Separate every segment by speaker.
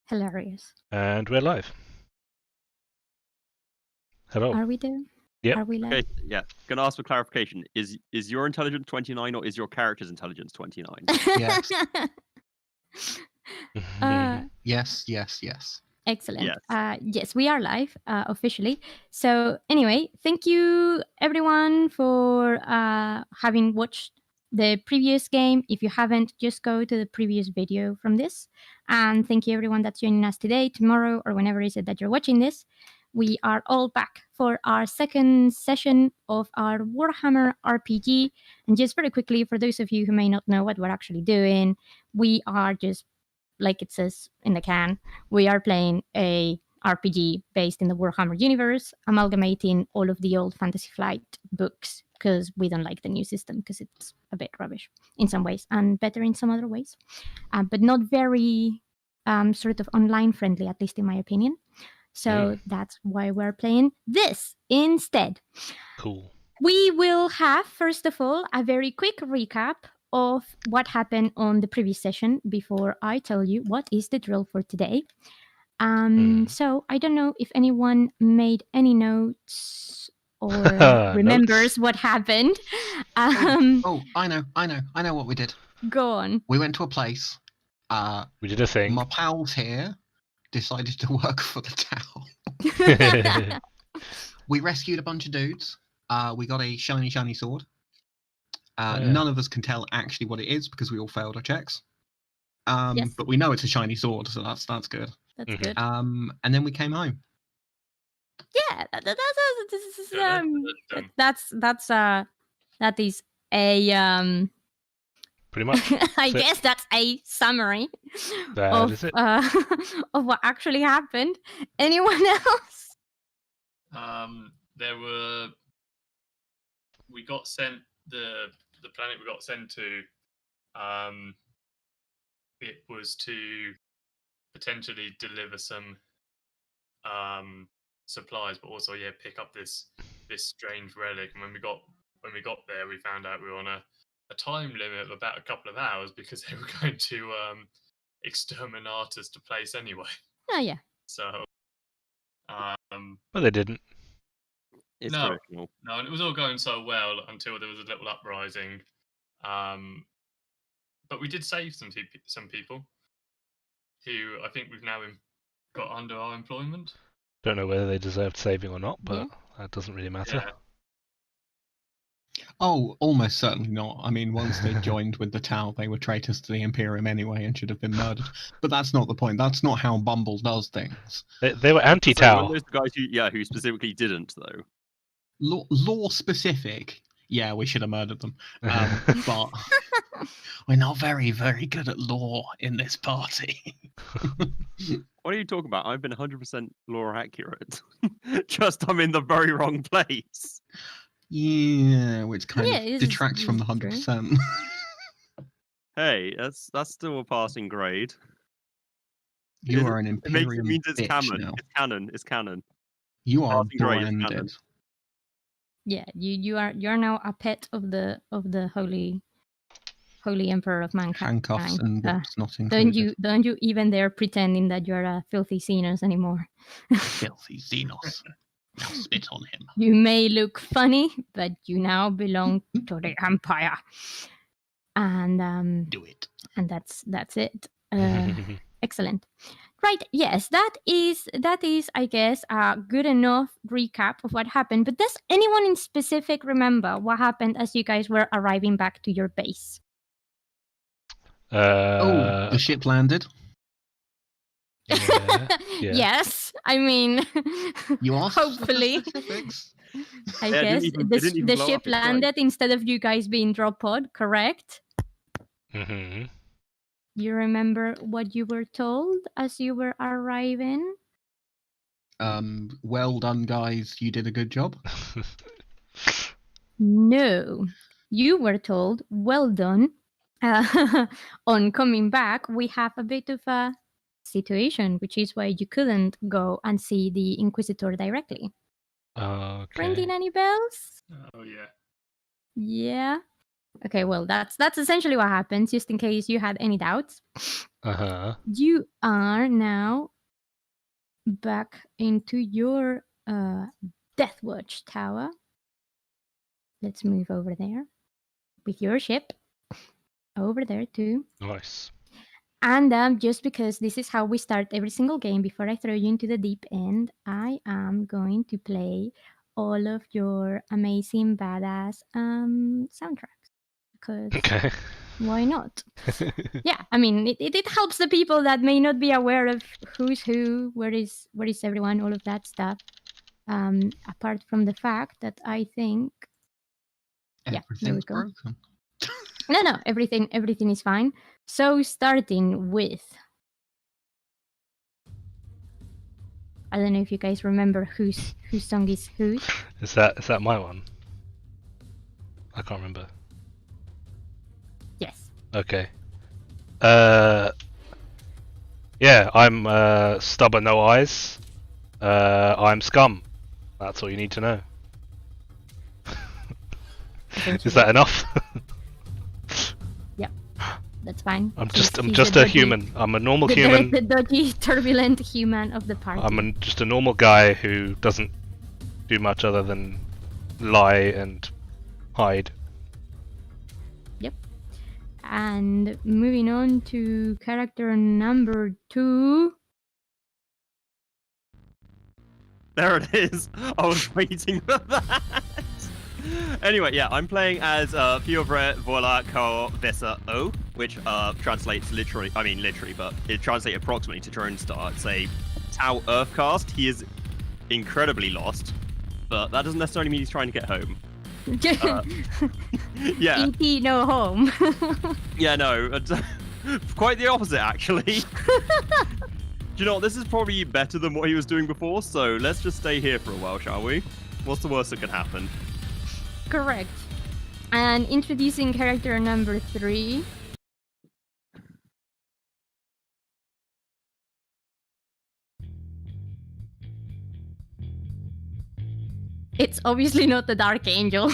Speaker 1: Hilarious.
Speaker 2: And we're live. Hello.
Speaker 1: Are we there?
Speaker 2: Yep.
Speaker 1: Are we live?
Speaker 3: Okay, yeah. Gonna ask for clarification. Is your intelligence 29 or is your character's intelligence 29?
Speaker 4: Yes. Yes.
Speaker 1: Excellent.
Speaker 3: Yes.
Speaker 1: Yes, we are live officially. So anyway, thank you everyone for having watched the previous game. If you haven't, just go to the previous video from this. And thank you everyone that's joining us today, tomorrow, or whenever is it that you're watching this. We are all back for our second session of our Warhammer RPG. And just very quickly, for those of you who may not know what we're actually doing, we are just, like it says in the can, we are playing a RPG based in the Warhammer universe, amalgamating all of the old Fantasy Flight books because we don't like the new system because it's a bit rubbish in some ways and better in some other ways, but not very sort of online friendly, at least in my opinion. So that's why we're playing this instead.
Speaker 2: Cool.
Speaker 1: We will have, first of all, a very quick recap of what happened on the previous session before I tell you what is the drill for today. So I don't know if anyone made any notes or remembers what happened.
Speaker 4: I know what we did.
Speaker 1: Go on.
Speaker 4: We went to a place.
Speaker 2: We did a thing.
Speaker 4: My pals here decided to work for the town. We rescued a bunch of dudes. We got a shiny sword. None of us can tell actually what it is because we all failed our checks.
Speaker 1: Yes.
Speaker 4: But we know it's a shiny sword, so that's good.
Speaker 1: That's good.
Speaker 4: And then we came home.
Speaker 1: Yeah, that is a
Speaker 2: Pretty much.
Speaker 1: I guess that's a summary
Speaker 2: That is it.
Speaker 1: of what actually happened. Anyone else?
Speaker 5: We got sent the planet we got sent to. It was to potentially deliver some supplies, but also pick up this strange relic. And when we got there, we found out we were on a time limit of about a couple of hours because they were going to exterminate us to place anyway.
Speaker 1: Oh yeah.
Speaker 5: So,
Speaker 2: But they didn't.
Speaker 3: It's
Speaker 5: no,
Speaker 3: traditional.
Speaker 5: and it was all going so well until there was a little uprising. But we did save some people who I think we've now got under our employment.
Speaker 2: Don't know whether they deserved saving or not, but that doesn't really matter.
Speaker 5: Yeah.
Speaker 4: Oh, almost certainly not. I mean, once they joined with the Tau, they were traitors to the Imperium anyway and should have been murdered. But that's not the point. That's not how Bumble does things.
Speaker 2: They were
Speaker 3: So
Speaker 2: anti-Tau.
Speaker 3: those guys who specifically didn't though.
Speaker 4: Law specific. Yeah, we should have murdered them. But we're not very, very good at law in this party.
Speaker 3: What are you talking about? I've been 100% lore accurate. Just I'm in the very wrong place.
Speaker 4: Yeah, which kind of detracts from the
Speaker 1: true.
Speaker 4: 100%.
Speaker 3: Hey, that's still a passing grade.
Speaker 4: You are an
Speaker 3: It
Speaker 4: Imperium
Speaker 3: means it's
Speaker 4: bitch
Speaker 3: canon.
Speaker 4: now.
Speaker 3: It's canon. It's canon.
Speaker 4: You are
Speaker 3: Passing grade is canon.
Speaker 4: branded.
Speaker 1: Yeah, you're now a pet of the holy emperor of mankind.
Speaker 4: Handcuffs and whips not included.
Speaker 1: Don't you even dare pretending that you're a filthy Xenos anymore.
Speaker 4: Filthy Xenos. Now spit on him.
Speaker 1: You may look funny, but you now belong to the Empire. And
Speaker 4: Do it.
Speaker 1: and that's it. Excellent. Right, yes, that is I guess a good enough recap of what happened. But does anyone in specific remember what happened as you guys were arriving back to your base?
Speaker 4: The ship landed.
Speaker 2: Yeah.
Speaker 1: Yes, I mean,
Speaker 4: You asked for
Speaker 1: hopefully.
Speaker 4: specifics.
Speaker 1: I
Speaker 3: Yeah, it
Speaker 1: guess
Speaker 3: didn't even
Speaker 1: the
Speaker 3: blow
Speaker 1: ship
Speaker 3: up, it's right.
Speaker 1: landed instead of you guys being drop pod, correct?
Speaker 2: Mm-hmm.
Speaker 1: You remember what you were told as you were arriving?
Speaker 4: Well done, guys. You did a good job.
Speaker 1: No. You were told, well done. On coming back, we have a bit of a situation, which is why you couldn't go and see the Inquisitor directly.
Speaker 2: Okay.
Speaker 1: Ringing any bells?
Speaker 5: Oh yeah.
Speaker 1: Yeah. Okay, well, that's essentially what happens, just in case you had any doubts. You are now back into your Deathwatch Tower. Let's move over there with your ship. Over there too.
Speaker 2: Nice.
Speaker 1: And just because this is how we start every single game, before I throw you into the deep end, I am going to play all of your amazing, badass soundtracks. Because
Speaker 2: Okay.
Speaker 1: why not? Yeah, I mean, it helps the people that may not be aware of who's who, where is everyone, all of that stuff. Apart from the fact that I think, yeah, there we
Speaker 4: Everything's
Speaker 1: go.
Speaker 4: broken.
Speaker 1: No, everything is fine. So starting with, I don't know if you guys remember whose song is whose.
Speaker 2: Is that my one? I can't remember.
Speaker 1: Yes.
Speaker 2: Okay. Yeah, I'm Stubborn No Eyes. I'm Scum. That's all you need to know. Is that enough?
Speaker 1: Yep, that's fine.
Speaker 2: I'm
Speaker 1: He's
Speaker 2: just
Speaker 1: the
Speaker 2: a
Speaker 1: dodgy-
Speaker 2: human. I'm a normal
Speaker 1: the
Speaker 2: human.
Speaker 1: dodgy, turbulent human of the party.
Speaker 2: I'm just a normal guy who doesn't do much other than lie and hide.
Speaker 1: And moving on to character number 2.
Speaker 3: There it is. I was waiting for that. Anyway, yeah, I'm playing as Fiovre Voila Ko Vesa O, which translates literally, but it translates approximately to Drone Star. It's a Tau Earthcast. He is incredibly lost, but that doesn't necessarily mean he's trying to get home. Yeah.
Speaker 1: E.T. no home.
Speaker 3: Yeah, no. Quite the opposite, actually. Do you know what? This is probably better than what he was doing before, so let's just stay here for a while, shall we? What's the worst that could happen?
Speaker 1: Correct. And introducing character number 3. It's obviously not the Dark Angel.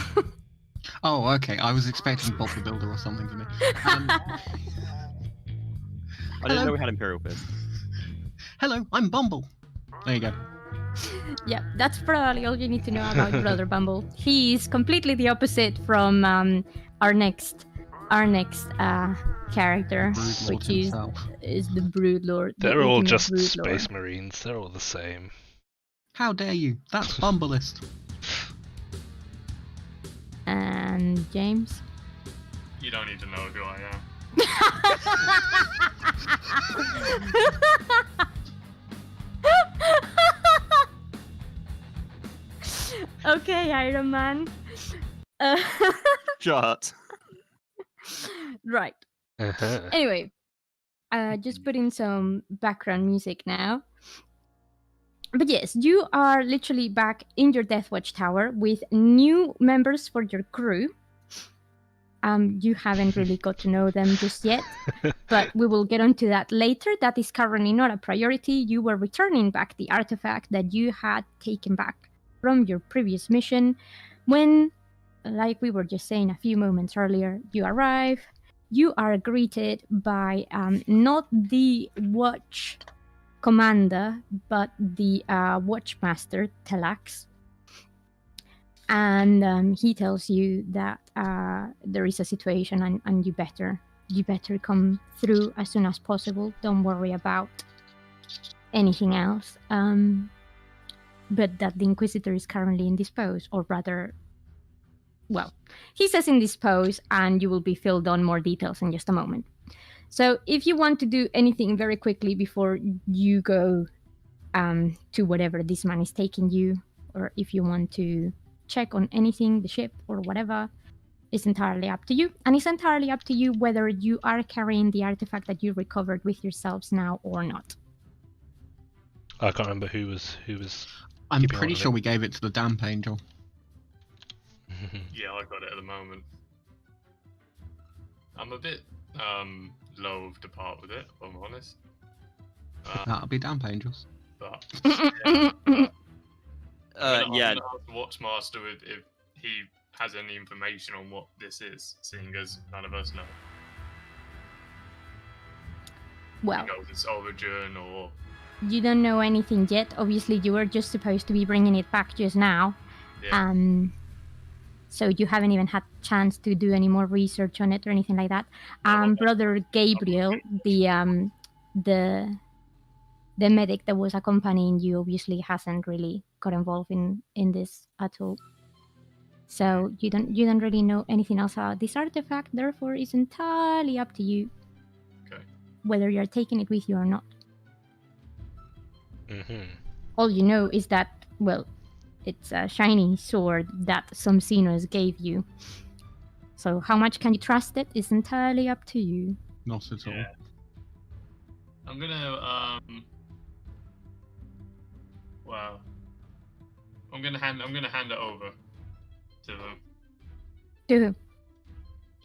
Speaker 4: Oh, okay. I was expecting Bob the Builder or something for me.
Speaker 3: I didn't
Speaker 4: Hello.
Speaker 3: know we had Imperial Fist.
Speaker 4: Hello, I'm Bumble. There you go.
Speaker 1: Yeah, that's probably all you need to know about Brother Bumble. He's completely the opposite from our next character,
Speaker 4: Brood Lord
Speaker 1: which
Speaker 4: himself.
Speaker 1: is the Brood Lord. the
Speaker 2: They're all
Speaker 1: ultimate
Speaker 2: just
Speaker 1: Brood
Speaker 2: space
Speaker 1: Lord.
Speaker 2: marines. They're all the same.
Speaker 4: How dare you? That's Bumbleist.
Speaker 1: And James.
Speaker 5: You don't need to know who I am.
Speaker 1: Okay, Iron Man. Uh,
Speaker 3: Shut.
Speaker 1: right.
Speaker 2: Uh-huh.
Speaker 1: Anyway, just put in some background music now. But yes, you are literally back in your Deathwatch Tower with new members for your crew. You haven't really got to know them just yet, but we will get onto that later. That is currently not a priority. You were returning back the artifact that you had taken back from your previous mission when, like we were just saying a few moments earlier, you arrive. You are greeted by not the watch commander, but the watchmaster, Telax. And he tells you that there is a situation and you better come through as soon as possible. Don't worry about anything else. But that the Inquisitor is currently indisposed, or rather, well, he says indisposed, and you will be filled on more details in just a moment. So if you want to do anything very quickly before you go to whatever this man is taking you, or if you want to check on anything, the ship or whatever, it's entirely up to you. And it's entirely up to you whether you are carrying the artifact that you recovered with yourselves now or not.
Speaker 2: I can't remember who was.
Speaker 4: I'm
Speaker 2: Keeping
Speaker 4: pretty
Speaker 2: on with
Speaker 4: sure
Speaker 2: it.
Speaker 4: we gave it to the Damp Angel.
Speaker 5: Yeah, I got it at the moment. I'm a bit loath to part with it, if I'm honest.
Speaker 4: That'll be Damp Angels.
Speaker 5: But yeah, I'm
Speaker 3: Yeah.
Speaker 5: gonna ask the Watchmaster if he has any information on what this is, seeing as none of us know.
Speaker 1: Well,
Speaker 5: Because its origin or...
Speaker 1: you don't know anything yet. Obviously, you were just supposed to be bringing it back just now.
Speaker 5: Yeah.
Speaker 1: So you haven't even had chance to do any more research on it or anything like that. Brother Gabriel, the medic that was accompanying you, obviously hasn't really got involved in this at all. So you don't really know anything else about this artifact. Therefore, it's entirely up to you whether you're taking it with you or not. All you know is that, well, it's a shiny sword that some Xenos gave you. So how much can you trust it is entirely up to you.
Speaker 4: Not at all.
Speaker 5: Yeah. I'm gonna wow. I'm gonna hand it over to them.
Speaker 1: To who?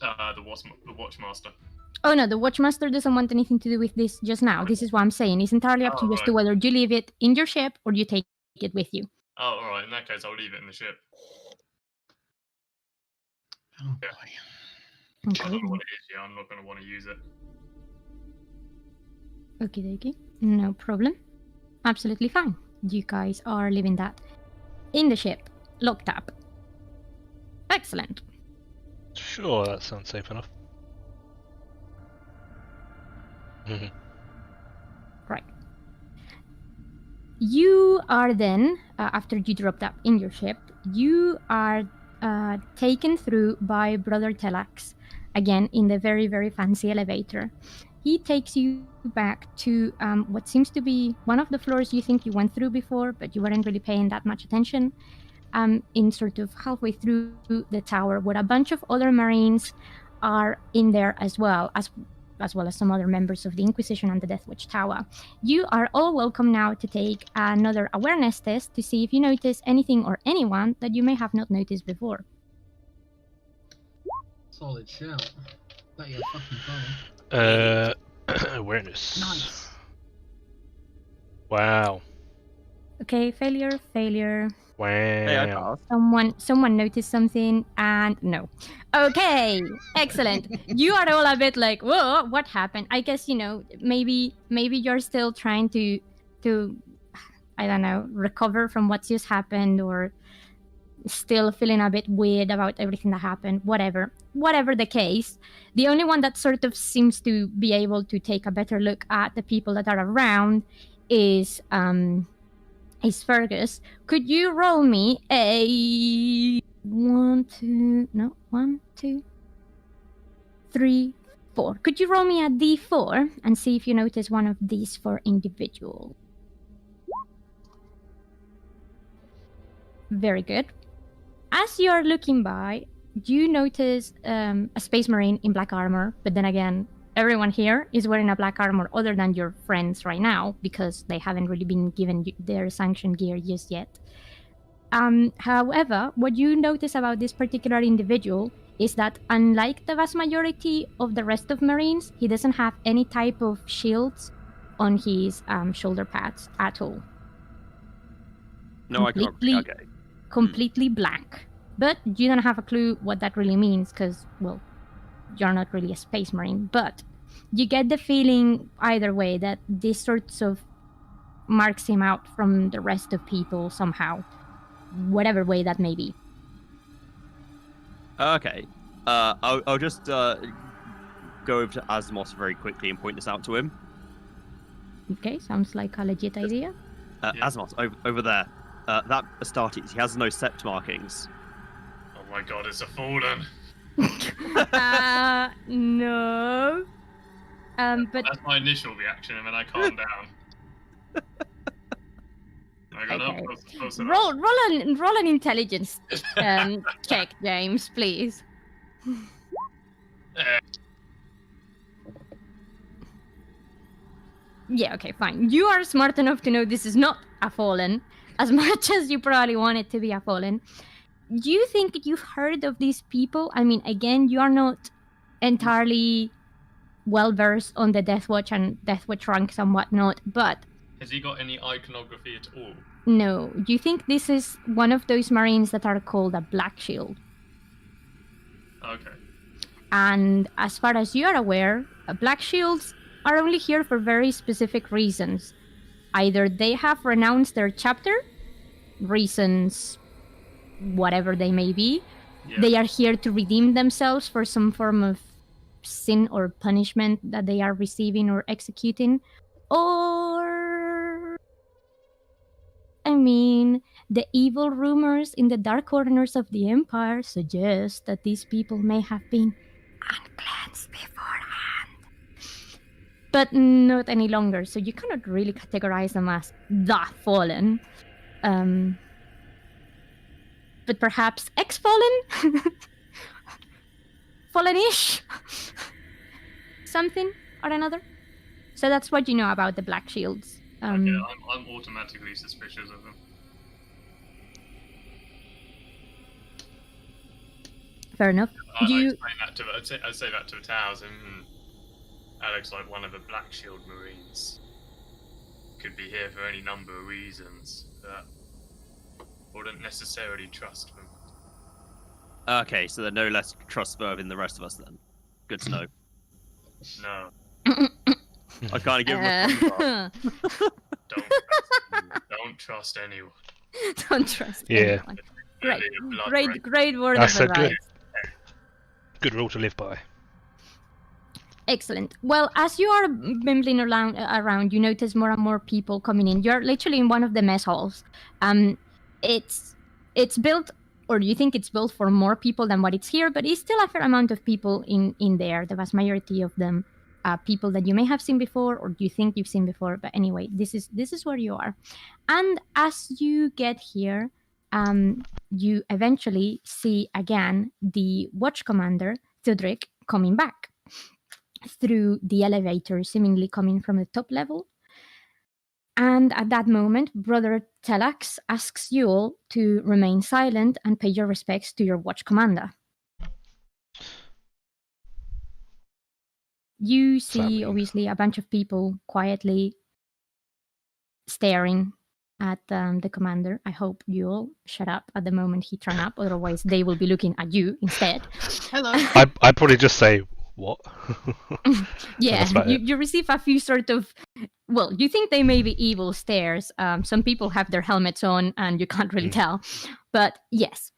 Speaker 5: The Watchmaster.
Speaker 1: Oh no, the Watchmaster doesn't want anything to do with this just now. This is what I'm saying. It's entirely up to you as to whether you leave it in your ship or you take it with you.
Speaker 5: Oh, alright, in that case I'll leave it in the ship.
Speaker 4: Oh
Speaker 5: Yeah.
Speaker 4: boy.
Speaker 5: I don't know what it is yet, I'm not gonna want to use it.
Speaker 1: Okie dokie. No problem. Absolutely fine. You guys are leaving that in the ship, locked up. Excellent.
Speaker 2: Sure, that sounds safe enough.
Speaker 1: Right. You are then, after you drop that in your ship, you are taken through by Brother Telax, again in the very, very fancy elevator. He takes you back to what seems to be one of the floors you think you went through before, but you weren't really paying that much attention. In sort of halfway through the tower, where a bunch of other Marines are in there as well as some other members of the Inquisition and the Death Watch Tower. You are all welcome now to take another awareness test to see if you notice anything or anyone that you may have not noticed before.
Speaker 4: Solid shout. Bet you're fucking fine.
Speaker 2: Awareness.
Speaker 4: Nice.
Speaker 2: Wow.
Speaker 1: Okay, failure.
Speaker 2: Wow.
Speaker 3: Hey, I passed.
Speaker 1: Someone noticed something, and no. Okay, excellent. You are all a bit like, whoa, what happened? I guess, maybe you're still trying to I don't know, recover from what just happened, or still feeling a bit weird about everything that happened. Whatever the case, the only one that sort of seems to be able to take a better look at the people that are around is Fergus. Could you roll me a 1, 2, 3, 4? Could you roll me a d4 and see if you notice one of these 4 individuals? Very good. As you are looking by, you notice a Space Marine in black armor, but then again, everyone here is wearing a black armor other than your friends right now, because they haven't really been given their sanctioned gear just yet. However, what you notice about this particular individual is that, unlike the vast majority of the rest of Marines, he doesn't have any type of shields on his shoulder pads at all.
Speaker 3: No, I can't. Okay.
Speaker 1: Completely blank. But you don't have a clue what that really means, because, well, you're not really a Space Marine. But you get the feeling either way that this sort of marks him out from the rest of people somehow, whatever way that may be.
Speaker 3: Okay. I'll just go over to Asmos very quickly and point this out to him.
Speaker 1: Okay, sounds like a legit idea.
Speaker 5: Yeah.
Speaker 3: Asmos, over there. That Astartes, he has no sept markings.
Speaker 5: Oh my god, it's a fallen.
Speaker 1: No. But
Speaker 5: That's my initial reaction, and then I calm down. I got
Speaker 1: Okay.
Speaker 5: up close enough.
Speaker 1: roll an intelligence check, James, please. Yeah, okay, fine. You are smart enough to know this is not a fallen, as much as you probably want it to be a fallen. Do you think you've heard of these people? I mean, again, you are not entirely well-versed on the Death Watch and Death Watch ranks and whatnot, but
Speaker 5: Has he got any iconography at all?
Speaker 1: no. Do you think this is one of those Marines that are called a Black Shield?
Speaker 5: Okay.
Speaker 1: And as far as you are aware, Black Shields are only here for very specific reasons. Either they have renounced their chapter, reasons whatever they may be.
Speaker 5: Yeah.
Speaker 1: They are here to redeem themselves for some form of sin or punishment that they are receiving or executing. Or, I mean, the evil rumors in the dark corners of the Empire suggest that these people may have been uncleansed beforehand. But not any longer, so you cannot really categorize them as the fallen. But perhaps ex-fallen? Fallen-ish? Something or another? So that's what you know about the Black Shields.
Speaker 5: Okay, I'm automatically suspicious of them.
Speaker 1: Fair enough.
Speaker 5: I say that to Towers, and that looks like one of the Black Shield Marines. Could be here for any number of reasons, but wouldn't necessarily trust them.
Speaker 3: Okay, so they're no less trustworthy than the rest of us then. Good to know.
Speaker 5: No,
Speaker 3: I can't give them a thumbs up.
Speaker 5: don't trust anyone.
Speaker 1: Don't trust
Speaker 2: Yeah.
Speaker 1: anyone.
Speaker 5: They're blood
Speaker 1: Great word
Speaker 2: That's
Speaker 1: of
Speaker 2: a good-
Speaker 1: advice.
Speaker 2: Good rule to live by.
Speaker 1: Excellent. Well, as you are bimbling around, you notice more and more people coming in. You're literally in one of the mess halls. It's built, or you think it's built for more people than what it's here, but it's still a fair amount of people in there. The vast majority of them people that you may have seen before, or you think you've seen before. But anyway, this is where you are. And as you get here, you eventually see again the watch commander, Thudrik, coming back through the elevator, seemingly coming from the top level. And at that moment, Brother Telax asks you all to remain silent and pay your respects to your watch commander. You see,
Speaker 2: Something.
Speaker 1: obviously, a bunch of people quietly staring at the commander. I hope you all shut up at the moment he turns up, otherwise they will be looking at you instead.
Speaker 4: Hello.
Speaker 2: I'd probably just say, what?
Speaker 1: Yeah,
Speaker 2: That's about it.
Speaker 1: you receive a few sort of, well, you think they may be evil stares. Some people have their helmets on and you can't really tell. But yes,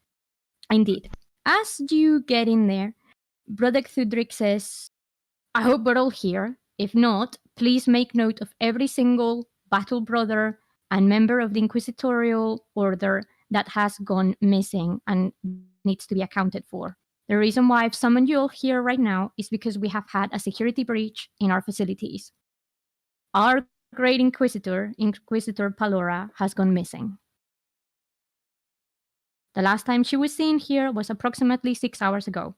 Speaker 1: indeed. As you get in there, Brother Thudrik says, I hope we're all here. If not, please make note of every single battle brother and member of the Inquisitorial Order that has gone missing and needs to be accounted for. The reason why I've summoned you all here right now is because we have had a security breach in our facilities. Our great Inquisitor, Inquisitor Palora, has gone missing. The last time she was seen here was approximately 6 hours ago.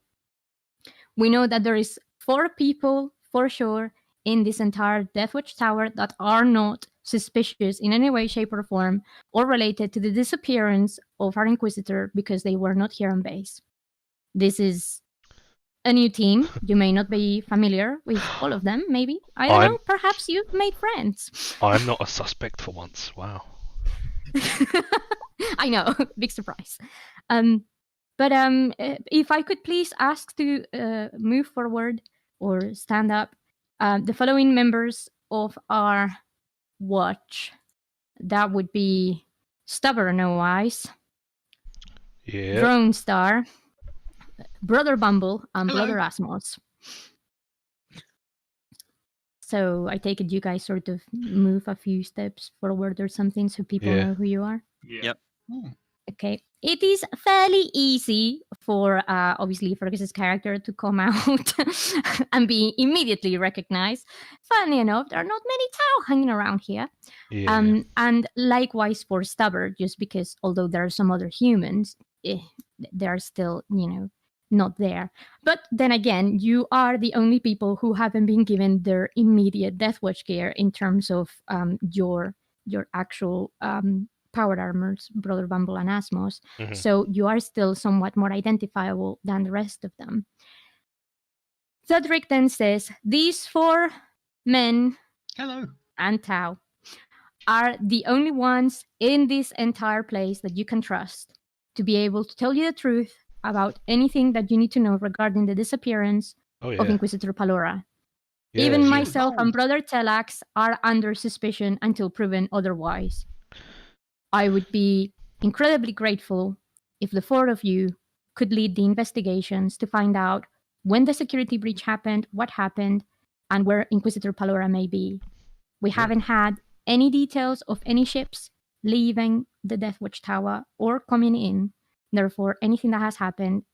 Speaker 1: We know that there is 4 people, for sure, in this entire Deathwatch Tower that are not suspicious in any way, shape, or form, or related to the disappearance of our Inquisitor because they were not here on base. This is a new team. You may not be familiar with all of them, maybe. I don't know. Perhaps you've made friends.
Speaker 2: I'm not a suspect for once. Wow.
Speaker 1: I know. Big surprise. But if I could please ask to move forward or stand up, the following members of our watch. That would be Stubborn No Eyes,
Speaker 2: Yeah.
Speaker 1: Drone Star, Brother Bumble, and
Speaker 4: Hello.
Speaker 1: Brother Asmos. So I take it you guys sort of move a few steps forward or something so people
Speaker 2: Yeah.
Speaker 1: know who you are.
Speaker 5: Yeah.
Speaker 3: Yep.
Speaker 1: Okay. It is fairly easy for, obviously, Fergus's character to come out and be immediately recognized. Funny enough, there are not many Tau hanging around here.
Speaker 2: Yeah.
Speaker 1: And likewise for Stubborn, just because although there are some other humans, they're still, not there. But then again, you are the only people who haven't been given their immediate Deathwatch gear in terms of your actual powered armors, Brother Bumble and Asmos.
Speaker 2: Mhm.
Speaker 1: So you are still somewhat more identifiable than the rest of them. Thudrik then says, these 4 men
Speaker 4: Hello.
Speaker 1: and Tau are the only ones in this entire place that you can trust to be able to tell you the truth about anything that you need to know regarding the disappearance
Speaker 2: Oh
Speaker 1: of
Speaker 2: yeah.
Speaker 1: Inquisitor Palora.
Speaker 2: Yeah,
Speaker 1: Even
Speaker 2: you-
Speaker 1: myself and
Speaker 4: Involved.
Speaker 1: Brother Telex are under suspicion until proven otherwise. I would be incredibly grateful if the four of you could lead the investigations to find out when the security breach happened, what happened, and where Inquisitor Palora may be. We
Speaker 2: Yeah.
Speaker 1: haven't had any details of any ships leaving the Death Watch Tower or coming in. Therefore, anything that has happened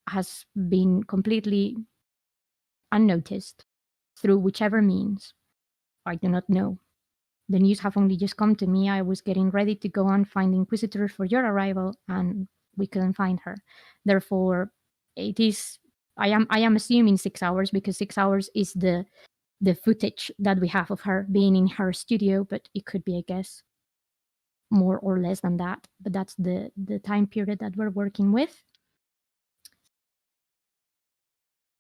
Speaker 1: has been completely unnoticed through whichever means. I do not know. The news have only just come to me. I was getting ready to go and find the Inquisitor for your arrival, and we couldn't find her. Therefore, it is. I am assuming 6 hours because 6 hours is the footage that we have of her being in her studio, but it could be, I guess, more or less than that. But that's the time period that we're working with.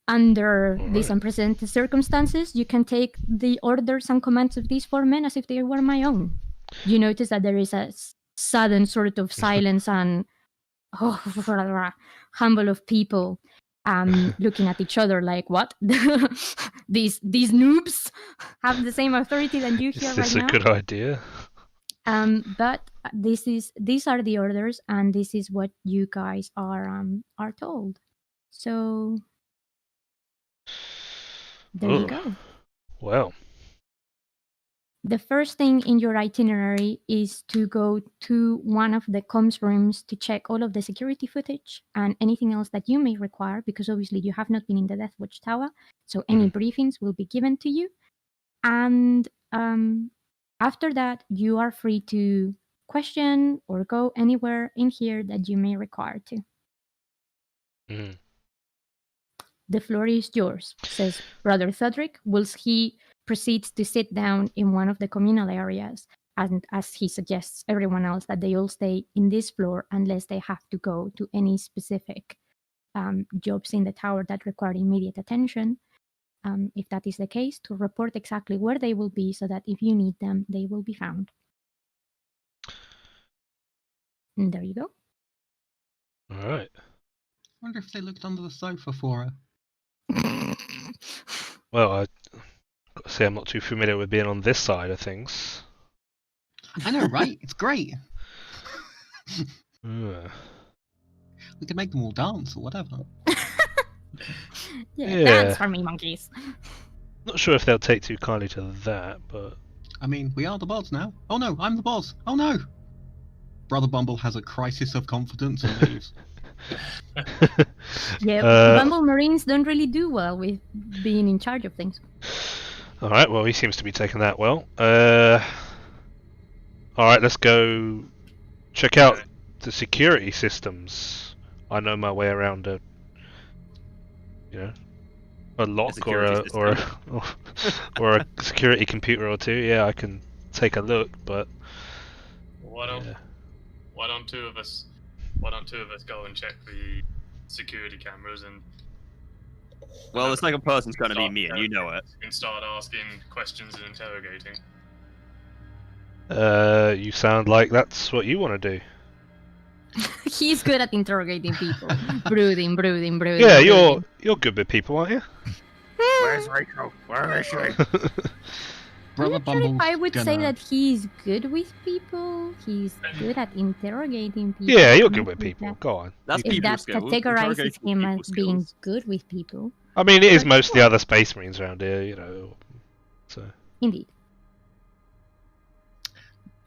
Speaker 1: Under these
Speaker 2: Alright.
Speaker 1: unprecedented circumstances, you can take the orders and commands of these four men as if they were my own. You notice that there is a sudden sort of silence and humble of people looking at each other like, what? these noobs have the same authority than you here
Speaker 2: Is
Speaker 1: right
Speaker 2: this a
Speaker 1: now?
Speaker 2: good idea?
Speaker 1: But these are the orders, and this is what you guys are told. So there you
Speaker 2: Ugh.
Speaker 1: go.
Speaker 2: Well,
Speaker 1: The first thing in your itinerary is to go to one of the comms rooms to check all of the security footage and anything else that you may require, because obviously you have not been in the Death Watch Tower, so any briefings will be given to you. And after that, you are free to question or go anywhere in here that you may require to.
Speaker 2: mm,
Speaker 1: The floor is yours, says Brother Thudrick, whilst he proceeds to sit down in one of the communal areas, and as he suggests everyone else that they all stay in this floor unless they have to go to any specific jobs in the tower that require immediate attention. If that is the case, to report exactly where they will be so that if you need them, they will be found. And there you go.
Speaker 2: alright.
Speaker 4: I wonder if they looked under the sofa for her.
Speaker 2: Well, I gotta say I'm not too familiar with being on this side of things.
Speaker 4: I know, right? It's great.
Speaker 2: Uh,
Speaker 4: We could make them all dance or whatever.
Speaker 1: Yeah,
Speaker 2: Yeah.
Speaker 1: dance for me, monkeys.
Speaker 2: Not sure if they'll take too kindly to that, but
Speaker 4: I mean, we are the boss now. Oh no, I'm the boss. Oh no! Brother Bumble has a crisis of confidence and leaves.
Speaker 1: Yeah, Bumble Marines don't really do well with being in charge of things.
Speaker 2: Alright, well, he seems to be taking that well. Alright, let's go check out the security systems. I know my way around a lock or
Speaker 3: security
Speaker 2: or a security computer or two. Yeah, I can take a look, but
Speaker 5: Why don't
Speaker 2: yeah.
Speaker 5: why don't two of us go and check the security cameras and
Speaker 3: Well, the second person's going to be me, and you know it.
Speaker 5: and start asking questions and interrogating.
Speaker 2: You sound like that's what you want to do.
Speaker 1: He's good at interrogating people. brooding.
Speaker 2: Yeah, you're good with people, aren't you?
Speaker 3: Where's Rachel? Where is she?
Speaker 4: Brother
Speaker 1: I'm not sure if
Speaker 4: Bumble's
Speaker 1: I would say
Speaker 4: gonna-
Speaker 1: that he's good with people. He's good at interrogating people.
Speaker 2: Yeah, you're
Speaker 1: I'm
Speaker 2: good
Speaker 1: not
Speaker 2: with
Speaker 1: sure
Speaker 2: people.
Speaker 1: If
Speaker 2: Go on.
Speaker 3: That's
Speaker 1: that, if
Speaker 3: people
Speaker 1: that
Speaker 3: skills.
Speaker 1: categorizes
Speaker 3: Interrogating
Speaker 1: him
Speaker 3: people
Speaker 1: as being
Speaker 3: skills.
Speaker 1: good with people.
Speaker 2: I mean, it is
Speaker 1: But
Speaker 2: mostly
Speaker 1: sure.
Speaker 2: other Space Marines around here, you know. So
Speaker 1: Indeed.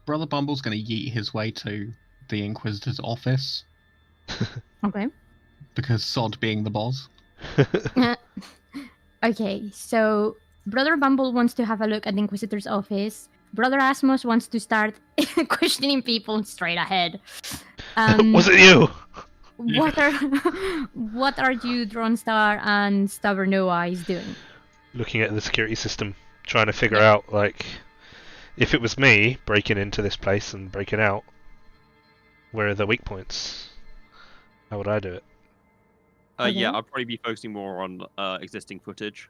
Speaker 4: Brother Bumble's gonna yeet his way to the Inquisitor's office
Speaker 1: Okay.
Speaker 4: because Sod being the boss.
Speaker 1: Okay, so Brother Bumble wants to have a look at the Inquisitor's office. Brother Asmos wants to start questioning people straight ahead.
Speaker 2: Was it you?
Speaker 1: What are you, Dronstar and Stubborn No Eyes doing?
Speaker 2: Looking at the security system, trying to figure out, like, if it was me breaking into this place and breaking out, where are the weak points? How would I do it?
Speaker 3: Yeah,
Speaker 1: Okay.
Speaker 3: I'll probably be focusing more on existing footage,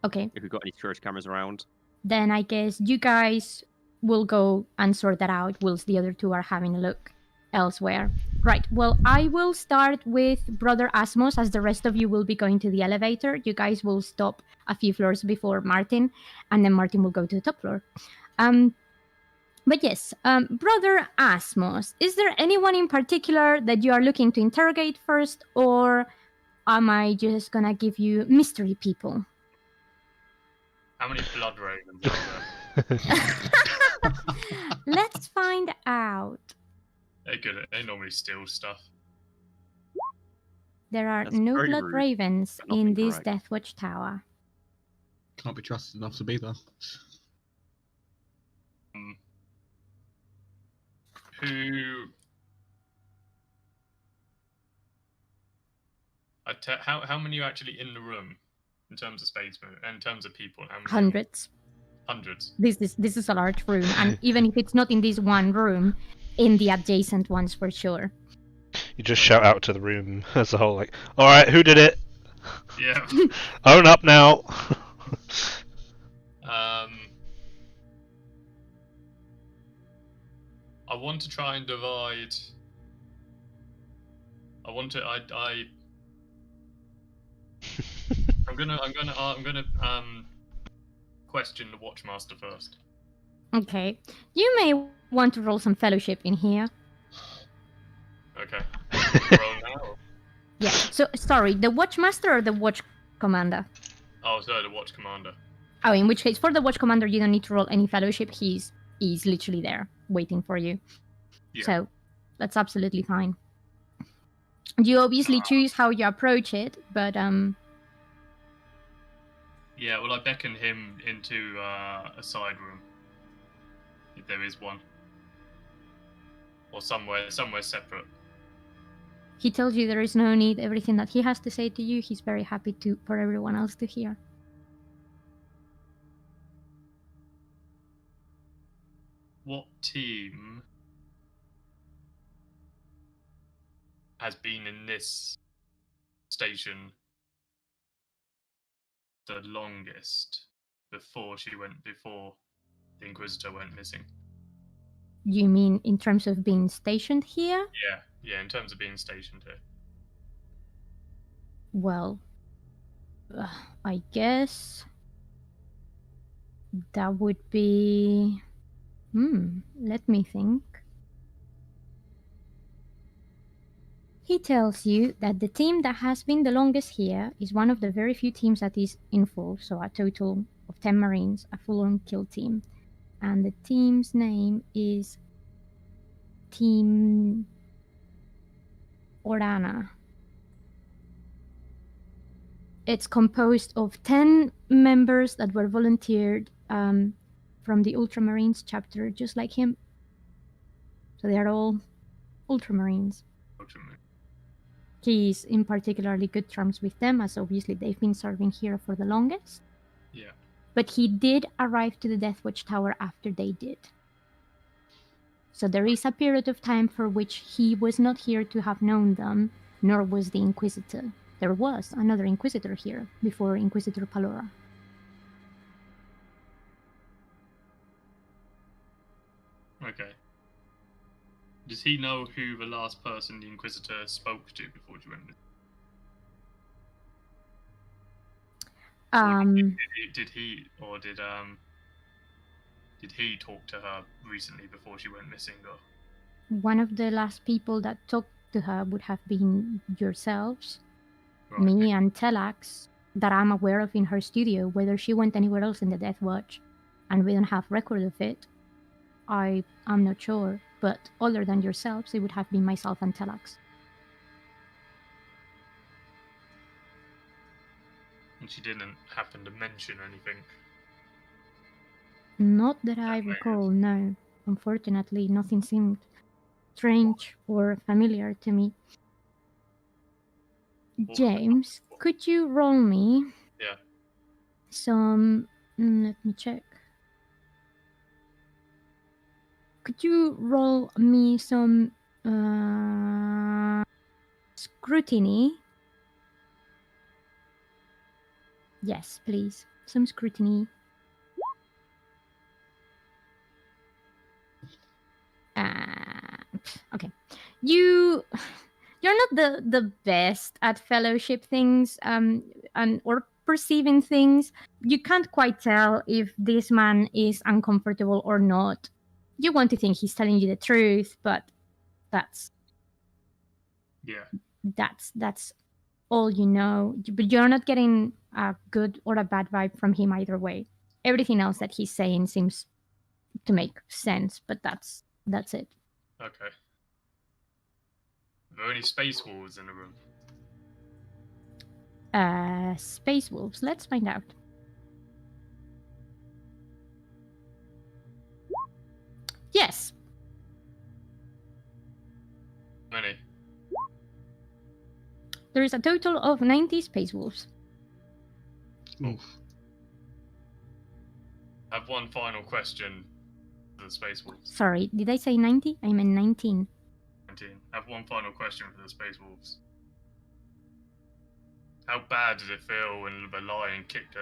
Speaker 1: Okay,
Speaker 3: if we've got any security cameras around.
Speaker 1: then I guess you guys will go and sort that out whilst the other two are having a look elsewhere. Right. Well, I will start with Brother Asmos, as the rest of you will be going to the elevator. You guys will stop a few floors before Martin, and then Martin will go to the top floor. But yes, Brother Asmos, is there anyone in particular that you are looking to interrogate first, or am I just gonna give you mystery people?
Speaker 5: How many blood ravens are there?
Speaker 1: Let's find out.
Speaker 5: They're good. They normally steal stuff.
Speaker 1: There are
Speaker 3: That's
Speaker 1: no
Speaker 3: very
Speaker 1: blood
Speaker 3: rude,
Speaker 1: ravens
Speaker 3: but not
Speaker 1: in this
Speaker 3: incorrect.
Speaker 1: Deathwatch Tower.
Speaker 4: Can't be trusted enough to be there.
Speaker 5: Who? How many are actually in the room in terms of space, in terms of people? How many?
Speaker 1: Hundreds.
Speaker 5: Hundreds.
Speaker 1: This is a large room, and even if it's not in this one room, in the adjacent ones for sure.
Speaker 2: You just shout out to the room as a whole, like, "All right, who did it?
Speaker 5: Yeah.
Speaker 2: Own up now."
Speaker 5: I want to try and divide. I'm gonna question the Watchmaster first.
Speaker 1: Okay. You may want to roll some fellowship in here.
Speaker 5: Okay. Roll now.
Speaker 1: Yeah. So, sorry, the Watchmaster or the Watch Commander?
Speaker 5: Oh, sorry, the Watch Commander.
Speaker 1: Oh, in which case, for the Watch Commander, you don't need to roll any fellowship. He's literally there, waiting for you.
Speaker 5: Yeah.
Speaker 1: So, that's absolutely fine. You obviously choose how you approach it, but
Speaker 5: Yeah, well, I beckon him into a side room, if there is one, or somewhere separate.
Speaker 1: he tells you there is no need. Everything that he has to say to you, he's very happy for everyone else to hear.
Speaker 5: What team has been in this station the longest before the Inquisitor went missing?
Speaker 1: You mean in terms of being stationed here?
Speaker 5: Yeah, in terms of being stationed here.
Speaker 1: Well, I guess that would be... let me think. He tells you that the team that has been the longest here is one of the very few teams that is in full, so a total of 10 Marines, a full-on kill team. And the team's name is Team Orana. It's composed of 10 members that were volunteered from the Ultramarines chapter, just like him. So they are all Ultramarines. He's in particularly good terms with them, as obviously they've been serving here for the longest.
Speaker 5: Yeah.
Speaker 1: But he did arrive to the Deathwatch Tower after they did. So there is a period of time for which he was not here to have known them, nor was the Inquisitor. There was another Inquisitor here before Inquisitor Palora.
Speaker 5: Okay. Does he know who the last person the Inquisitor spoke to before she went missing? Did he talk to her recently before she went missing? Or
Speaker 1: One of the last people that talked to her would have been yourselves,
Speaker 5: right.
Speaker 1: me and Telax, that I'm aware of in her studio. Whether she went anywhere else in the Death Watch, and we don't have record of it, I'm not sure. But other than yourselves, it would have been myself and Telax.
Speaker 5: And she didn't happen to mention anything?
Speaker 1: Not that I recall, no. Unfortunately, nothing seemed strange or familiar to me. James, could you roll me some... let me check. Could you roll me some scrutiny? Yes, please. Some scrutiny. okay, you're not the best at fellowship things, and or perceiving things. You can't quite tell if this man is uncomfortable or not. You want to think he's telling you the truth, but that's all you know. But you're not getting a good or a bad vibe from him either way. Everything else that he's saying seems to make sense, but that's it.
Speaker 5: Okay. Are there any space wolves in the room?
Speaker 1: Space wolves. Let's find out. Yes.
Speaker 5: Many.
Speaker 1: There is a total of 90 space wolves.
Speaker 4: Oof.
Speaker 5: I have one final question for the space wolves.
Speaker 1: Sorry, did I say 90? I meant 19.
Speaker 5: 19. I have one final question for the space wolves. How bad did it feel when the lion kicked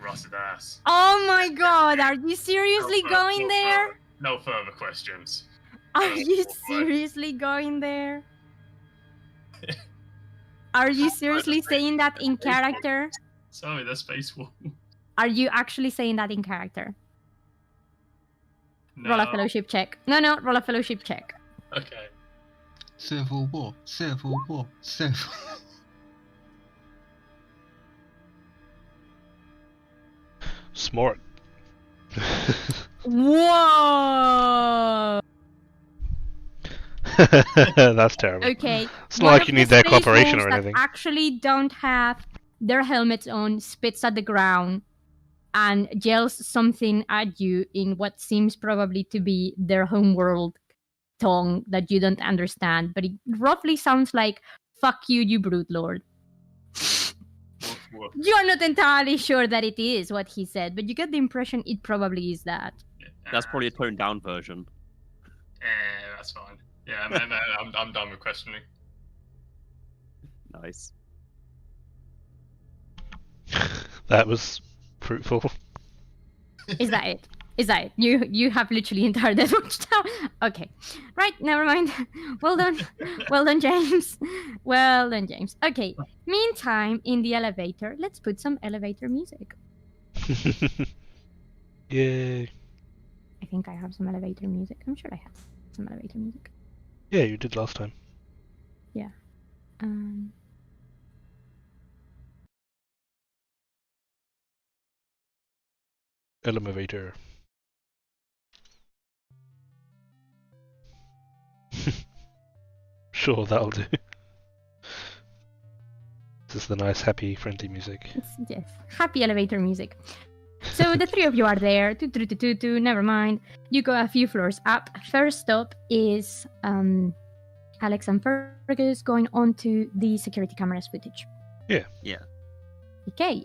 Speaker 5: Russ's ass?
Speaker 1: Oh my god, are you seriously going there?
Speaker 5: No further questions.
Speaker 1: Are you seriously going there? Are you seriously saying that in character?
Speaker 5: Sorry, the space wolf.
Speaker 1: Are you actually saying that in character?
Speaker 5: No.
Speaker 1: Roll a fellowship check. No, roll a fellowship check.
Speaker 5: Okay.
Speaker 4: Civil war. Civil war. Civil.
Speaker 2: Smart.
Speaker 1: Whoa!
Speaker 2: That's terrible.
Speaker 1: Okay.
Speaker 2: It's not like you need their cooperation or
Speaker 1: that
Speaker 2: anything.
Speaker 1: Actually don't have their helmets on, spits at the ground, and yells something at you in what seems probably to be their homeworld tongue that you don't understand, but it roughly sounds like, fuck you, you brute lord.
Speaker 5: Woof.
Speaker 1: You're not entirely sure that it is what he said, but you get the impression it probably is that.
Speaker 3: That's probably a toned down version.
Speaker 5: That's fine. Yeah, I'm done with questioning.
Speaker 3: Nice.
Speaker 2: That was fruitful.
Speaker 1: Is that it? Is that it? You have literally entire Death Watch Tower. Okay. Right, never mind. Well done. Well done, James. Well done, James. Okay. Meantime, in the elevator, let's put some elevator music.
Speaker 2: Yay.
Speaker 1: I think I have some elevator music. I'm sure I have some elevator music.
Speaker 2: Yeah, you did last time.
Speaker 1: Yeah.
Speaker 2: Elevator. Sure, that'll do. This is the nice, happy, friendly music.
Speaker 1: Yes. Happy elevator music. So the three of you are there. Never mind. You go a few floors up. First stop is Alex and Fergus going on to the security cameras footage.
Speaker 3: Yeah.
Speaker 1: Okay.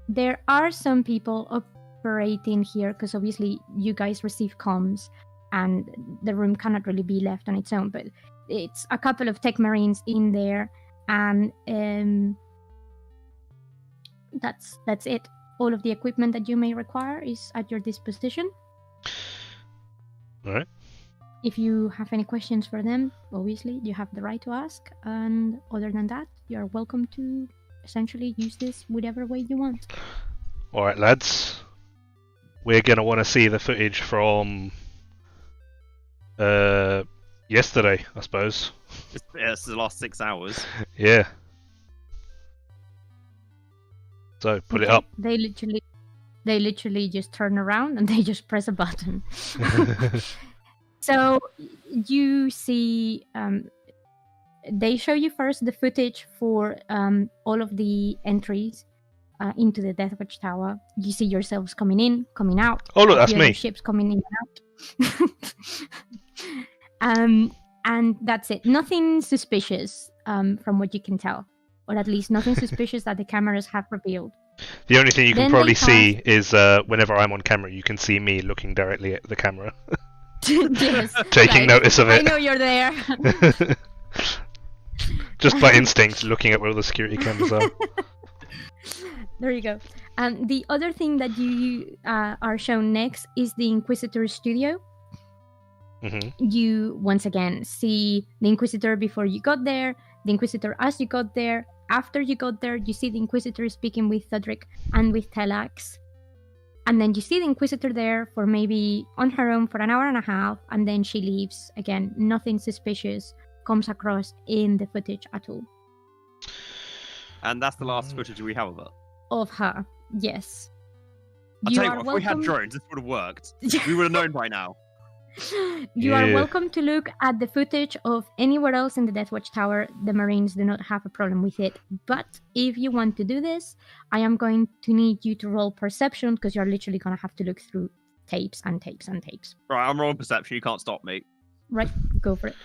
Speaker 1: There are some people operating here because obviously you guys receive comms and the room cannot really be left on its own, but it's a couple of tech marines in there, and that's it. All of the equipment that you may require is at your disposition.
Speaker 2: Alright.
Speaker 1: If you have any questions for them, obviously you have the right to ask, and other than that, you're welcome to essentially use this whatever way you want.
Speaker 2: Alright, lads. We're gonna want to see the footage from yesterday, I suppose.
Speaker 3: It's the last 6 hours.
Speaker 2: Yeah. So put it up.
Speaker 1: They literally just turn around and they just press a button. So you see, they show you first the footage for all of the entries into the Death Watch Tower. You see yourselves coming in, coming out.
Speaker 2: Oh look, that's
Speaker 1: the
Speaker 2: me.
Speaker 1: other ships coming in and out. And that's it. Nothing suspicious from what you can tell. Or at least nothing suspicious that the cameras have revealed.
Speaker 2: The only thing you can
Speaker 1: Then
Speaker 2: probably
Speaker 1: they
Speaker 2: see is whenever I'm on camera, you can see me looking directly at the camera.
Speaker 1: Yes,
Speaker 2: Taking notice of it.
Speaker 1: I know you're there.
Speaker 2: Just by instinct, looking at where all the security cameras are.
Speaker 1: There you go. And the other thing that you are shown next is the Inquisitor Studio. You once again see the Inquisitor before you got there, the Inquisitor as you got there. After you got there, you see the Inquisitor speaking with Thudrick and with Telax. And then you see the Inquisitor there for maybe on her own for an hour and a half, and then she leaves. Again, nothing suspicious comes across in the footage at all.
Speaker 3: And that's the last footage we have of her.
Speaker 1: Of her, yes.
Speaker 3: I'll tell you what, if we had drones, this would have worked. We would have known by now.
Speaker 1: You are welcome to look at the footage of anywhere else in the Death Watch Tower. The Marines do not have a problem with it. But if you want to do this, I am going to need you to roll perception, because you're literally going to have to look through tapes and tapes and tapes.
Speaker 3: Right, I'm rolling perception. You can't stop me.
Speaker 1: Right, go for it.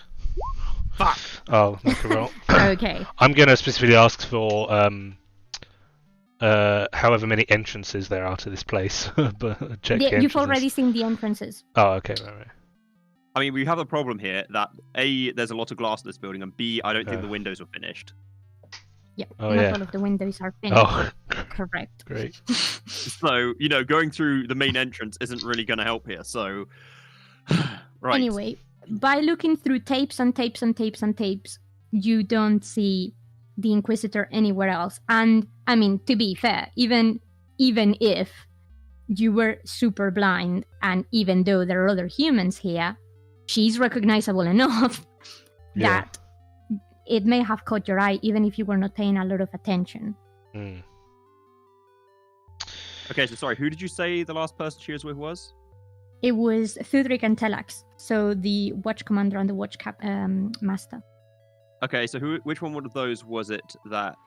Speaker 3: Fuck!
Speaker 2: Oh, make a roll.
Speaker 1: Okay.
Speaker 2: I'm going to specifically ask for however many entrances there are to this place. But check the
Speaker 1: you've already seen the entrances.
Speaker 2: Oh, okay, right.
Speaker 3: I mean, we have a problem here that A, there's a lot of glass in this building, and B, I don't think the windows are finished.
Speaker 1: Yeah,
Speaker 2: not
Speaker 1: all of the windows are finished.
Speaker 2: Oh,
Speaker 1: correct.
Speaker 2: Great.
Speaker 3: So, going through the main entrance isn't really going to help here, so... Right.
Speaker 1: Anyway, by looking through tapes and tapes and tapes and tapes, you don't see the Inquisitor anywhere else. And, I mean, to be fair, even if you were super blind, and even though there are other humans here, she's recognizable enough that it may have caught your eye, even if you were not paying a lot of attention.
Speaker 3: Okay, so sorry, who did you say the last person she was with was?
Speaker 1: It was Thudrick and Telax, so the watch commander and the watch master.
Speaker 3: Okay, so which one of those was it that...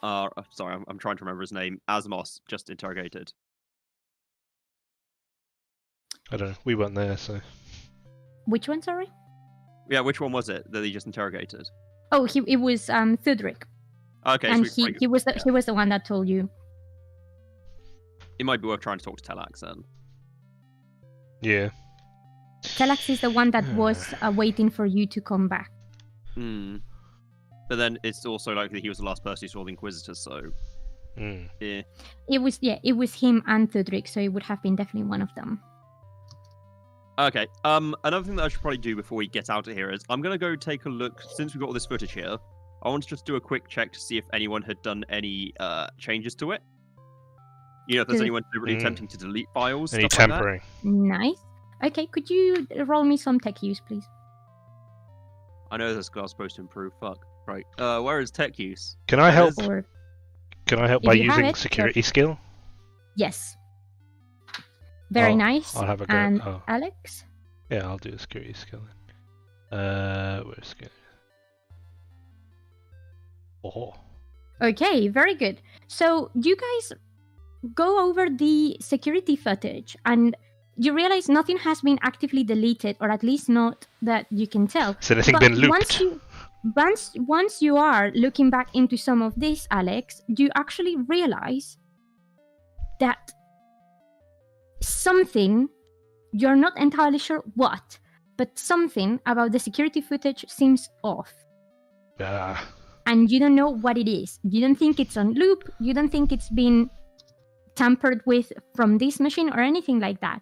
Speaker 3: sorry, I'm trying to remember his name. Asmos just interrogated.
Speaker 2: I don't know. We weren't there, so...
Speaker 1: Which one, sorry?
Speaker 3: Yeah, which one was it that he just interrogated?
Speaker 1: Oh, it was Thudrick.
Speaker 3: Okay,
Speaker 1: and
Speaker 3: so
Speaker 1: he was the one that told you.
Speaker 3: It might be worth trying to talk to Telax then.
Speaker 2: Yeah.
Speaker 1: Telax is the one that was waiting for you to come back.
Speaker 3: But then it's also likely he was the last person who saw the Inquisitor, so... Yeah.
Speaker 1: It was him and Thudrick, so it would have been definitely one of them.
Speaker 3: Okay, another thing that I should probably do before we get out of here is I'm going to go take a look, since we've got all this footage here, I want to just do a quick check to see if anyone had done any changes to it. If there's anyone deliberately attempting to delete files.
Speaker 2: Any tampering.
Speaker 1: Like nice. Okay, could you roll me some tech use, please?
Speaker 3: I know this guy's supposed to improve, fuck. Right, where is tech use?
Speaker 2: Can I help? Can I help by
Speaker 1: you
Speaker 2: using security skill?
Speaker 1: Yes. Very nice.
Speaker 2: I'll have a go.
Speaker 1: And Alex?
Speaker 2: Yeah, I'll do a security skill then. Where's skill? Oh.
Speaker 1: Okay, very good. So you guys go over the security footage and you realize nothing has been actively deleted, or at least not that you can tell.
Speaker 2: Has anything been looped?
Speaker 1: Once you are looking back into some of this, Alex, you actually realize that something, you're not entirely sure what, but something about the security footage seems off. And you don't know what it is. You don't think it's on loop. You don't think it's been tampered with from this machine or anything like that.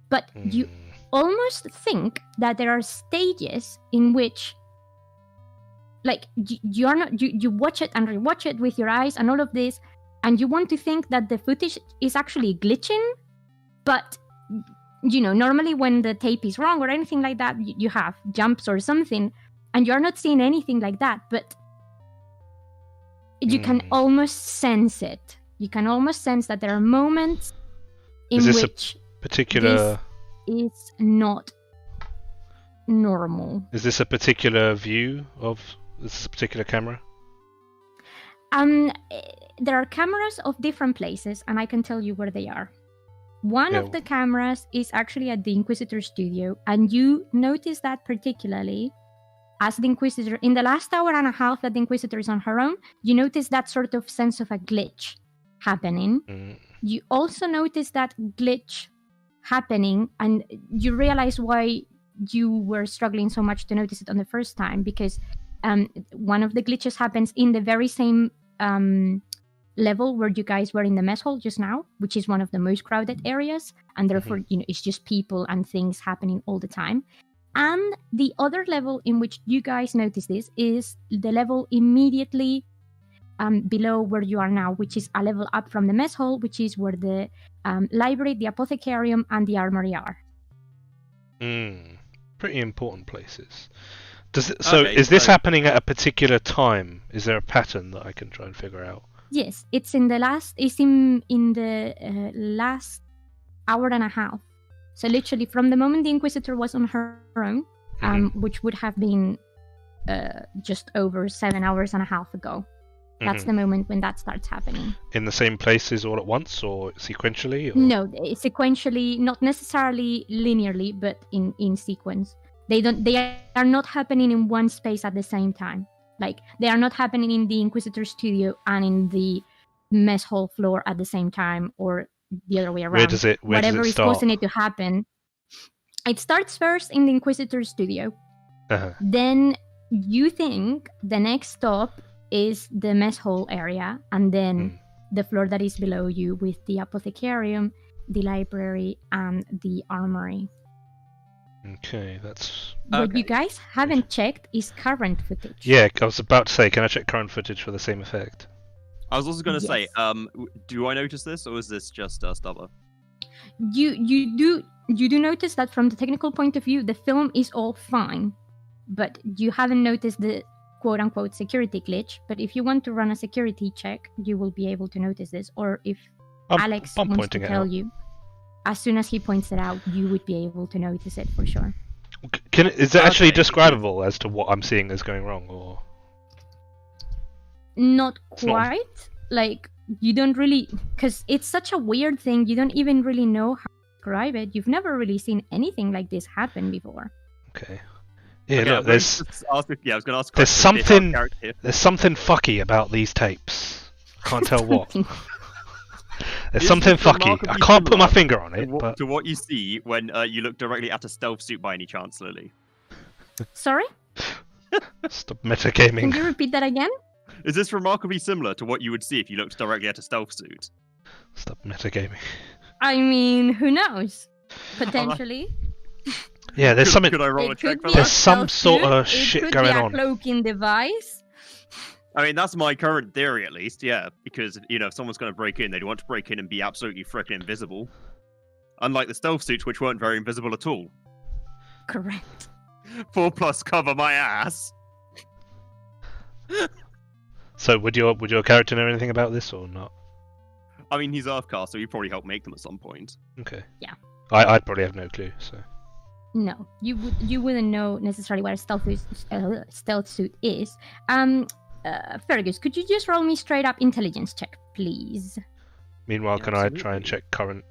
Speaker 1: But you almost think that there are stages in which, like, you watch it and rewatch it with your eyes and all of this, and you want to think that the footage is actually glitching. But, normally when the tape is wrong or anything like that, you have jumps or something, and you're not seeing anything like that, but you can almost sense it. You can almost sense that there are moments in which
Speaker 2: particular...
Speaker 1: this is not normal.
Speaker 2: Is this a particular view of... Is this a particular camera?
Speaker 1: There are cameras of different places, and I can tell you where they are. One of the cameras is actually at the Inquisitor studio, and you notice that particularly as the Inquisitor, in the last hour and a half that the Inquisitor is on her own, you notice that sort of sense of a glitch happening. You also notice that glitch happening, and you realize why you were struggling so much to notice it on the first time, because one of the glitches happens in the very same level where you guys were in the mess hall just now, which is one of the most crowded areas, and therefore, it's just people and things happening all the time. And the other level in which you guys notice this is the level immediately below where you are now, which is a level up from the mess hall, which is where the library, the apothecarium, and the armory are.
Speaker 2: Pretty important places. Is this happening at a particular time? Is there a pattern that I can try and figure out?
Speaker 1: Yes, it's in the last hour and a half. So literally from the moment the Inquisitor was on her own, which would have been just over 7 hours and a half ago. That's the moment when that starts happening.
Speaker 2: In the same places all at once, or sequentially? Or?
Speaker 1: No, sequentially, not necessarily linearly, but in sequence. They are not happening in one space at the same time. Like, they are not happening in the Inquisitor studio and in the mess hall floor at the same time, or the other way around.
Speaker 2: Where does it
Speaker 1: is
Speaker 2: start?
Speaker 1: causing it to happen. It starts first in the Inquisitor studio. Then you think the next stop is the mess hall area, and then the floor that is below you with the apothecarium, the library, and the armory.
Speaker 2: Okay, that's...
Speaker 1: What you guys haven't checked is current footage.
Speaker 2: Yeah, I was about to say, can I check current footage for the same effect?
Speaker 3: I was also going to say,
Speaker 1: Yes.
Speaker 3: do I notice this, or is this just Stubber?
Speaker 1: You do notice that from the technical point of view, the film is all fine, but you haven't noticed the quote-unquote security glitch. But if you want to run a security check, you will be able to notice this. Or if Alex
Speaker 2: I'm
Speaker 1: wants to
Speaker 2: pointing it
Speaker 1: tell
Speaker 2: out.
Speaker 1: you, as soon as he points it out, you would be able to notice it for sure.
Speaker 2: Is it actually
Speaker 3: Okay.
Speaker 2: describable as to what I'm seeing is going wrong, or...?
Speaker 1: Not
Speaker 2: It's not-
Speaker 1: quite. Like, you don't really... Because it's such a weird thing, you don't even really know how to describe it. You've never really seen anything like this happen before.
Speaker 2: Okay. Yeah,
Speaker 3: Okay,
Speaker 2: look,
Speaker 3: I was
Speaker 2: there's
Speaker 3: going to ask a
Speaker 2: there's
Speaker 3: question.
Speaker 2: something-
Speaker 3: Character here.
Speaker 2: there's something fucky about these tapes. Can't tell what. There's
Speaker 3: Is
Speaker 2: something
Speaker 3: this
Speaker 2: fucky. I
Speaker 3: remarkably
Speaker 2: can't put my
Speaker 3: similar
Speaker 2: finger on
Speaker 3: to
Speaker 2: it,
Speaker 3: what,
Speaker 2: but
Speaker 3: to what you see when you look directly at a stealth suit by any chance, Lily?
Speaker 1: Sorry?
Speaker 2: stop
Speaker 1: Can
Speaker 2: metagaming.
Speaker 1: you repeat that again?
Speaker 3: Is this remarkably similar to what you would see if you looked directly at a stealth suit?
Speaker 2: Stop metagaming.
Speaker 1: I mean, who knows? Potentially.
Speaker 2: Yeah, there's something.
Speaker 3: Could I roll a
Speaker 1: It
Speaker 3: check
Speaker 1: could
Speaker 3: for
Speaker 1: be
Speaker 3: that?
Speaker 1: a
Speaker 2: There's some
Speaker 1: stealth
Speaker 2: sort of
Speaker 1: suit,
Speaker 2: shit
Speaker 1: it could
Speaker 2: going
Speaker 1: be a
Speaker 2: on.
Speaker 1: cloaking device.
Speaker 3: I mean, that's my current theory, at least, yeah. Because, if someone's going to break in, they'd want to break in and be absolutely frickin' invisible. Unlike the stealth suits, which weren't very invisible at all.
Speaker 1: Correct.
Speaker 3: 4+ cover my ass.
Speaker 2: So would your character know anything about this or not?
Speaker 3: I mean, he's Earthcast, so he'd probably help make them at some point.
Speaker 2: Okay.
Speaker 1: Yeah.
Speaker 2: I'd probably have no clue. So.
Speaker 1: No, you wouldn't know necessarily what a stealth suit is. Fergus, could you just roll me straight up intelligence check, please?
Speaker 2: Meanwhile,
Speaker 3: Yeah,
Speaker 2: can I try and
Speaker 3: absolutely.
Speaker 2: check current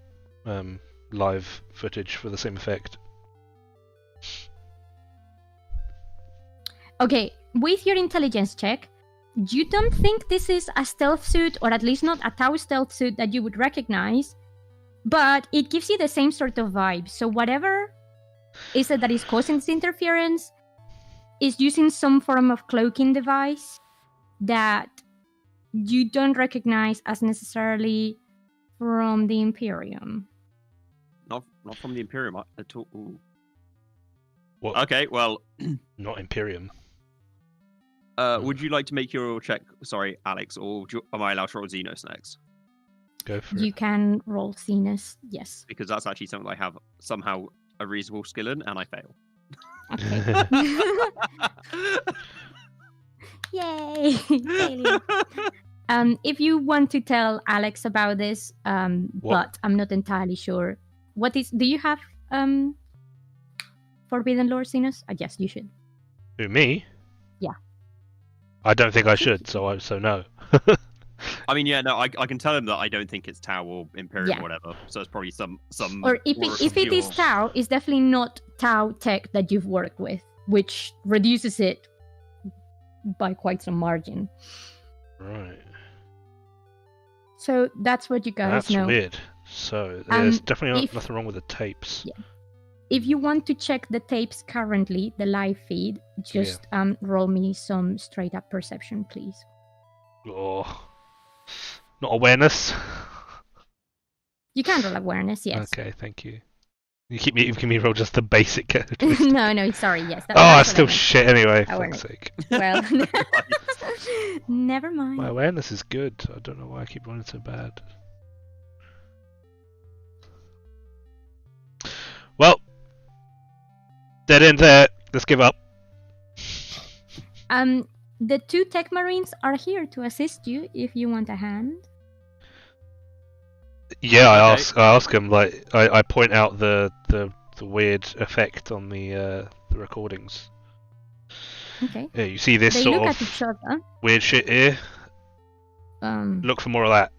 Speaker 2: live footage for the same effect?
Speaker 1: Okay, with your intelligence check, you don't think this is a stealth suit, or at least not a Tau stealth suit that you would recognize, but it gives you the same sort of vibe. So whatever is it that is causing this interference is using some form of cloaking device that you don't recognize as necessarily from the Imperium.
Speaker 3: Not from the Imperium at all. Ooh.
Speaker 2: What?
Speaker 3: Okay, well,
Speaker 2: Not Imperium.
Speaker 3: would you like to make your check? Sorry, Alex, or am I allowed to roll Xenos next?
Speaker 2: Go for
Speaker 1: You
Speaker 2: it.
Speaker 1: can roll Xenos, yes.
Speaker 3: Because that's actually something I have somehow a reasonable skill in, and I fail.
Speaker 1: Okay. Yay! Failure. If you want to tell Alex about this, but I'm not entirely sure. Do you have Forbidden Lore, Xenos? I guess you should.
Speaker 2: Who, me?
Speaker 1: Yeah.
Speaker 2: I don't think I should, so no.
Speaker 3: I mean, yeah, no, I can tell him that I don't think it's Tau or Imperium
Speaker 1: Yeah.
Speaker 3: or whatever. So it's probably some.
Speaker 1: Or if it is Tau, it's definitely not Tau tech that you've worked with, which reduces it by quite some margin.
Speaker 2: Right.
Speaker 1: So that's what you guys
Speaker 2: That's
Speaker 1: know.
Speaker 2: weird. So there's definitely
Speaker 1: if-
Speaker 2: nothing wrong with the tapes.
Speaker 1: Yeah. If you want to check the tapes currently, the live feed, just roll me some straight up perception, please.
Speaker 2: Oh. Not awareness.
Speaker 1: You can roll awareness, yes.
Speaker 2: Okay, thank you. You keep making me roll just the basic.
Speaker 1: No, sorry, yes.
Speaker 2: Oh,
Speaker 1: that's
Speaker 2: it's still
Speaker 1: what I meant.
Speaker 2: shit anyway. For
Speaker 1: Awareness.
Speaker 2: fuck's sake.
Speaker 1: Well, never mind.
Speaker 2: My awareness is good. I don't know why I keep rolling so bad. Well, dead end there. Let's give up.
Speaker 1: The 2 tech marines are here to assist you if you want a hand.
Speaker 2: Yeah, I
Speaker 3: Okay.
Speaker 2: ask him. Like, I point out the weird effect on the recordings.
Speaker 1: Okay.
Speaker 2: Yeah, you see this
Speaker 1: They
Speaker 2: sort
Speaker 1: look
Speaker 2: of
Speaker 1: at each other.
Speaker 2: weird shit here. Look for more of that.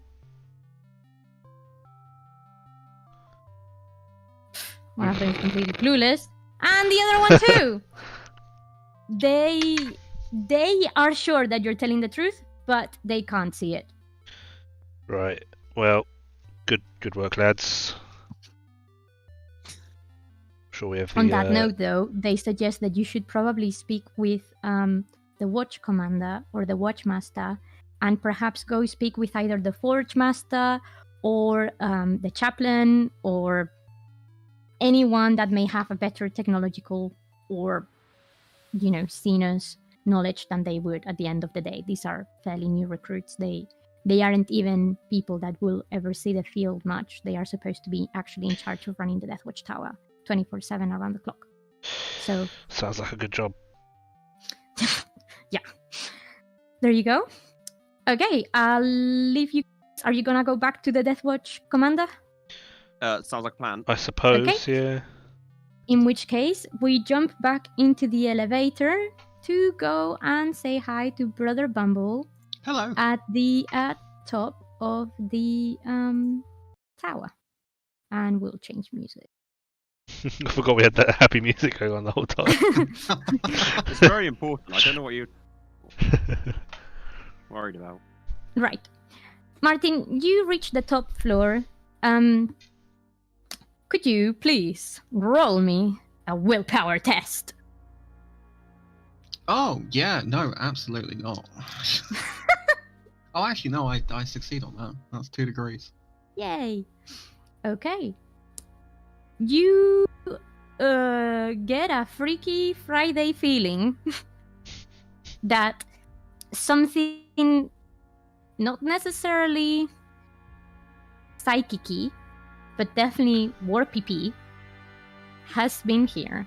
Speaker 1: One of them is completely clueless, and the other one too. They are sure that you're telling the truth, but they can't see it.
Speaker 2: Right. Well, good work, lads. Sure we have the.
Speaker 1: On that note, though, they suggest that you should probably speak with the watch commander or the watchmaster, and perhaps go speak with either the forge master or the chaplain or anyone that may have a better technological or, Xenos knowledge than they would at the end of the day. These are fairly new recruits. They aren't even people that will ever see the field much. They are supposed to be actually in charge of running the Death Watch Tower 24/7 around the clock. So
Speaker 2: Sounds like a good job.
Speaker 1: yeah, there you go. Okay, I'll leave you. Are you gonna go back to the Death Watch commander?
Speaker 3: Sounds like a plan.
Speaker 2: I suppose. Yeah.
Speaker 1: In which case, we jump back into the elevator to go and say hi to Brother Bumble
Speaker 4: Hello.
Speaker 1: at the top of the tower, and we'll change music.
Speaker 2: I forgot we had that happy music going on the whole time.
Speaker 3: It's very important. I don't know what you're worried about.
Speaker 1: Right, Martin, you reach the top floor. Could you please roll me a willpower test?
Speaker 4: Oh, yeah, no, absolutely not. Oh, actually, no, I succeed on that. That's 2 degrees.
Speaker 1: Yay. Okay. You get a Freaky Friday feeling that something not necessarily psychic-y, but definitely warpy has been here,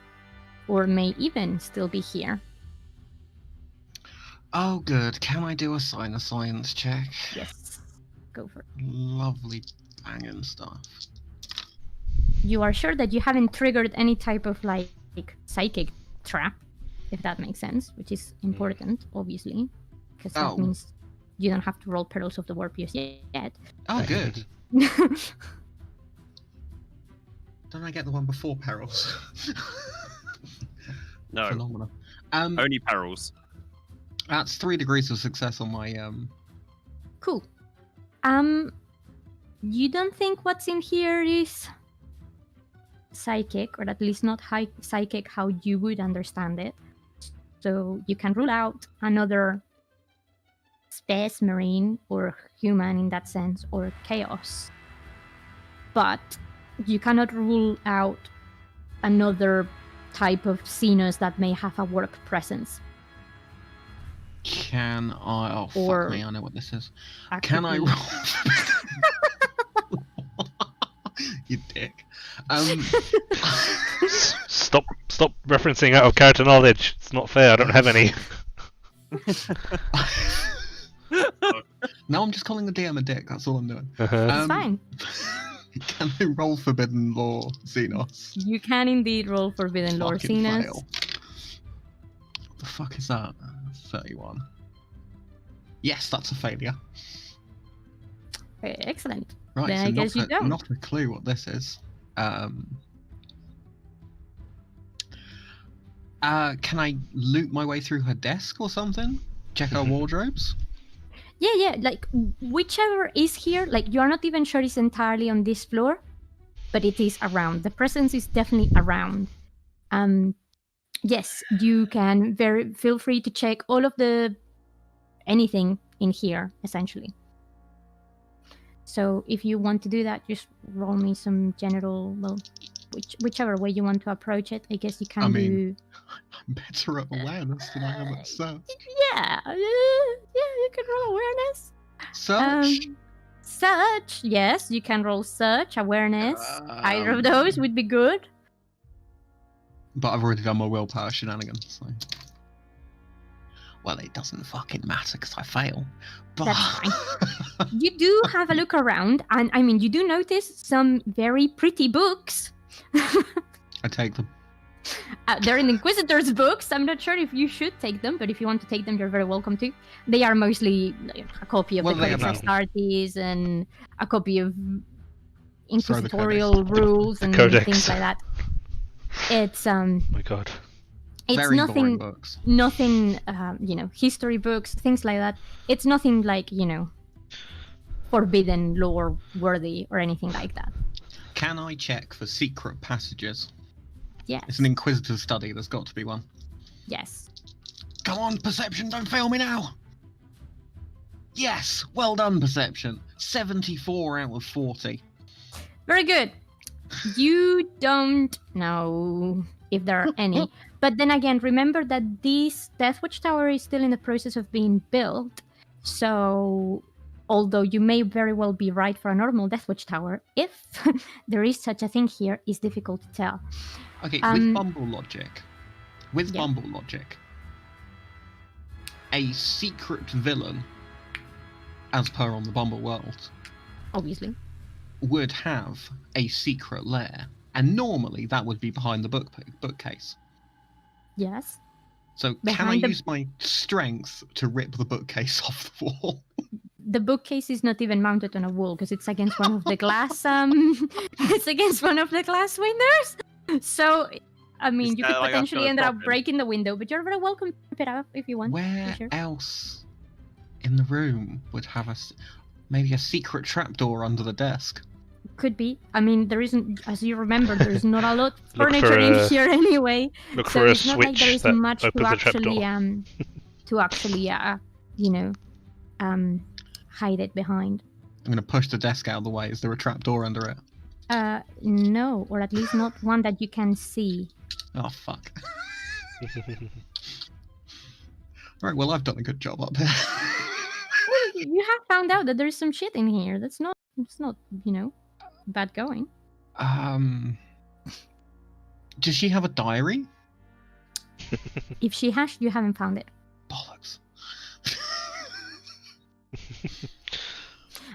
Speaker 1: or may even still be here.
Speaker 4: Oh, good. Can I do a science check?
Speaker 1: Yes. Go for it.
Speaker 4: Lovely banging stuff.
Speaker 1: You are sure that you haven't triggered any type of like psychic trap, if that makes sense, which is important, obviously, because that
Speaker 4: Oh.
Speaker 1: means you don't have to roll Perils of the Warp yet.
Speaker 4: Oh, good. Don't I get the one before perils?
Speaker 3: No,
Speaker 4: Phenomena.
Speaker 3: only perils.
Speaker 4: That's 3 degrees of success on my
Speaker 1: Cool. You don't think what's in here is psychic, or at least not high psychic how you would understand it. So you can rule out another space marine or human in that sense, or chaos. But you cannot rule out another type of Xenos that may have a work presence.
Speaker 4: Can I? Oh,
Speaker 1: Or-
Speaker 4: fuck me! I know what this is.
Speaker 1: That
Speaker 4: Can
Speaker 1: could
Speaker 4: I
Speaker 1: be-
Speaker 4: roll? You dick.
Speaker 2: Stop referencing out of character knowledge. It's not fair. I don't have any.
Speaker 4: No, I'm just calling the DM a dick. That's all I'm doing.
Speaker 2: Uh-huh.
Speaker 1: It's fine.
Speaker 4: Can I roll Forbidden Law Xenos?
Speaker 1: You can indeed roll Forbidden Lore
Speaker 4: Fucking
Speaker 1: Xenos.
Speaker 4: fail. What the fuck is that? 31. Yes, that's a failure.
Speaker 1: Excellent.
Speaker 4: Right,
Speaker 1: Then
Speaker 4: so
Speaker 1: I guess you
Speaker 4: not,
Speaker 1: don't.
Speaker 4: not a clue what this is. Can I loot my way through her desk or something? Check her wardrobes?
Speaker 1: Yeah, like whichever is here, like you are not even sure it's entirely on this floor, but it is around. The presence is definitely around. Yes, you can feel free to check all of the anything in here, essentially. So if you want to do that, just roll me some general, well, whichever way you want to approach it. I guess you can do.
Speaker 4: I'm better at awareness than I am at search.
Speaker 1: Yeah, you can roll awareness.
Speaker 4: Search?
Speaker 1: Search, yes, you can roll search, awareness. Either of those would be good.
Speaker 4: But I've already done my willpower shenanigans, so... Well, it doesn't fucking matter because I fail. But...
Speaker 1: That's fine. You do have a look around, and I mean, you do notice some very pretty books.
Speaker 4: I take them.
Speaker 1: They're in Inquisitor's books. I'm not sure if you should take them, but if you want to take them, you're very welcome to. They are mostly a copy of the Codex Astartes and a copy of Inquisitorial rules and things like that. It's
Speaker 2: Oh my god.
Speaker 1: It's
Speaker 4: very
Speaker 1: nothing,
Speaker 4: books.
Speaker 1: nothing, history books, things like that. It's nothing like, forbidden lore worthy or anything like that.
Speaker 4: Can I check for secret passages?
Speaker 1: Yes.
Speaker 4: It's an Inquisitor study, there's got to be one.
Speaker 1: Yes.
Speaker 4: Come on, Perception, don't fail me now! Yes! Well done, Perception. 74 out of 40.
Speaker 1: Very good. You don't know if there are any. But then again, remember that this Death Watch Tower is still in the process of being built. So, although you may very well be right for a normal Death Watch Tower, if there is such a thing here, is difficult to tell.
Speaker 4: Okay, with Bumble logic, a secret villain, as per on the Bumble world,
Speaker 1: obviously,
Speaker 4: would have a secret lair, and normally that would be behind the bookcase.
Speaker 1: Yes.
Speaker 4: So can I use my strength to rip the bookcase off the wall?
Speaker 1: The bookcase is not even mounted on a wall because it's against one of the glass. It's against one of the glass windows. So, I mean, you could potentially end up breaking the window, but you're very welcome to rip it up if you want.
Speaker 4: Where else in the room would have maybe a secret trapdoor under the desk?
Speaker 1: Could be. I mean, there isn't, as you remember, there's not a lot of furniture in here anyway.
Speaker 2: Look
Speaker 1: so
Speaker 2: for a
Speaker 1: it's not like there is much to actually, hide it behind.
Speaker 4: I'm going to push the desk out of the way. Is there a trapdoor under it?
Speaker 1: No, or at least not one that you can see.
Speaker 4: Oh, fuck. Right, well, I've done a good job up here.
Speaker 1: You have found out that there's some shit in here. It's not, bad going.
Speaker 4: Does she have a diary?
Speaker 1: If she has, you haven't found it.
Speaker 4: Bollocks.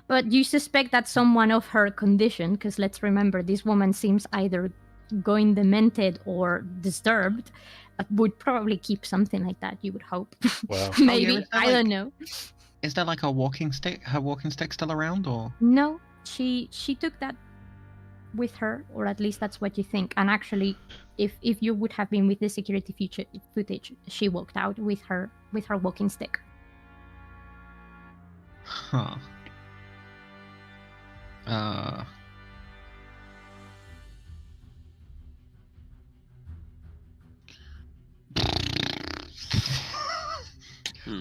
Speaker 1: But you suspect that someone of her condition, because let's remember, this woman seems either going demented or disturbed, would probably keep something like that, you would hope.
Speaker 2: Wow.
Speaker 1: Maybe, I don't know.
Speaker 4: Is there like a walking stick? Her walking stick still around, or?
Speaker 1: No, she took that with her, or at least that's what you think. And actually, if you would have been with the security footage, she walked out with her walking stick.
Speaker 4: Huh.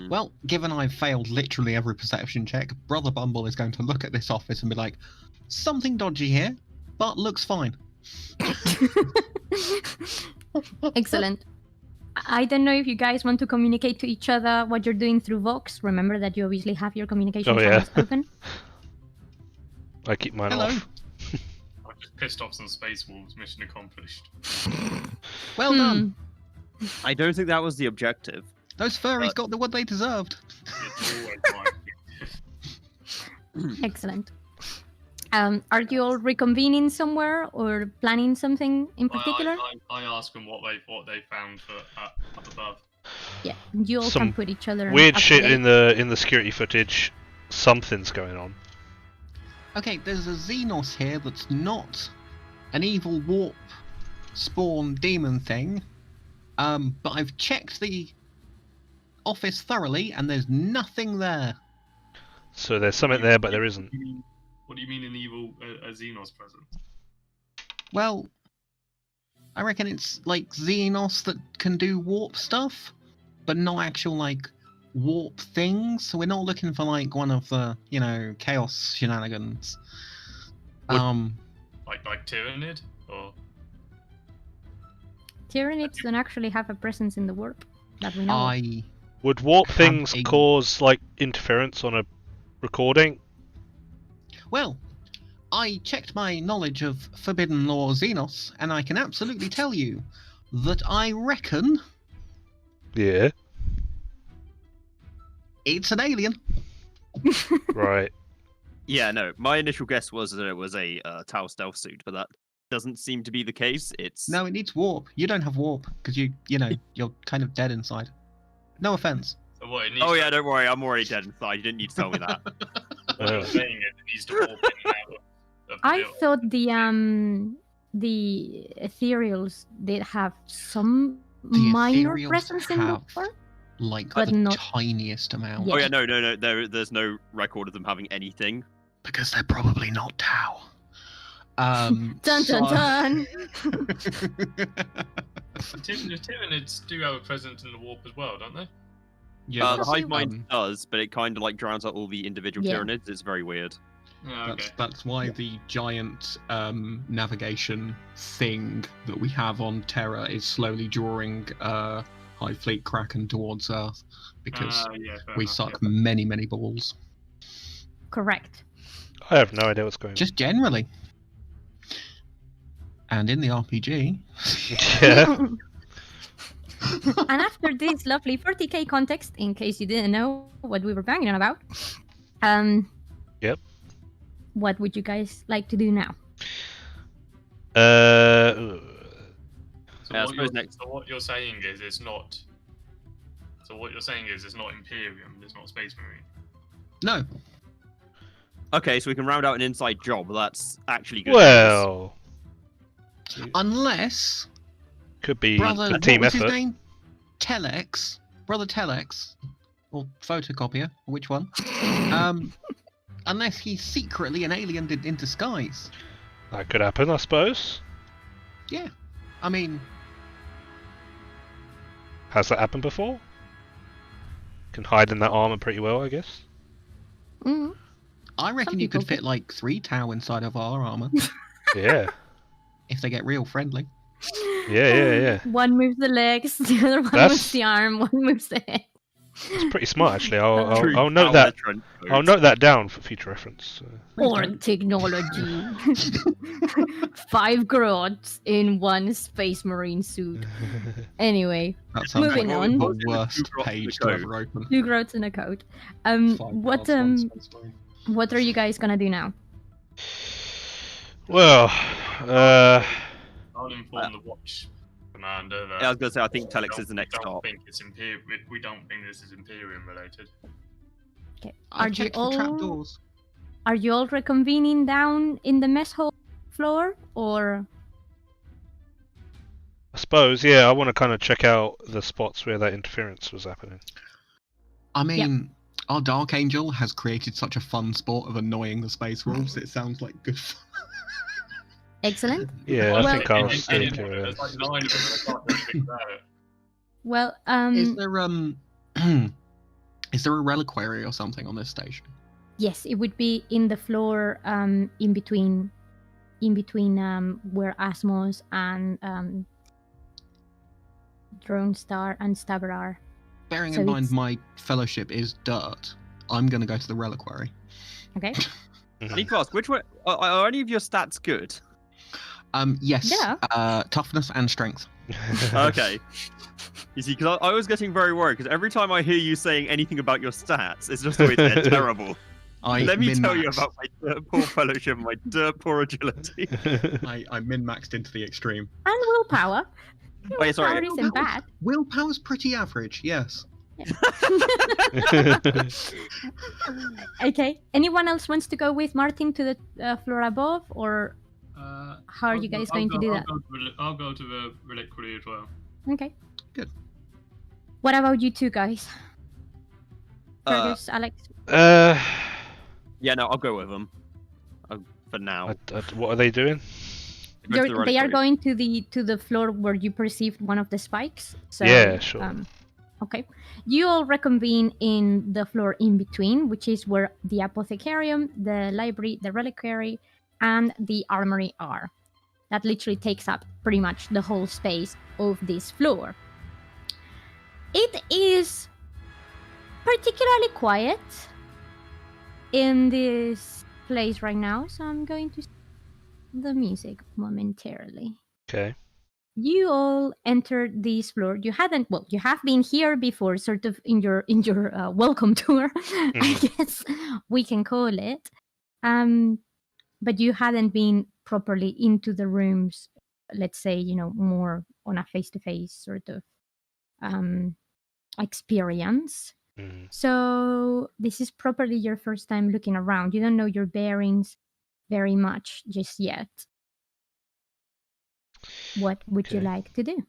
Speaker 4: Well, given I've failed literally every perception check, Brother Bumble is going to look at this office and be like, something dodgy here, but looks fine.
Speaker 1: Excellent. I don't know if you guys want to communicate to each other what you're doing through Vox. Remember that you obviously have your communication channels open.
Speaker 2: I keep mine off.
Speaker 5: I just pissed off some space wolves. Mission accomplished.
Speaker 4: Well done.
Speaker 3: I don't think that was the objective.
Speaker 4: Those furries got what they deserved.
Speaker 5: It's always my objective.
Speaker 1: Excellent. Are you all reconvening somewhere or planning something in particular?
Speaker 5: I ask them what they found up above.
Speaker 1: Yeah, you all can put each other.
Speaker 2: Weird shit in the security footage. Something's going on.
Speaker 4: Okay, there's a Xenos here that's not an evil warp spawn demon thing. But I've checked the office thoroughly and there's nothing there.
Speaker 2: So there's something there, but there isn't.
Speaker 5: What do you mean an evil Xenos presence?
Speaker 4: Well, I reckon it's like Xenos that can do warp stuff, but not actual like warp things, so we're not looking for like one of the, chaos shenanigans.
Speaker 5: Like Tyranid, or
Speaker 1: Tyranids don't actually have a presence in the warp that we know of.
Speaker 4: I
Speaker 2: Would warp
Speaker 4: Have
Speaker 2: things
Speaker 4: a-
Speaker 2: cause like interference on a recording?
Speaker 4: Well, I checked my knowledge of Forbidden Lore Xenos, and I can absolutely tell you that I reckon
Speaker 2: Yeah.
Speaker 4: it's an alien.
Speaker 2: Right.
Speaker 3: Yeah, no. My initial guess was that it was a Tau stealth suit, but that doesn't seem to be the case. It's
Speaker 4: No, it needs warp. You don't have warp because you're kind of dead inside. No offense.
Speaker 5: so what it needs.
Speaker 3: Oh yeah, don't worry, I'm already dead inside. You didn't need to tell me that.
Speaker 5: What you're saying is it needs to warp in and out of the
Speaker 1: I
Speaker 5: build.
Speaker 1: thought the ethereals did have some
Speaker 4: The
Speaker 1: minor
Speaker 4: ethereals
Speaker 1: presence in the
Speaker 4: have
Speaker 1: warp.
Speaker 4: like
Speaker 1: But
Speaker 4: the
Speaker 1: not-
Speaker 4: tiniest amount.
Speaker 1: Yeah.
Speaker 3: Oh yeah, no. There's no record of them having anything.
Speaker 4: Because they're probably not Tau.
Speaker 1: Dun dun dun.
Speaker 5: The Tyranids do have a presence in the warp as well, don't they?
Speaker 4: Yeah,
Speaker 3: The
Speaker 4: that's,
Speaker 3: hive mind
Speaker 4: um,
Speaker 3: does, but it kind of like drowns out all the individual
Speaker 1: Yeah.
Speaker 3: Tyranids. It's very weird.
Speaker 5: Yeah, okay.
Speaker 4: that's why the giant navigation thing that we have on Terra is slowly drawing Hive Fleet Kraken towards Earth because
Speaker 5: Yeah, fair
Speaker 4: we
Speaker 5: enough,
Speaker 4: suck
Speaker 5: yeah.
Speaker 4: many, many balls.
Speaker 1: Correct.
Speaker 2: I have no idea what's going on.
Speaker 4: Just generally. And in the RPG,
Speaker 2: Yeah.
Speaker 1: And after this lovely 40k context, in case you didn't know what we were banging on about,
Speaker 2: Yep.
Speaker 1: what would you guys like to do now?
Speaker 5: So,
Speaker 3: Yeah, I
Speaker 5: what
Speaker 3: suppose
Speaker 5: you're,
Speaker 3: next-
Speaker 5: so what you're saying is it's not. So what you're saying is it's not Imperium, it's not Space Marine.
Speaker 4: no.
Speaker 3: Okay, so we can round out an inside job. That's actually good.
Speaker 2: Well,
Speaker 4: Unless
Speaker 2: could be
Speaker 4: brother,
Speaker 2: a
Speaker 4: what
Speaker 2: team
Speaker 4: was
Speaker 2: effort.
Speaker 4: his name? Telex, brother Telex, or photocopier, which one? Unless he's secretly an alien in disguise.
Speaker 2: That could happen, I suppose.
Speaker 4: Yeah, I mean,
Speaker 2: Has that happened before? Can hide in that armor pretty well, I guess.
Speaker 1: Mm.
Speaker 4: I reckon
Speaker 1: Some
Speaker 4: you could
Speaker 1: people
Speaker 4: fit like 3 Tau inside of our armor
Speaker 2: Yeah.
Speaker 4: if they get real friendly.
Speaker 2: Yeah.
Speaker 1: One moves the legs, the other one
Speaker 2: That's-
Speaker 1: moves the arm, one moves the head.
Speaker 2: It's pretty smart, actually.
Speaker 3: True
Speaker 2: I'll note
Speaker 3: Tau
Speaker 2: that.
Speaker 3: veteran
Speaker 2: I'll
Speaker 3: codes.
Speaker 2: note that down for future reference.
Speaker 1: Org technology. 5 grots in 1 space marine suit. Anyway,
Speaker 4: That sounds
Speaker 1: Moving
Speaker 4: like
Speaker 1: on.
Speaker 4: the worst
Speaker 3: Two drops
Speaker 4: page
Speaker 3: to
Speaker 4: to
Speaker 3: go.
Speaker 4: ever open.
Speaker 1: 2 grots in a coat.
Speaker 4: 5
Speaker 1: What
Speaker 4: bars, 1 space marine.
Speaker 1: what are you guys gonna do now?
Speaker 2: Well,
Speaker 5: I'll inform the Watch Commander that.
Speaker 3: Yeah, I was gonna say I think Telex
Speaker 5: we
Speaker 3: is the next
Speaker 5: don't
Speaker 3: stop.
Speaker 5: think it's we don't think this is Imperium related.
Speaker 1: Okay.
Speaker 4: I've
Speaker 1: Are you
Speaker 4: checked the
Speaker 1: all
Speaker 4: trapdoors.
Speaker 1: are you all reconvening down in the mess hall floor, or
Speaker 2: I suppose, yeah, I want to kind of check out the spots where that interference was happening.
Speaker 4: I mean, our Dark Angel has created such a fun sport of annoying the space wolves. It sounds like good fun.
Speaker 1: excellent?
Speaker 2: Yeah,
Speaker 1: Well-
Speaker 2: I think I'll stay clear of
Speaker 5: There's
Speaker 2: that.
Speaker 5: like 9 of them and I can't do anything about it.
Speaker 1: Well,
Speaker 4: Is there a reliquary or something on this station?
Speaker 1: yes, it would be in the floor, in between where Asmos and Drone Star and Stabber are.
Speaker 4: Bearing
Speaker 1: So
Speaker 4: in mind
Speaker 1: it's-
Speaker 4: my fellowship is dirt, I'm going to go to the reliquary.
Speaker 1: Okay.
Speaker 3: I need to ask, which one are any of your stats good?
Speaker 4: Yes.
Speaker 1: Yeah.
Speaker 4: Toughness and strength.
Speaker 3: Okay. You see, because I was getting very worried, because every time I hear you saying anything about your stats, it's just always they're terrible. Let me tell you
Speaker 4: min-maxed.
Speaker 3: about my dirt poor fellowship and my dirt poor agility.
Speaker 4: I min-maxed into the extreme.
Speaker 1: And willpower.
Speaker 3: Oh, yeah, sorry.
Speaker 1: Willpower isn't bad.
Speaker 4: Willpower's pretty average, yes.
Speaker 1: Okay. Anyone else wants to go with Martin to the floor above, or how are you guys going to do that?
Speaker 5: I'll go to the reliquary as well.
Speaker 1: Okay.
Speaker 4: Good.
Speaker 1: What about you two guys?
Speaker 3: Uh,
Speaker 1: Fergus, Alex?
Speaker 3: Yeah, no, I'll go with them. For now.
Speaker 2: What are they doing?
Speaker 3: Go to the
Speaker 1: They are
Speaker 3: reliquary.
Speaker 1: going to the floor where you perceived one of the spikes. So,
Speaker 2: Yeah, sure.
Speaker 1: Okay. You all reconvene in the floor in between, which is where the apothecarium, the library, the reliquary, and the armory are. That literally takes up pretty much the whole space of this floor. It is particularly quiet in this place right now, so I'm going to stop the music momentarily.
Speaker 2: Okay.
Speaker 1: You all entered this floor. You have been here before, sort of in your welcome tour, I guess we can call it. But you hadn't been properly into the rooms. Let's say, more on a face-to-face sort of experience. So this is probably your first time looking around. You don't know your bearings very much just yet. What would you like to do?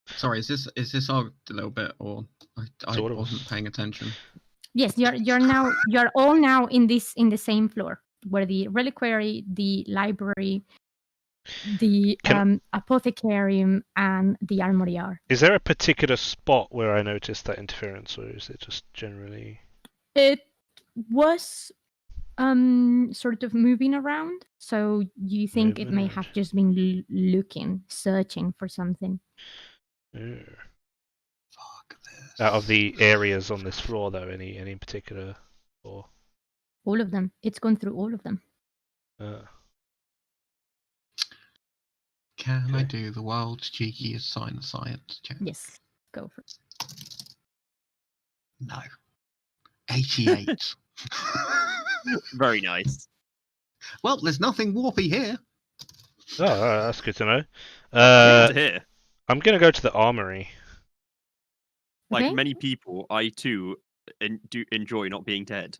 Speaker 4: Sorry, is this argued a little bit, or I
Speaker 2: Sort of.
Speaker 4: wasn't paying attention?
Speaker 1: Yes, you're all now in the same floor where the reliquary, the library, the apothecarium, and the armory are.
Speaker 2: Is there a particular spot where I noticed that interference, or is it just generally?
Speaker 1: It was sort of moving around, so you think it may have just been searching for something.
Speaker 4: Fuck this.
Speaker 2: Out of the areas on this floor, though, any in particular, or
Speaker 1: all of them? It's gone through all of them.
Speaker 4: Can I do the world's cheekiest sign of science check?
Speaker 1: Yes, go for it.
Speaker 4: No. 88.
Speaker 3: Very nice.
Speaker 4: Well, there's nothing warpy here.
Speaker 2: Oh, that's good to know.
Speaker 3: Good to hear.
Speaker 2: I'm gonna go to the armory.
Speaker 3: Like
Speaker 1: Okay.
Speaker 3: many people, I too do enjoy not being dead.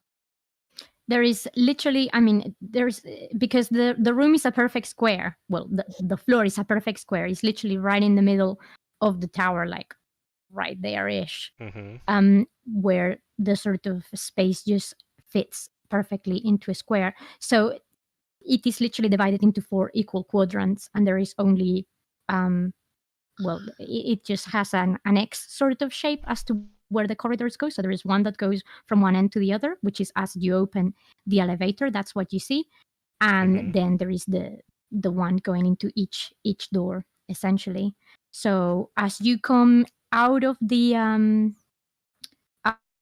Speaker 1: There is literally, because the room is a perfect square. Well, the floor is a perfect square. It's literally right in the middle of the tower, like right there-ish, where the sort of space just fits perfectly into a square. So it is literally divided into 4 equal quadrants, and there is only, it just has an X sort of shape as to where the corridors go. So there is one that goes from one end to the other, which is as you open the elevator, that's what you see. And then there is the one going into each door, essentially. So as you come out of the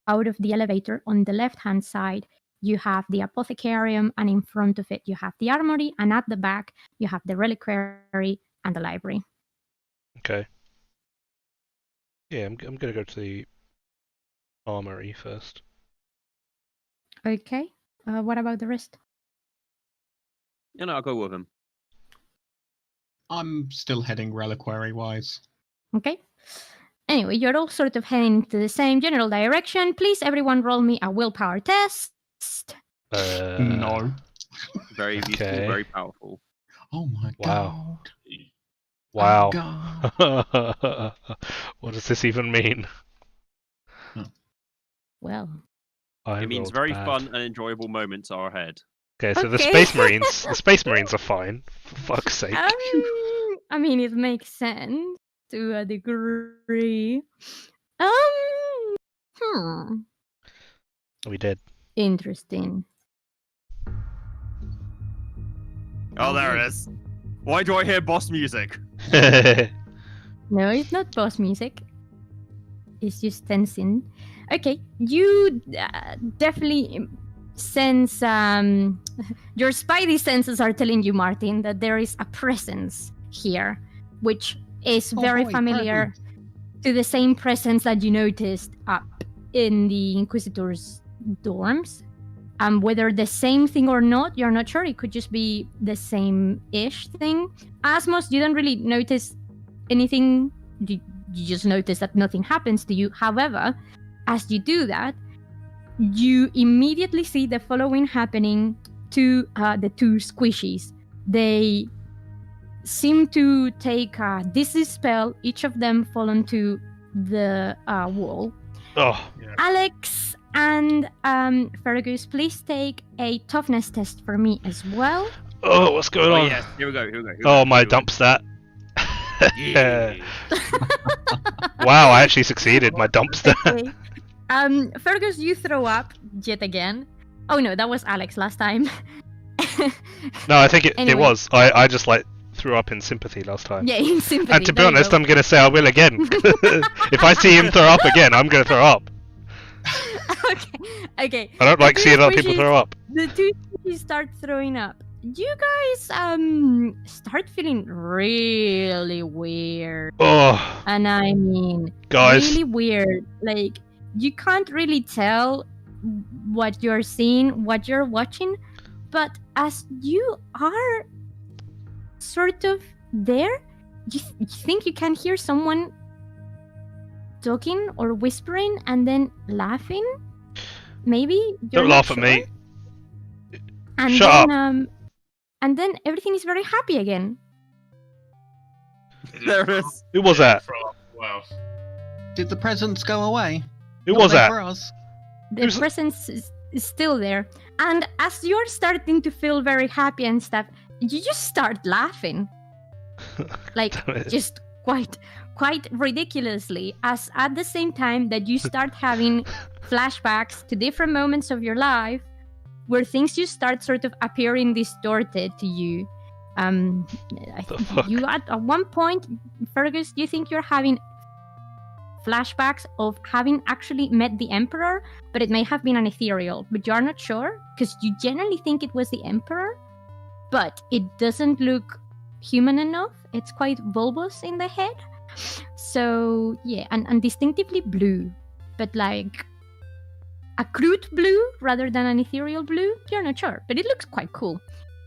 Speaker 1: elevator, on the left-hand side, you have the apothecarium, and in front of it, you have the armory, and at the back, you have the reliquary and the library.
Speaker 2: Okay. Yeah, I'm gonna go to the armory first.
Speaker 1: Okay. What about the rest?
Speaker 3: I'll go with him.
Speaker 4: I'm still heading reliquary-wise.
Speaker 1: Okay. Anyway, you're all sort of heading to the same general direction. Please, everyone, roll me a willpower test.
Speaker 4: No.
Speaker 3: Very useful, very powerful.
Speaker 4: Oh my god.
Speaker 2: Wow.
Speaker 4: Oh god.
Speaker 2: What does this even mean?
Speaker 1: Well,
Speaker 3: It means very fun and enjoyable moments are ahead.
Speaker 2: Okay, so the
Speaker 1: Okay.
Speaker 2: Space Marines are fine. For fuck's sake.
Speaker 1: it makes sense to a degree.
Speaker 2: We did.
Speaker 1: Interesting.
Speaker 3: Oh, there it is. Why do I hear boss music?
Speaker 1: No, it's not boss music. It's just Tenzin. Okay, you definitely sense, your spidey senses are telling you, Martin, that there is a presence here, which is very familiar to the same presence that you noticed up in the Inquisitor's dorms. Whether the same thing or not, you're not sure. It could just be the same-ish thing. Asmos, you don't really notice anything. You just notice that nothing happens to you. However, as you do that, you immediately see the following happening to the 2 squishies. They seem to take a disease spell. Each of them fall onto the wall.
Speaker 2: Oh.
Speaker 5: Yeah.
Speaker 1: Alex and Fergus, please take a toughness test for me as well.
Speaker 2: Oh, what's going on?
Speaker 3: Yes, here we go.
Speaker 2: Oh, my dump stat.
Speaker 3: Yeah.
Speaker 2: Wow, I actually succeeded. My dumpster.
Speaker 1: Okay. Fergus, you throw up yet again. Oh no, that was Alex last time.
Speaker 2: No, I think it
Speaker 1: Anyway.
Speaker 2: was. I just like threw up in sympathy last time.
Speaker 1: Yeah, in sympathy.
Speaker 2: And to be
Speaker 1: there you
Speaker 2: honest,
Speaker 1: go.
Speaker 2: I'm gonna say I will again. If I see him throw up again, I'm gonna throw up.
Speaker 1: Okay.
Speaker 2: I don't
Speaker 1: The
Speaker 2: like
Speaker 1: two
Speaker 2: seeing other people
Speaker 1: squishies-
Speaker 2: throw up.
Speaker 1: The two squishies start throwing up. You guys start feeling really weird.
Speaker 2: Oh,
Speaker 1: And I mean
Speaker 2: guys.
Speaker 1: really weird. Like you can't really tell what you're seeing, what you're watching, but as you are sort of there, you think you can hear someone talking or whispering and then laughing. Maybe you're
Speaker 2: Don't
Speaker 1: not
Speaker 2: laugh at
Speaker 1: sure.
Speaker 2: me.
Speaker 1: And
Speaker 2: Shut
Speaker 1: then, and then everything is very happy again.
Speaker 3: There it is.
Speaker 2: Who was that?
Speaker 5: Wow.
Speaker 4: Did the presents go away?
Speaker 2: Who
Speaker 4: Not
Speaker 2: was
Speaker 4: there
Speaker 2: that?
Speaker 4: For us.
Speaker 1: The
Speaker 2: Who's-
Speaker 1: presence is still there, and as you're starting to feel very happy and stuff, you just start laughing, like
Speaker 2: Damn it.
Speaker 1: just quite ridiculously. As at the same time that you start having flashbacks to different moments of your life, where things just start sort of appearing distorted to you. I
Speaker 2: The
Speaker 1: think
Speaker 2: fuck?
Speaker 1: you at one point, Fergus, you think you're having flashbacks of having actually met the Emperor, but it may have been an ethereal, but you are not sure because you generally think it was the Emperor, but it doesn't look human enough. It's quite bulbous in the head. So yeah, and distinctively blue, but like a crude blue rather than an ethereal blue. You're not sure, but it looks quite cool.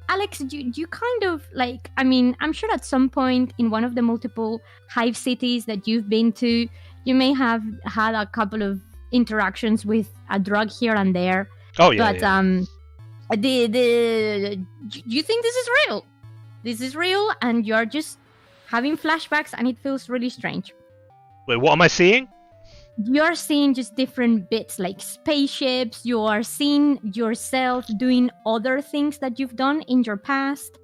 Speaker 1: Alex, you kind of like, I mean, I'm sure at some point in one of the multiple hive cities that you've been to, you may have had a couple of interactions with a drug here and there.
Speaker 2: Oh yeah.
Speaker 1: But
Speaker 2: yeah.
Speaker 1: you think this is real? This is real, and you're just having flashbacks, and it feels really strange.
Speaker 2: Wait, what am I seeing?
Speaker 1: You're seeing just different bits, like spaceships. You are seeing yourself doing other things that you've done in your past.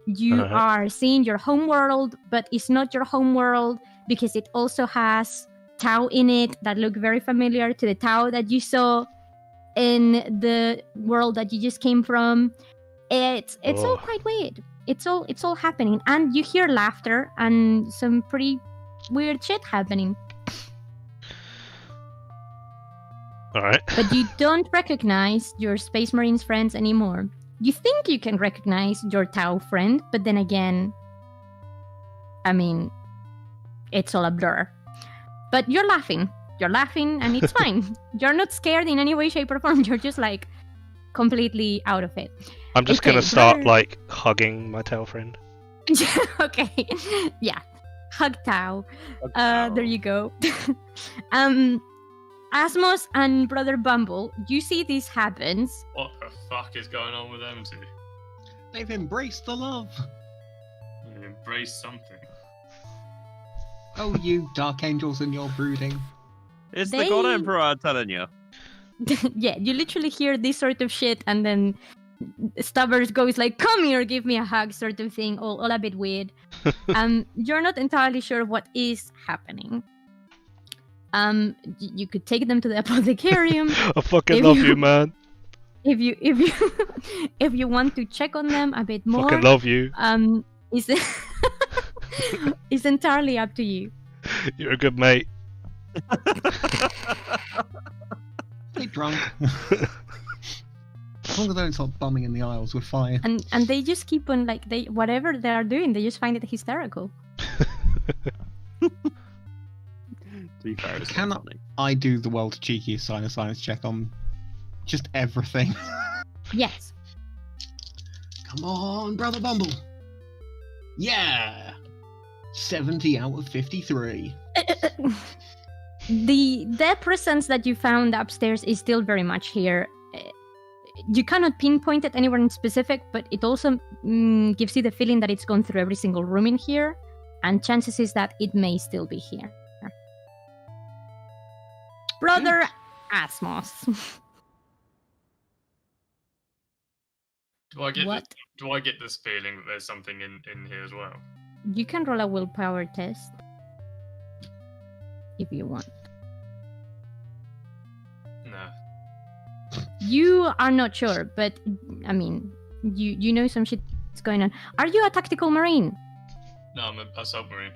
Speaker 1: You
Speaker 2: Uh-huh.
Speaker 1: are seeing your home world, but it's not your home world because it also has Tau in it that look very familiar to the Tau that you saw in the world that you just came from. It's all
Speaker 2: Oh.
Speaker 1: quite weird. It's all happening, and you hear laughter and some pretty weird shit happening.
Speaker 2: All right.
Speaker 1: But you don't recognize your Space Marines friends anymore. You think you can recognize your Tau friend, but then again, I mean, it's all a blur. But you're laughing. You're laughing, and it's fine. You're not scared in any way, shape, or form. You're just like completely out of it.
Speaker 2: I'm just
Speaker 1: Okay,
Speaker 2: gonna start
Speaker 1: brother.
Speaker 2: like hugging my tail friend.
Speaker 1: Okay. Yeah. Hug Tau.
Speaker 3: Tau.
Speaker 1: There you go. Asmos and Brother Bumble, you see this happens.
Speaker 5: What the fuck is going on with them two?
Speaker 4: They've embraced the love.
Speaker 5: You embrace something.
Speaker 4: Oh, you dark angels and your brooding.
Speaker 3: It's the God
Speaker 1: They-
Speaker 3: Emperor, I'm telling you.
Speaker 1: Yeah, you literally hear this sort of shit, and then Stubbers goes like, "Come here, give me a hug," sort of thing, all a bit weird. You're not entirely sure what is happening. You could take them to the apothecarium
Speaker 2: I fucking
Speaker 1: If
Speaker 2: love
Speaker 1: you-
Speaker 2: you, man.
Speaker 1: if you if you want to check on them a bit more.
Speaker 2: Fucking love you.
Speaker 1: Is it's entirely up to you.
Speaker 2: You're a good mate.
Speaker 4: They drunk. As long as they don't start bumming in the aisles, we're fine.
Speaker 1: And they just keep on like they whatever they are doing, they just find it hysterical.
Speaker 3: To be fair, it's
Speaker 4: Can
Speaker 3: not funny.
Speaker 4: I do the world's cheekiest sign of science check on just everything?
Speaker 1: Yes.
Speaker 4: Come on, Brother Bumble. Yeah. 70 out of 53.
Speaker 1: The presence that you found upstairs is still very much here. You cannot pinpoint it anywhere in specific, but it also gives you the feeling that it's gone through every single room in here, and chances is that it may still be here. Brother Asmos.
Speaker 5: Do I get
Speaker 1: What?
Speaker 5: do I get this feeling that there's something in here as well?
Speaker 1: You can roll a willpower test if you want.
Speaker 5: No.
Speaker 1: You are not sure, but I mean, you know some shit's going on. Are you a tactical marine?
Speaker 5: No, I'm a submarine.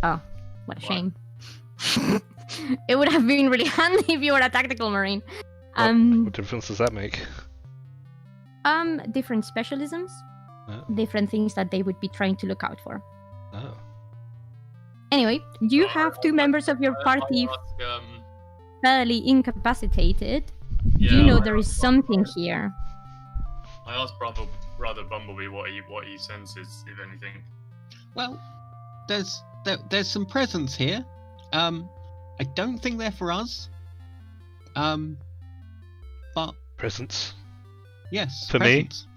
Speaker 1: Oh, what a
Speaker 5: What?
Speaker 1: shame. It would have been really handy if you were a tactical marine.
Speaker 2: What difference does that make?
Speaker 1: Different specialisms,
Speaker 2: Oh.
Speaker 1: different things that they would be trying to look out for.
Speaker 2: Oh.
Speaker 1: Anyway, you
Speaker 5: Oh,
Speaker 1: have two members of your party
Speaker 5: I ask,
Speaker 1: fairly incapacitated.
Speaker 5: yeah,
Speaker 1: You know
Speaker 5: I
Speaker 1: there is
Speaker 5: asked
Speaker 1: something
Speaker 5: Brother-
Speaker 1: here.
Speaker 5: I asked brother Bumblebee what he senses, if anything.
Speaker 4: Well, there's some presents here. I don't think they're for us. But
Speaker 2: Presents.
Speaker 4: yes,
Speaker 2: For me?
Speaker 4: presents.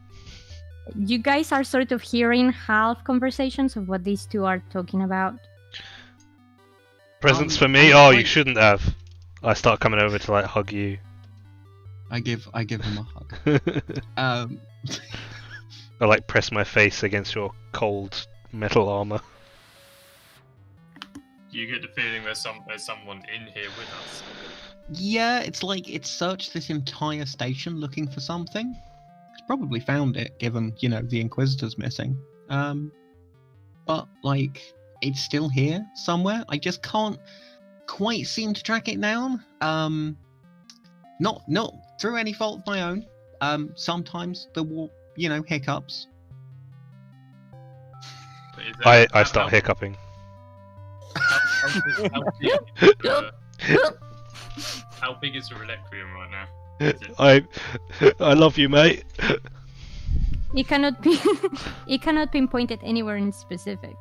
Speaker 1: You guys are sort of hearing half conversations of what these two are talking about.
Speaker 2: Presents for me? Oh, you shouldn't have. I start coming over to like hug you.
Speaker 4: I give him a hug.
Speaker 2: I like press my face against your cold metal armor.
Speaker 5: You get the feeling there's someone in here with us.
Speaker 4: Yeah, it's like it's searched this entire station looking for something. It's probably found it, given, you know, the Inquisitor's missing. But, like, it's still here somewhere. I just can't quite seem to track it down. Not through any fault of my own. Sometimes there will, you know, hiccups.
Speaker 5: But is there-
Speaker 2: I start hiccuping.
Speaker 5: How big is the Reliquium right now? Is it-
Speaker 2: I love you, mate.
Speaker 1: It cannot be it cannot pinpoint it anywhere in specific.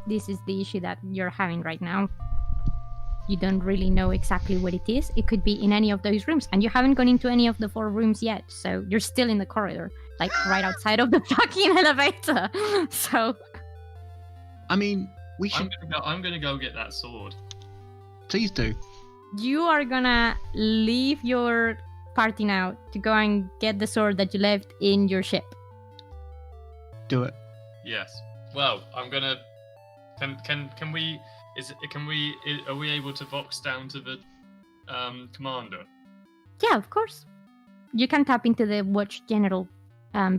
Speaker 1: This is the issue that you're having right now. You don't really know exactly what it is. It could be in any of those rooms, and you haven't gone into any of the 4 rooms yet, so you're still in the corridor, like right outside of the fucking elevator. So
Speaker 4: I mean, we should
Speaker 5: I'm gonna go get that sword.
Speaker 4: please do.
Speaker 1: you are gonna leave your party now to go and get the sword that you left in your ship.
Speaker 4: Do it.
Speaker 5: Yes. Well, I'm gonna. Can we? Are we able to vox down to the commander?
Speaker 1: Yeah, of course. You can tap into the Watch General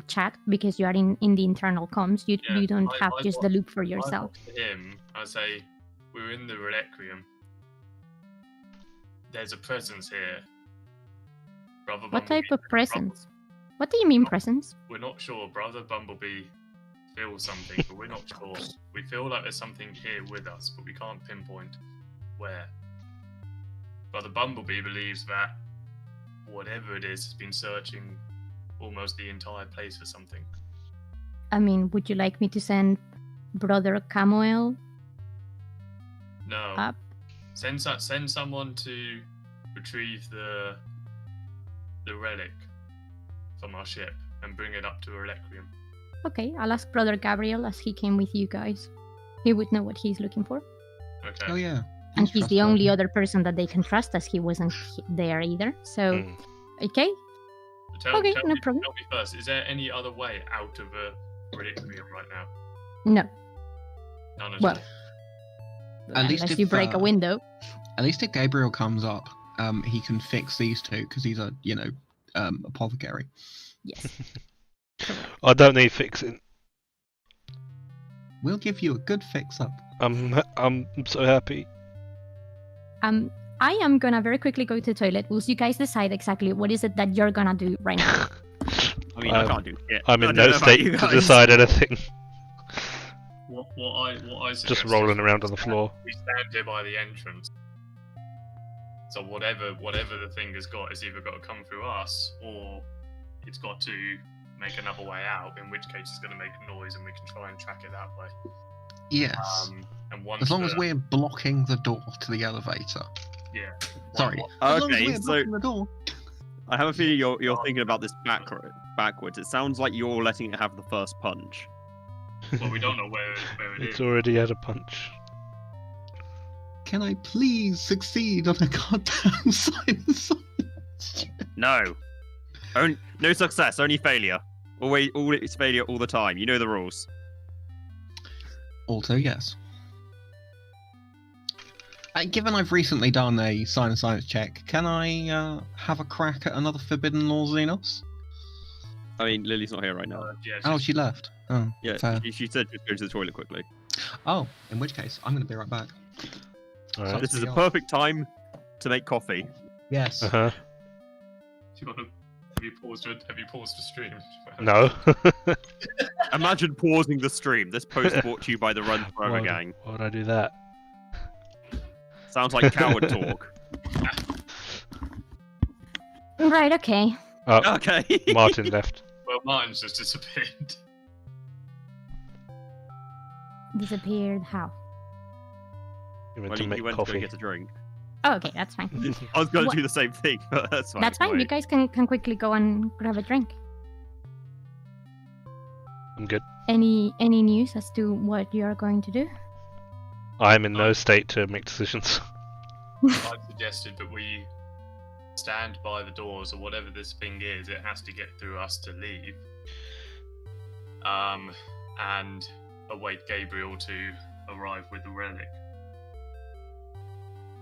Speaker 1: chat because you are in the internal comms. You
Speaker 5: Yeah,
Speaker 1: don't
Speaker 5: I-
Speaker 1: have
Speaker 5: I
Speaker 1: just
Speaker 5: got-
Speaker 1: the loop for
Speaker 5: I
Speaker 1: yourself.
Speaker 5: vox to him. I say, we're in the Reliquium. There's a presence here. Brother
Speaker 1: What type
Speaker 5: Bumblebee-
Speaker 1: of presence? What do you mean presence?
Speaker 5: We're not sure. Brother Bumblebee feels something, but we're not sure. We feel like there's something here with us, but we can't pinpoint where. Brother Bumblebee believes that whatever it is has been searching almost the entire place for something.
Speaker 1: I mean, would you like me to send Brother Camuel
Speaker 5: No.
Speaker 1: up?
Speaker 5: Send someone to retrieve the relic from our ship and bring it up to a Reliquium.
Speaker 1: Okay, I'll ask Brother Gabriel as he came with you guys. He would know what he's looking for.
Speaker 5: Okay.
Speaker 4: Oh yeah.
Speaker 1: And he's the only
Speaker 4: trustworthy.
Speaker 1: other person that they can trust as he wasn't there either. So,
Speaker 2: Hmm.
Speaker 1: okay. Okay, no problem.
Speaker 5: Tell me first, is there any other way out of a Reliquium right now?
Speaker 1: No.
Speaker 5: None at
Speaker 1: Well,
Speaker 5: all.
Speaker 4: At least
Speaker 1: unless
Speaker 4: if,
Speaker 1: you break a window.
Speaker 4: At least if Gabriel comes up, he can fix these two because he's a, you know, apothecary.
Speaker 1: Yes.
Speaker 2: I don't need fixing.
Speaker 4: We'll give you a good fix up.
Speaker 2: I'm so happy.
Speaker 1: I am gonna very quickly go to the toilet. Will you guys decide exactly what is it that you're gonna do right now?
Speaker 3: I mean, I
Speaker 2: Um,
Speaker 3: can't do shit.
Speaker 2: I'm
Speaker 3: I
Speaker 2: in
Speaker 3: don't
Speaker 2: no
Speaker 3: know about
Speaker 2: state
Speaker 3: you
Speaker 2: to
Speaker 3: guys.
Speaker 2: decide anything.
Speaker 5: What I suggest
Speaker 2: Just
Speaker 5: is
Speaker 2: rolling around on the floor.
Speaker 5: we stand here by the entrance. So whatever the thing has got, it's either got to come through us or it's got to make another way out. In which case, it's going to make a noise, and we can try and track it that way.
Speaker 4: Yes.
Speaker 5: And once
Speaker 4: As long as
Speaker 5: the-
Speaker 4: we're blocking the door to the elevator.
Speaker 5: yeah.
Speaker 4: Sorry.
Speaker 5: One-
Speaker 4: As long as
Speaker 3: Okay,
Speaker 4: we're
Speaker 3: so
Speaker 4: blocking the door.
Speaker 3: I have a feeling you're thinking about this backwards. It sounds like you're letting it have the first punch.
Speaker 5: Well, we don't know where it
Speaker 2: It's
Speaker 5: is.
Speaker 2: already had a punch.
Speaker 4: Can I please succeed on a goddamn science?
Speaker 3: No. No success, only failure. Always, it's failure all the time. You know the rules.
Speaker 4: Also, yes. Given I've recently done a science check, can I have a crack at another Forbidden Law Xenos?
Speaker 3: I mean, Lily's not here right now.
Speaker 5: Yeah,
Speaker 4: Oh, she left. Oh,
Speaker 3: Yeah,
Speaker 4: fair.
Speaker 3: she said just go to the toilet quickly.
Speaker 4: Oh, in which case, I'm going to be right back.
Speaker 2: All right.
Speaker 3: This is a perfect time to make coffee.
Speaker 4: Yes.
Speaker 2: Uh-huh.
Speaker 5: Do you want to, have you paused the stream?
Speaker 2: No.
Speaker 3: Imagine pausing the stream. This post brought to you by the Run Forever gang.
Speaker 2: Why would I do that?
Speaker 3: Sounds like coward talk.
Speaker 1: Right, okay.
Speaker 2: Oh,
Speaker 3: Okay.
Speaker 2: Martin left.
Speaker 5: Well, Martin's just disappeared.
Speaker 1: Disappeared how?
Speaker 2: He went
Speaker 3: Well,
Speaker 2: to
Speaker 3: he
Speaker 2: make
Speaker 3: went to
Speaker 2: coffee.
Speaker 3: go get a drink.
Speaker 1: Oh, okay, that's fine.
Speaker 3: I was going to
Speaker 1: What?
Speaker 3: do the same thing, but that's fine.
Speaker 1: That's fine.
Speaker 3: Wait.
Speaker 1: You guys can quickly go and grab a drink.
Speaker 2: I'm good.
Speaker 1: Any news as to what you are going to do?
Speaker 2: I'm in no state to make decisions.
Speaker 5: I've suggested that we stand by the doors or whatever this thing is. It has to get through us to leave. And await Gabriel to arrive with the relic.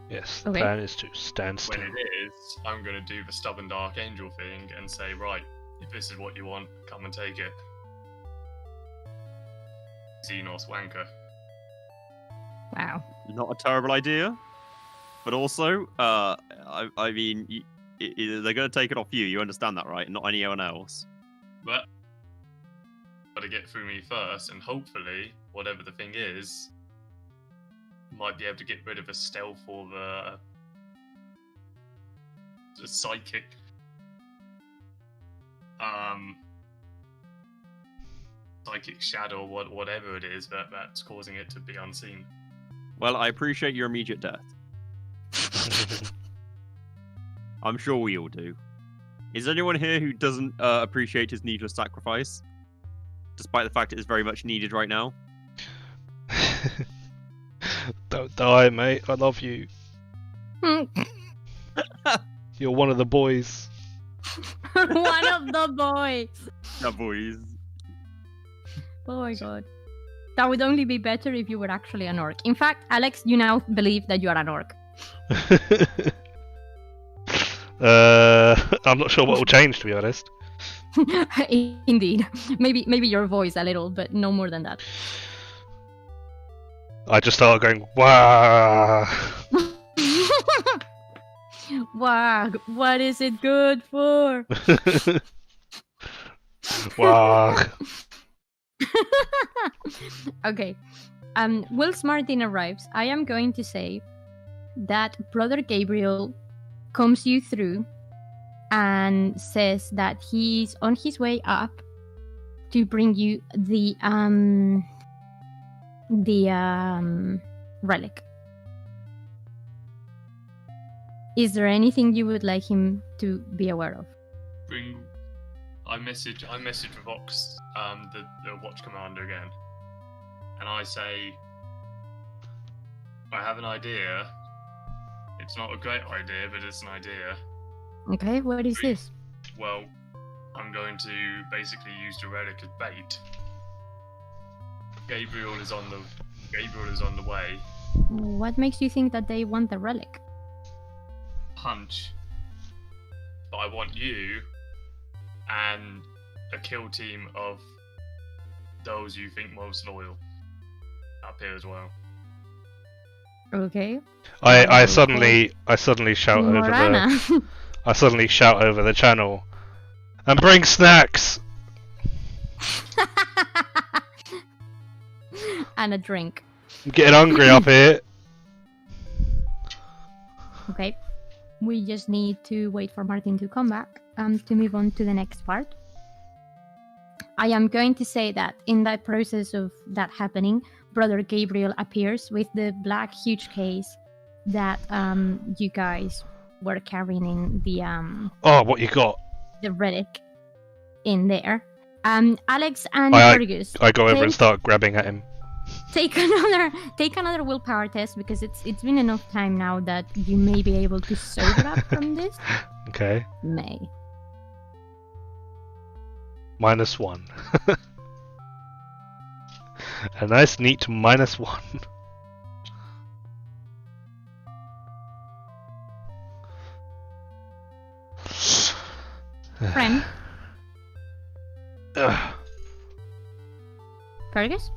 Speaker 2: Yes, the
Speaker 1: Okay.
Speaker 2: plan is to stand
Speaker 5: When
Speaker 2: still.
Speaker 5: it is, I'm going to do the stubborn dark angel thing and say, right, if this is what you want, come and take it. Xenos wanker.
Speaker 1: Wow.
Speaker 3: Not a terrible idea, but also, I mean, they're going to take it off you. You understand that, right? Not anyone else.
Speaker 5: But got to get through me first, and hopefully, whatever the thing is, might be able to get rid of a stealth or the psychic. Psychic shadow, whatever it is that's causing it to be unseen.
Speaker 3: Well, I appreciate your immediate death. I'm sure we all do. Is there anyone here who doesn't appreciate his needless sacrifice? Despite the fact it is very much needed right now?
Speaker 2: Don't die, mate. I love you. You're one of the boys.
Speaker 1: One of the boys.
Speaker 3: Yeah, boys.
Speaker 1: Oh my god. That would only be better if you were actually an orc. In fact, Alex, you now believe that you are an orc.
Speaker 2: I'm not sure what will change, to be honest.
Speaker 1: Indeed. Maybe your voice a little, but no more than that.
Speaker 2: I just started going, wow.
Speaker 1: Wow, what is it good for?
Speaker 2: Wow.
Speaker 1: Okay. Whilst Martin arrives, I am going to say that Brother Gabriel comes you through and says that he's on his way up to bring you the relic. Is there anything you would like him to be aware of?
Speaker 5: I message Vox, the watch commander again, and I say, I have an idea. It's not a great idea, but it's an idea.
Speaker 1: Okay, what is this?
Speaker 5: Well, I'm going to basically use the relic as bait. Gabriel is on the way.
Speaker 1: What makes you think that they want the relic?
Speaker 5: Hunch. But I want you and a kill team of those you think most loyal up here as well.
Speaker 1: Okay.
Speaker 2: I suddenly shout over
Speaker 1: Morana.
Speaker 2: the channel and bring snacks.
Speaker 1: And a drink.
Speaker 2: I'm getting hungry up here.
Speaker 1: Okay. We just need to wait for Martin to come back to move on to the next part. I am going to say that in that process of that happening, Brother Gabriel appears with the black huge case that you guys were carrying in the
Speaker 2: Oh, what you got?
Speaker 1: the relic in there. Alex and
Speaker 2: I
Speaker 1: Fergus,
Speaker 2: go over and start grabbing at him.
Speaker 1: take another willpower test because it's been enough time now that you may be able to sober up from this.
Speaker 2: Okay.
Speaker 1: May.
Speaker 2: -1. A nice neat -1.
Speaker 1: Friend,
Speaker 2: Ugh.
Speaker 1: Fergus?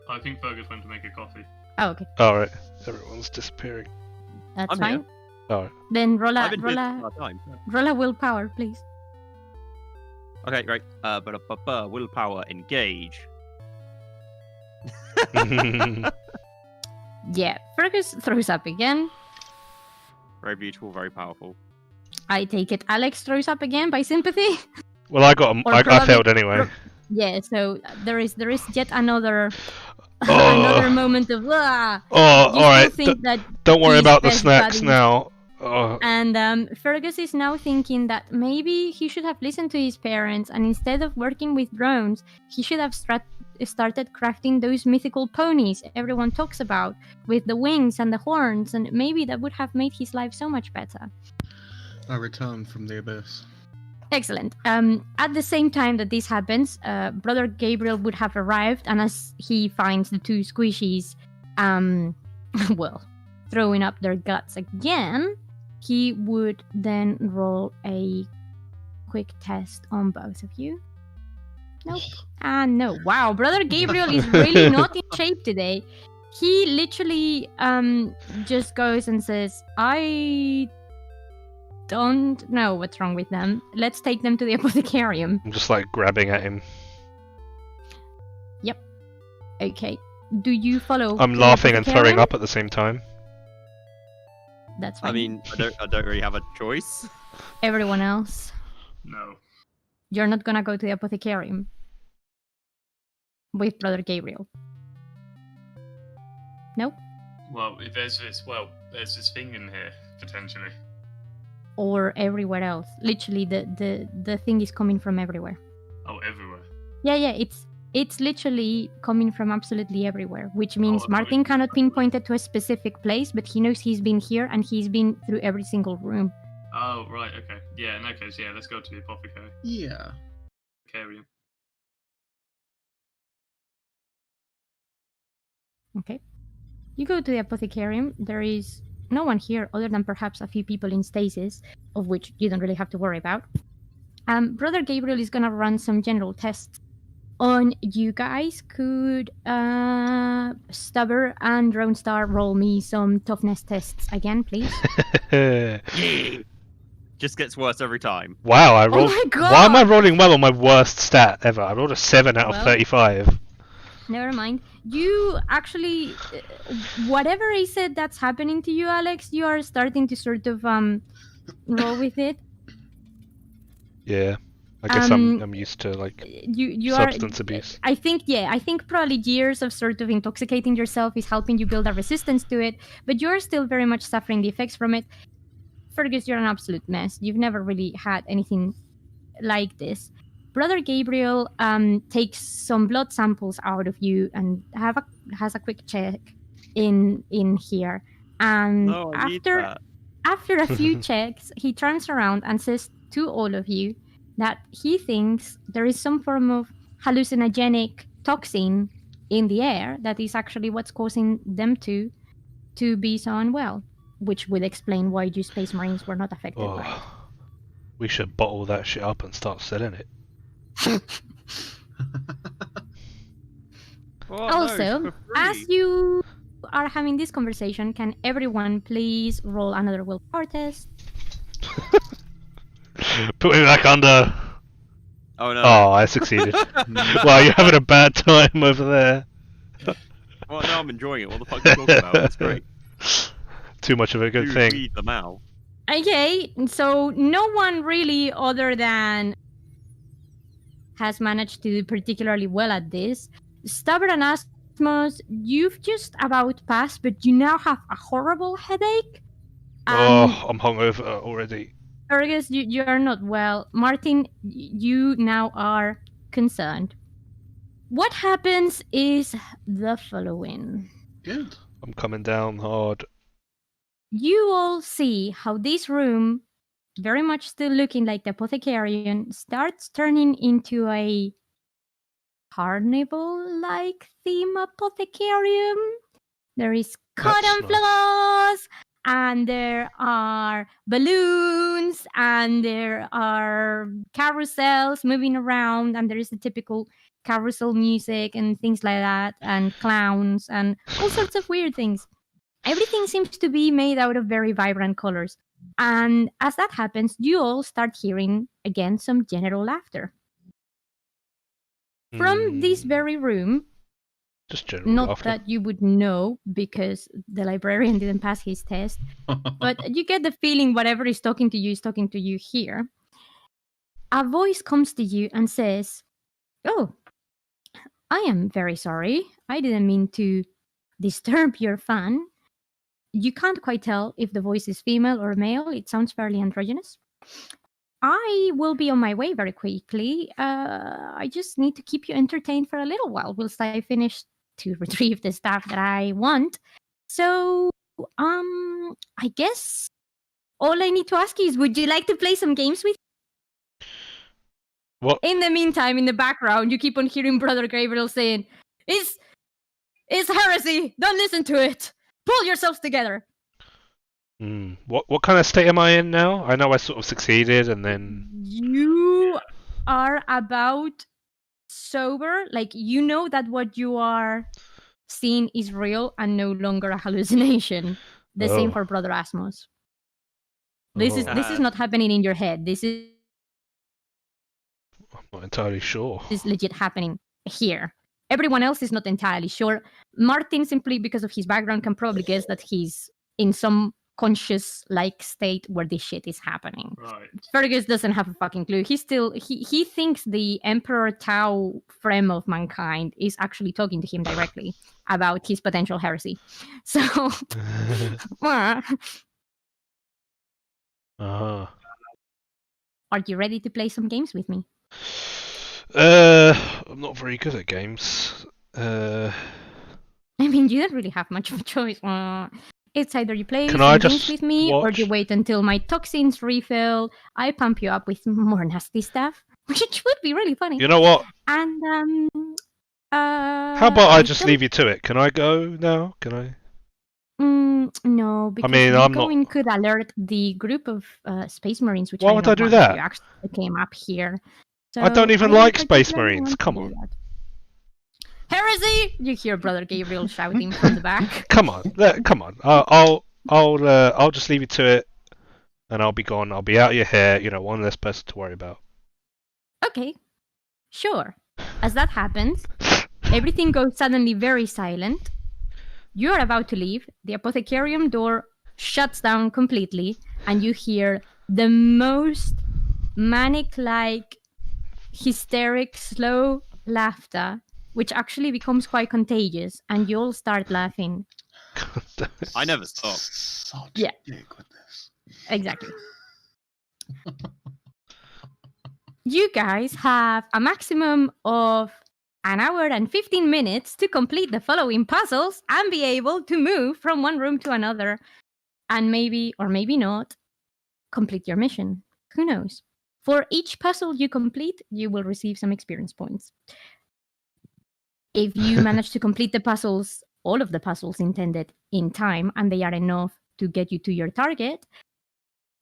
Speaker 5: I think Fergus went to make a coffee.
Speaker 1: Oh, okay.
Speaker 2: Alright, everyone's disappearing.
Speaker 1: That's
Speaker 3: I'm
Speaker 1: fine.
Speaker 3: here.
Speaker 2: Alright.
Speaker 1: Then roll
Speaker 3: I've
Speaker 1: a,
Speaker 3: been
Speaker 1: roll
Speaker 3: here
Speaker 1: a,
Speaker 3: the entire time.
Speaker 1: roll a willpower, please.
Speaker 3: Okay, great. Willpower, engage.
Speaker 1: Yeah, Fergus throws up again.
Speaker 3: Very beautiful, very powerful.
Speaker 1: I take it Alex throws up again by sympathy.
Speaker 2: Well, I got.
Speaker 1: Or
Speaker 2: I
Speaker 1: probably-
Speaker 2: failed anyway.
Speaker 1: Yeah, so there is yet another
Speaker 2: Oh.
Speaker 1: another moment of
Speaker 2: Oh,
Speaker 1: you
Speaker 2: alright.
Speaker 1: still think that
Speaker 2: Don't worry
Speaker 1: he's
Speaker 2: about the
Speaker 1: best
Speaker 2: snacks
Speaker 1: buddies.
Speaker 2: now. Oh.
Speaker 1: And Fergus is now thinking that maybe he should have listened to his parents, and instead of working with drones, he should have started crafting those mythical ponies everyone talks about, with the wings and the horns, and maybe that would have made his life so much better.
Speaker 4: I return from the abyss.
Speaker 1: Excellent. At the same time that this happens, Brother Gabriel would have arrived, and as he finds the two squishies, well, throwing up their guts again, he would then roll a quick test on both of you. Nope. No. Wow, Brother Gabriel is really not in shape today. He literally just goes and says, I don't know what's wrong with them. Let's take them to the apothecarium.
Speaker 2: I'm just like grabbing at him.
Speaker 1: Okay. Do you follow?
Speaker 2: I'm
Speaker 1: to the
Speaker 2: laughing and throwing
Speaker 1: apothecarium?
Speaker 2: up at the same time.
Speaker 1: That's fine.
Speaker 3: I mean, I don't really have a choice.
Speaker 1: Everyone else,
Speaker 5: No.
Speaker 1: you're not gonna go to the apothecarium with Brother Gabriel. Nope.
Speaker 5: Well, if there's this thing in here potentially.
Speaker 1: Or everywhere else. Literally, the thing is coming from everywhere.
Speaker 5: Oh, everywhere.
Speaker 1: Yeah. It's literally coming from absolutely everywhere, which means
Speaker 5: Oh,
Speaker 1: Martin
Speaker 5: okay.
Speaker 1: cannot pinpoint it to a specific place, but he knows he's been here and he's been through every single room.
Speaker 5: Oh, right. Okay. Yeah. In that case, yeah. Let's go to the apothecary.
Speaker 4: Yeah.
Speaker 5: Apothecarium.
Speaker 1: Okay. You go to the apothecarium. There is no one here other than perhaps a few people in stasis, of which you don't really have to worry about. Brother Gabriel is gonna run some general tests on you guys. Could Stubber and Drone Star roll me some toughness tests again, please?
Speaker 3: Just gets worse every time.
Speaker 2: Wow, I rolled.
Speaker 1: my
Speaker 2: Why am I
Speaker 1: God!
Speaker 2: rolling well on my worst stat ever? I rolled a 7 out of
Speaker 1: Well.
Speaker 2: 35.
Speaker 1: Never mind. You actually, whatever I said that's happening to you, Alex, you are starting to sort of roll with it.
Speaker 2: Yeah, I guess I'm used to like
Speaker 1: You
Speaker 2: substance
Speaker 1: are.
Speaker 2: abuse.
Speaker 1: I think probably years of sort of intoxicating yourself is helping you build a resistance to it, but you're still very much suffering the effects from it. Fergus, you're an absolute mess. You've never really had anything like this. Brother Gabriel takes some blood samples out of you and has a quick check in here. And
Speaker 3: No, I need that.
Speaker 1: after a few checks, he turns around and says to all of you that he thinks there is some form of hallucinogenic toxin in the air that is actually what's causing them to be so unwell, which would explain why you Space Marines were not affected by it.
Speaker 2: Oh, we should bottle that shit up and start selling it.
Speaker 3: Oh, no,
Speaker 1: Also,
Speaker 3: for
Speaker 1: as
Speaker 3: free.
Speaker 1: you are having this conversation, can everyone please roll another willpower test?
Speaker 2: Put me back under.
Speaker 3: Oh no.
Speaker 2: Oh, I succeeded. Wow, you're having a bad time over there.
Speaker 3: Well, no, I'm enjoying it. What the fuck are you talking about? It's great.
Speaker 2: Too much of a good
Speaker 3: Do
Speaker 2: thing.
Speaker 3: read them out.
Speaker 1: Okay, so no one really other than has managed to do particularly well at this. Stubber and Asmos, you've just about passed, but you now have a horrible headache.
Speaker 2: Oh, I'm hungover already.
Speaker 1: Fergus, you are not well. Martin, you now are concerned. What happens is the following.
Speaker 4: Good.
Speaker 2: I'm coming down hard.
Speaker 1: You all see how this room, very much still looking like the apothecarium, starts turning into a carnival-like theme apothecarium. There is cotton
Speaker 2: nice.
Speaker 1: floss, and there are balloons, and there are carousels moving around, and there is the typical carousel music and things like that, and clowns, and all sorts of weird things. Everything seems to be made out of very vibrant colors. And as that happens, you all start hearing again some general laughter. From this very room,
Speaker 2: just general
Speaker 1: not
Speaker 2: laughter.
Speaker 1: that you would know because the librarian didn't pass his test, but you get the feeling whatever is talking to you here. A voice comes to you and says, "Oh, I am very sorry. I didn't mean to disturb your fun." You can't quite tell if the voice is female or male. It sounds fairly androgynous. "I will be on my way very quickly. I just need to keep you entertained for a little while whilst I finish to retrieve the stuff that I want. So, I guess all I need to ask you is, would you like to play some games with me?"
Speaker 2: What?
Speaker 1: In the meantime, in the background, you keep on hearing Brother Gabriel saying, It's heresy. Don't listen to it. Pull yourselves together."
Speaker 2: What kind of state am I in now? I know I sort of succeeded, and then
Speaker 1: You are about sober. Like, you know that what you are seeing is real and no longer a hallucination. The same for Brother Asmos. This is not happening in your head. This is
Speaker 2: I'm not entirely sure.
Speaker 1: legit happening here. Everyone else is not entirely sure. Martin, simply because of his background, can probably guess that he's in some conscious-like state where this shit is happening.
Speaker 5: Right.
Speaker 1: Fergus doesn't have a fucking clue. He thinks the Emperor Tau Frem of mankind is actually talking to him directly about his potential heresy. So, are you ready to play some games with me?
Speaker 2: I'm not very good at games.
Speaker 1: I mean, you don't really have much of a choice. It's either you play
Speaker 2: Can
Speaker 1: some
Speaker 2: I
Speaker 1: games
Speaker 2: just
Speaker 1: with me, or
Speaker 2: watch?
Speaker 1: you wait until my toxins refill. I pump you up with more nasty stuff, which would be really funny.
Speaker 2: You know what?
Speaker 1: And
Speaker 2: How about I just leave you to it? Can I go now? Can I?
Speaker 1: No, because
Speaker 2: I'm
Speaker 1: going
Speaker 2: not.
Speaker 1: could alert the group of Space Marines, which
Speaker 2: Why
Speaker 1: I
Speaker 2: would
Speaker 1: don't
Speaker 2: I do
Speaker 1: want if
Speaker 2: that?
Speaker 1: you actually came up here. So
Speaker 2: I don't even
Speaker 1: don't
Speaker 2: like Space
Speaker 1: particularly
Speaker 2: Marines.
Speaker 1: want to
Speaker 2: Come
Speaker 1: do
Speaker 2: on.
Speaker 1: that. Heresy! You hear Brother Gabriel shouting from the back.
Speaker 2: Come on, come on. I'll just leave you to it, and I'll be gone. I'll be out of your hair. You know, one less person to worry about.
Speaker 1: Okay, sure. As that happens, everything goes suddenly very silent. You're about to leave. The apothecarium door shuts down completely, and you hear the most manic-like, hysteric, slow laughter, which actually becomes quite contagious, and you all start laughing.
Speaker 3: I never stop.
Speaker 4: Such
Speaker 1: Yeah.
Speaker 4: dick with this.
Speaker 1: Exactly. You guys have a maximum of an hour and 15 minutes to complete the following puzzles and be able to move from one room to another, and maybe, or maybe not, complete your mission. Who knows? For each puzzle you complete, you will receive some experience points. If you manage to complete the puzzles, all of the puzzles intended, in time, and they are enough to get you to your target,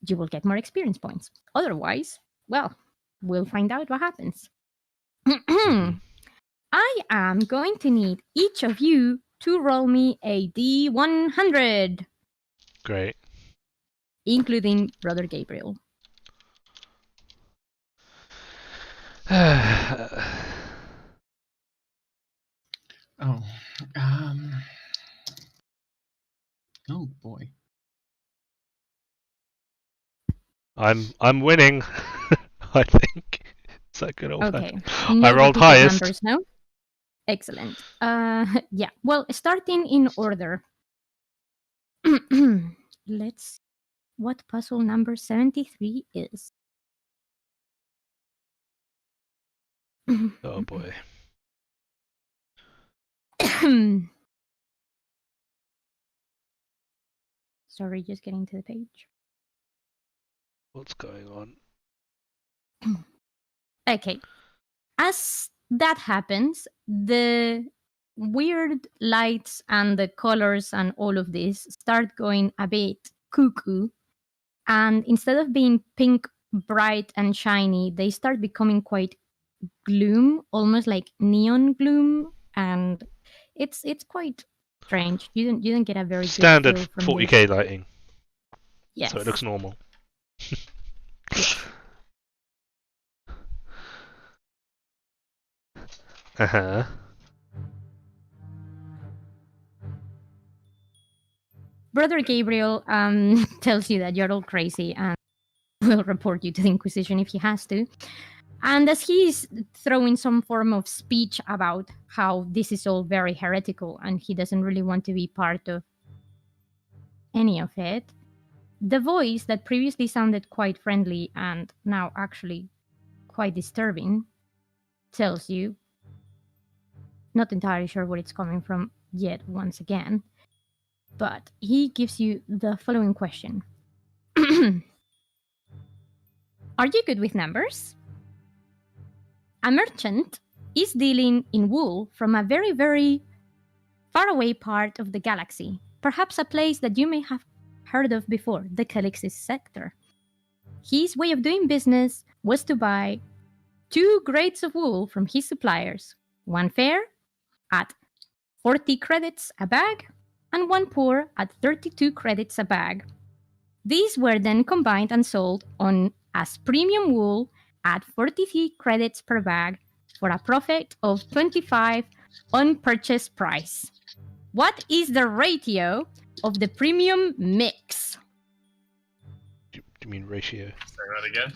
Speaker 1: you will get more experience points. Otherwise, well, we'll find out what happens. I am going to need each of you to roll me a D100.
Speaker 2: Great.
Speaker 1: Including Brother Gabriel.
Speaker 4: Oh, oh boy.
Speaker 2: I'm winning. I think. Is that good or bad?
Speaker 1: Okay.
Speaker 2: I rolled highest.
Speaker 1: Numbers, no? Excellent. Yeah. Well, starting in order. Let's. What puzzle number 73 is?
Speaker 2: Oh boy.
Speaker 1: Sorry, just getting to the page.
Speaker 2: What's going on?
Speaker 1: Okay. As that happens, the weird lights and the colors and all of this start going a bit cuckoo. And instead of being pink, bright, and shiny, they start becoming quite gloom, almost like neon gloom. And it's quite strange. You don't get a very
Speaker 2: Standard
Speaker 1: good feel from
Speaker 2: 40k
Speaker 1: this.
Speaker 2: lighting,
Speaker 1: Yes.
Speaker 2: so it looks normal.
Speaker 1: Yes.
Speaker 2: Uh-huh.
Speaker 1: Brother Gabriel tells you that you're all crazy and will report you to the Inquisition if he has to. And as he's throwing some form of speech about how this is all very heretical and he doesn't really want to be part of any of it, the voice that previously sounded quite friendly and now actually quite disturbing tells you, not entirely sure where it's coming from yet once again, but he gives you the following question. Are you good with numbers? A merchant is dealing in wool from a very, very far away part of the galaxy, perhaps a place that you may have heard of before, the Calixis sector. His way of doing business was to buy 2 grades of wool from his suppliers, one fair at 40 credits a bag and one poor at 32 credits a bag. These were then combined and sold on as premium wool at 43 credits per bag for a profit of 25 on purchase price. What is the ratio of the premium mix?
Speaker 2: Do you mean ratio?
Speaker 5: Say that again.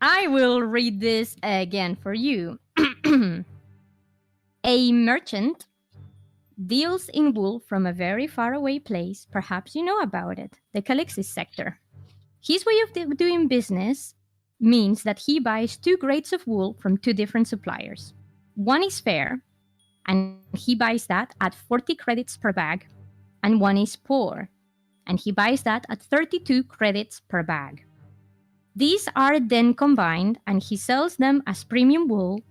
Speaker 1: I will read this again for you. A merchant deals in wool from a very far away place. Perhaps you know about it, the Calixis sector. His way of doing business means that he buys 2 grades of wool from 2 different suppliers. One is fair, and he buys that at 40 credits per bag, and one is poor, and he buys that at 32 credits per bag. These are then combined, and he sells them as premium wool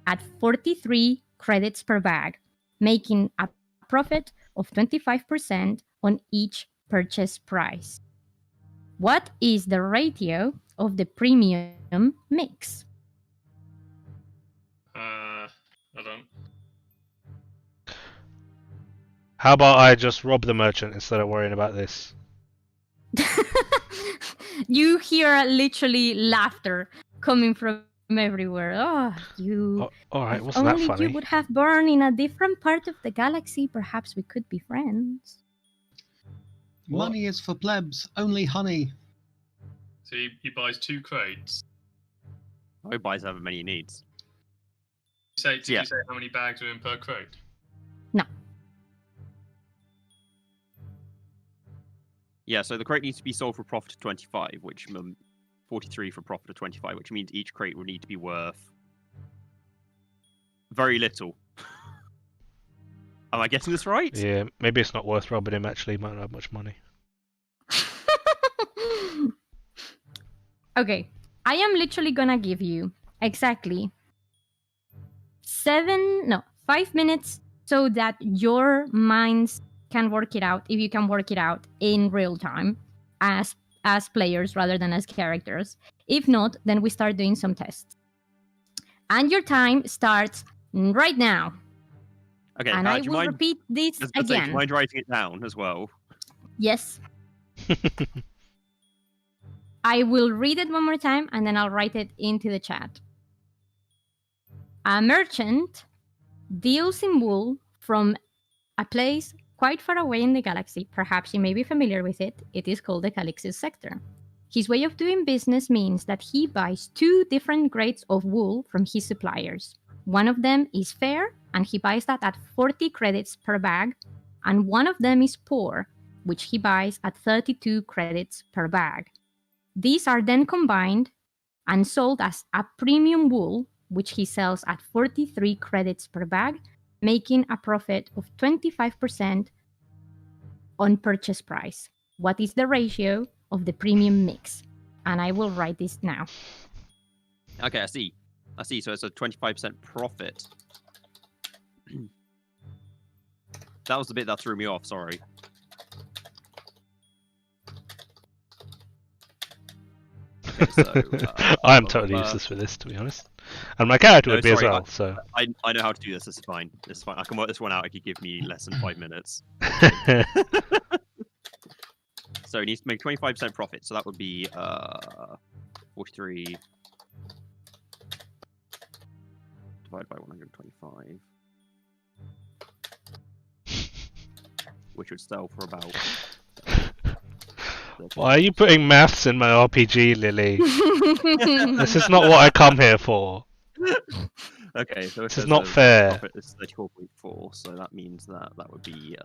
Speaker 1: at 43 credits per bag, making a profit of 25% on each purchase price. What is the ratio of the premium mix?
Speaker 5: Hold on.
Speaker 2: How about I just rob the merchant instead of worrying about this?
Speaker 1: You hear literally laughter coming from everywhere. Oh, you.
Speaker 2: All right,
Speaker 1: If
Speaker 2: wasn't that
Speaker 1: only
Speaker 2: funny?
Speaker 1: you would have born in a different part of the galaxy, perhaps we could be friends.
Speaker 2: What?
Speaker 4: Money is for plebs, only honey.
Speaker 5: So he buys 2 crates.
Speaker 3: He buys however many he needs.
Speaker 5: Did
Speaker 3: Yeah.
Speaker 5: you say how many bags are in per crate?
Speaker 1: No.
Speaker 3: Yeah, so the crate needs to be sold for a profit of 25, which 43 for a profit of 25, which means each crate will need to be worth very little. Am I getting this right?
Speaker 2: Yeah, maybe it's not worth robbing him. Actually, he might not have much money.
Speaker 1: Okay, I am literally gonna give you exactly 5 minutes so that your minds can work it out, if you can work it out in real time as players rather than as characters. If not, then we start doing some tests. And your time starts right now.
Speaker 3: Okay,
Speaker 1: And I
Speaker 3: do you
Speaker 1: will
Speaker 3: mind,
Speaker 1: repeat this
Speaker 3: I was gonna say, do
Speaker 1: again.
Speaker 3: you mind writing it down as well?
Speaker 1: Yes. I will read it one more time and then I'll write it into the chat. A merchant deals in wool from a place quite far away in the galaxy. Perhaps you may be familiar with it. It is called the Calixis sector. His way of doing business means that he buys 2 different grades of wool from his suppliers. One of them is fair, and he buys that at 40 credits per bag, and one of them is poor, which he buys at 32 credits per bag. These are then combined and sold as a premium wool, which he sells at 43 credits per bag, making a profit of 25% on purchase price. What is the ratio of the premium mix? And I will write this now.
Speaker 3: Okay, I see. I see. So it's a 25% profit. That was the bit that threw me off. Sorry. Okay, so,
Speaker 2: I'm totally useless for this, to be honest. And my character
Speaker 3: No,
Speaker 2: would be as
Speaker 3: sorry,
Speaker 2: well, so.
Speaker 3: I know how to do this. This is fine. This is fine. I can work this one out if you give me less than 5 minutes. So it needs to make 25% profit. So that would be 43 divided by 125, which would sell for about.
Speaker 2: Why are you putting maths in my RPG, Lily? This is not what I come here for.
Speaker 3: Okay, so
Speaker 2: This is not fair.
Speaker 3: Profit is 34.4, so that means that would be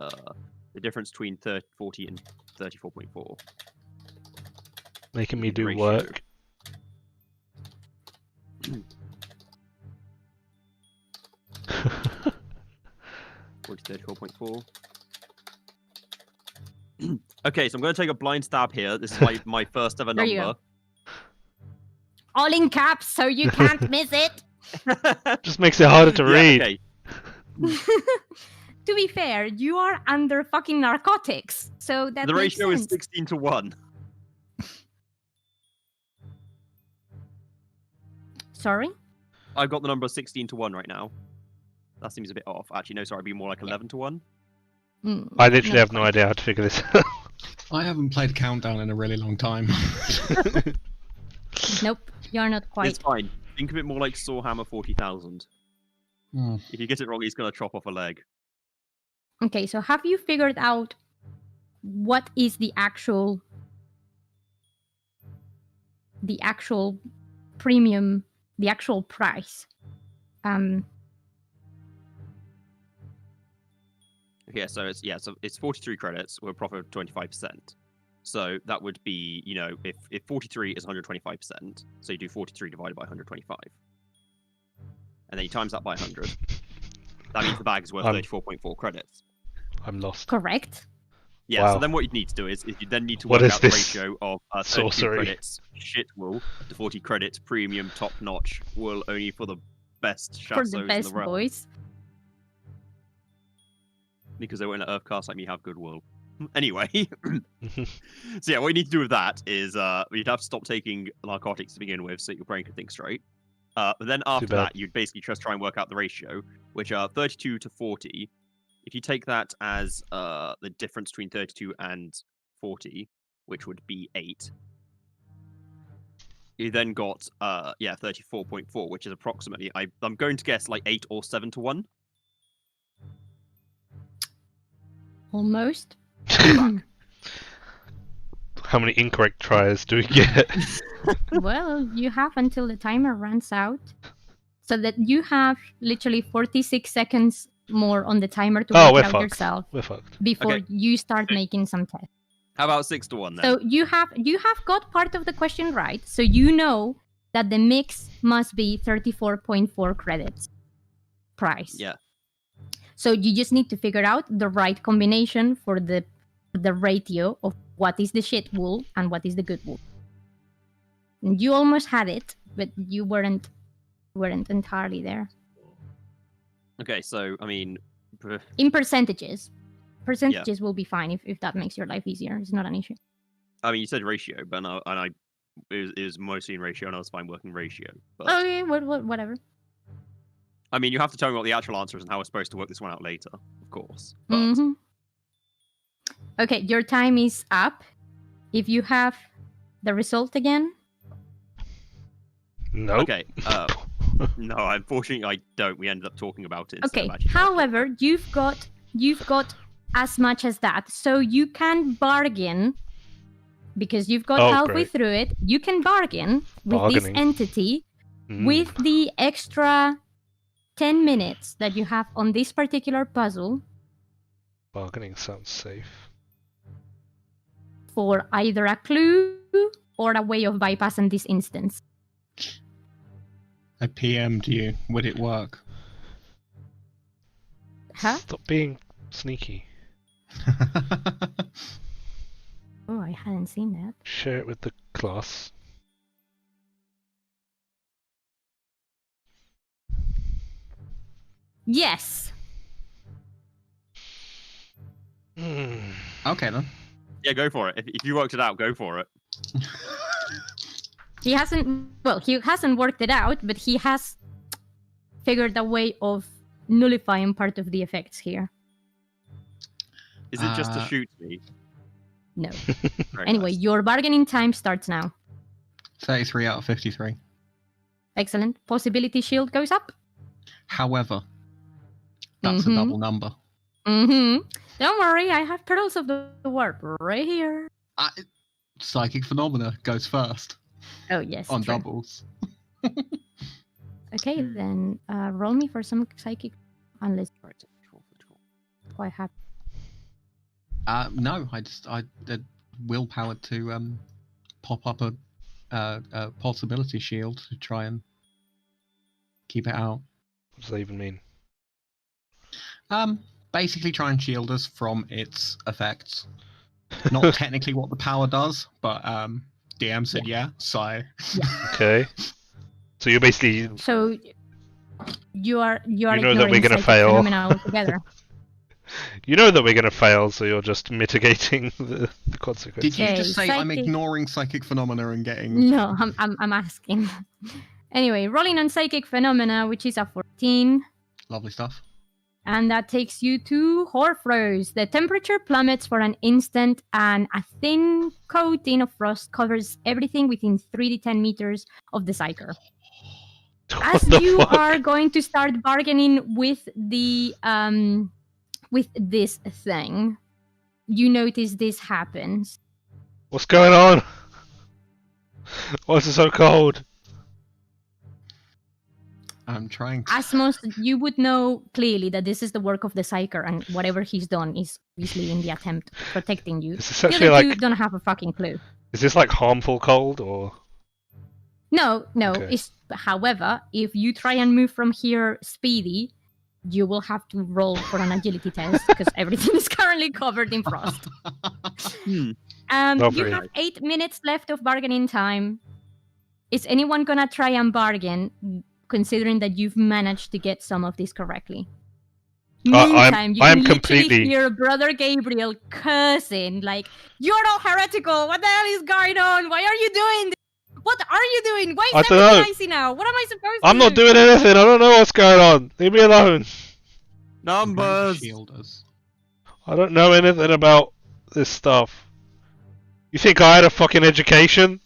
Speaker 3: the difference between 40 and 34.4.
Speaker 2: Making me do
Speaker 3: ratio.
Speaker 2: work.
Speaker 3: 34.4. Okay, so I'm going to take a blind stab here. This is my first ever
Speaker 1: There you
Speaker 3: number.
Speaker 1: go. All in caps, so you can't miss it.
Speaker 2: Just makes it harder to read.
Speaker 3: Okay.
Speaker 1: To be fair, you are under fucking narcotics, so that
Speaker 3: The
Speaker 1: makes
Speaker 3: ratio is
Speaker 1: sense.
Speaker 3: 16 to 1.
Speaker 1: Sorry?
Speaker 3: I've got the number 16 to 1 right now. That seems a bit off. Actually, no, sorry, it'd be more like 11 to 1.
Speaker 2: I literally
Speaker 1: not
Speaker 2: have no
Speaker 1: quite.
Speaker 2: idea how to figure this out.
Speaker 4: I haven't played Countdown in a really long time.
Speaker 1: Nope, you're not quite.
Speaker 3: It's fine. Think of it more like Warhammer 40,000.
Speaker 4: Hmm.
Speaker 3: If you get it wrong, he's going to chop off a leg.
Speaker 1: Okay, so have you figured out what is the actual premium, the actual price?
Speaker 3: Okay, so it's 43 credits with a profit of 25%. So that would be, if 43 is 125%, so you do 43 divided by 125. And then you times that by 100. That means the bag is worth 34.4 credits.
Speaker 2: I'm lost.
Speaker 1: Correct.
Speaker 3: Yeah,
Speaker 2: Wow.
Speaker 3: so then what you need to do is you then need to
Speaker 2: What
Speaker 3: work
Speaker 2: is
Speaker 3: out the
Speaker 2: this
Speaker 3: ratio of 32
Speaker 2: sorcery?
Speaker 3: credits shit wool to 40 credits premium top notch wool only for the best
Speaker 1: For
Speaker 3: chassos
Speaker 1: the
Speaker 3: in
Speaker 1: best
Speaker 3: the realm.
Speaker 1: boys.
Speaker 3: Because they were in an Earthcast like me have good wool. Anyway, so yeah, what you need to do with that is you'd have to stop taking narcotics to begin with so your brain can think straight. But then after
Speaker 2: bad.
Speaker 3: that, you'd basically just try and work out the ratio, which are 32 to 40. If you take that as the difference between 32 and 40, which would be 8, you then got 34.4, which is approximately, I'm going to guess like 8 or 7 to 1.
Speaker 1: Almost.
Speaker 2: How many incorrect tries do we get?
Speaker 1: Well, you have until the timer runs out. So that you have literally 46 seconds more on the timer to
Speaker 2: Oh, we're
Speaker 1: work out
Speaker 2: fucked.
Speaker 1: yourself
Speaker 2: We're fucked.
Speaker 1: before
Speaker 3: Okay.
Speaker 1: you start making some tests.
Speaker 3: How about 6 to 1 then?
Speaker 1: So you have got part of the question right. So you know that the mix must be 34.4 credits price.
Speaker 3: Yeah.
Speaker 1: So you just need to figure out the right combination for the ratio of what is the shit wool and what is the good wool. And you almost had it, but you weren't entirely there.
Speaker 3: Okay, so I mean,
Speaker 1: In percentages. Percentages will be fine if that makes your life easier. It's not an issue.
Speaker 3: you said ratio, but it was mostly in ratio, and I was fine working ratio. But
Speaker 1: Okay, whatever.
Speaker 3: I mean, you have to tell me what the actual answer is and how we're supposed to work this one out later, of course. But
Speaker 1: Mhm. Okay, your time is up. If you have the result again.
Speaker 2: Nope.
Speaker 3: okay, no, unfortunately, I don't. We ended up talking about it. instead
Speaker 1: Okay.
Speaker 3: of actually trying to talk
Speaker 1: However, you've got as much as that, so you can bargain because you've got
Speaker 2: Oh,
Speaker 1: halfway
Speaker 2: great.
Speaker 1: through it. You can bargain with this
Speaker 2: Bargaining.
Speaker 1: entity
Speaker 2: Mm.
Speaker 1: with the extra 10 minutes that you have on this particular puzzle
Speaker 2: Bargaining sounds safe.
Speaker 1: for either a clue or a way of bypassing this instance.
Speaker 4: I PM'd you. Would it work?
Speaker 1: Huh?
Speaker 2: Stop being sneaky.
Speaker 1: Oh, I hadn't seen that.
Speaker 2: Share it with the class.
Speaker 1: Yes.
Speaker 4: Okay then.
Speaker 3: Yeah, go for it. If you worked it out, go for it.
Speaker 1: He hasn't worked it out, but he has figured a way of nullifying part of the effects here.
Speaker 3: Is it just to shoot me?
Speaker 1: No.
Speaker 3: Very
Speaker 1: Anyway,
Speaker 3: nice.
Speaker 1: your bargaining time starts now.
Speaker 4: 33 out of 53.
Speaker 1: Excellent. Possibility shield goes up.
Speaker 4: However, that's a double number.
Speaker 1: Don't worry, I have Pearls of the Warp right here.
Speaker 4: Psychic Phenomena goes first
Speaker 1: Oh, yes.
Speaker 4: on
Speaker 1: true.
Speaker 4: doubles.
Speaker 1: Okay, then roll me for some psychic. Unless quite happy.
Speaker 4: No, I did willpower to pop up a possibility shield to try and keep it out.
Speaker 2: What does that even mean?
Speaker 4: Basically try and shield us from its effects. Not technically what the power does, but DM said yeah, so
Speaker 2: Okay. So you're basically.
Speaker 1: So you are
Speaker 2: know that we're
Speaker 1: ignoring
Speaker 2: gonna
Speaker 1: psychic
Speaker 2: fail.
Speaker 1: phenomena altogether.
Speaker 2: You know that we're going to fail, so you're just mitigating the consequences.
Speaker 4: did you
Speaker 1: Okay,
Speaker 4: just say I'm
Speaker 1: psychic-
Speaker 4: ignoring psychic phenomena and getting
Speaker 1: No, I'm asking. Anyway, rolling on psychic phenomena, which is a 14.
Speaker 4: lovely stuff?
Speaker 1: And that takes you to Horfrost. The temperature plummets for an instant, and a thin coating of frost covers everything within 3d10 meters of the psyker. As
Speaker 2: What the
Speaker 1: you
Speaker 2: fuck?
Speaker 1: are going to start bargaining with the with this thing, you notice this happens.
Speaker 2: What's going on? Why is it so cold?
Speaker 4: I'm trying to...
Speaker 1: Asmos, you would know clearly that this is the work of the psyker, and whatever he's done is obviously in the attempt protecting you.
Speaker 2: Is this
Speaker 1: The
Speaker 2: actually
Speaker 1: other two
Speaker 2: like?
Speaker 1: don't have a fucking clue.
Speaker 2: Is this like harmful cold or?
Speaker 1: No.
Speaker 2: Okay.
Speaker 1: However, if you try and move from here speedy, you will have to roll for an agility test because everything is currently covered in frost. You
Speaker 2: Lovely.
Speaker 1: have 8 minutes left of bargaining time. Is anyone gonna try and bargain, considering that you've managed to get some of this correctly? Meantime, you
Speaker 2: I'm
Speaker 1: can literally
Speaker 2: completely-
Speaker 1: hear Brother Gabriel cursing, like, "You're all heretical! What the hell is going on? Why are you doing this? What are you doing? Why
Speaker 2: I
Speaker 1: is
Speaker 2: dunno.
Speaker 1: everything icy now? What am I supposed to
Speaker 2: I'm
Speaker 1: do?"
Speaker 2: not doing anything. I don't know what's going on. Leave me alone.
Speaker 3: Numbers.
Speaker 4: Shield us.
Speaker 2: I don't know anything about this stuff. You think I had a fucking education?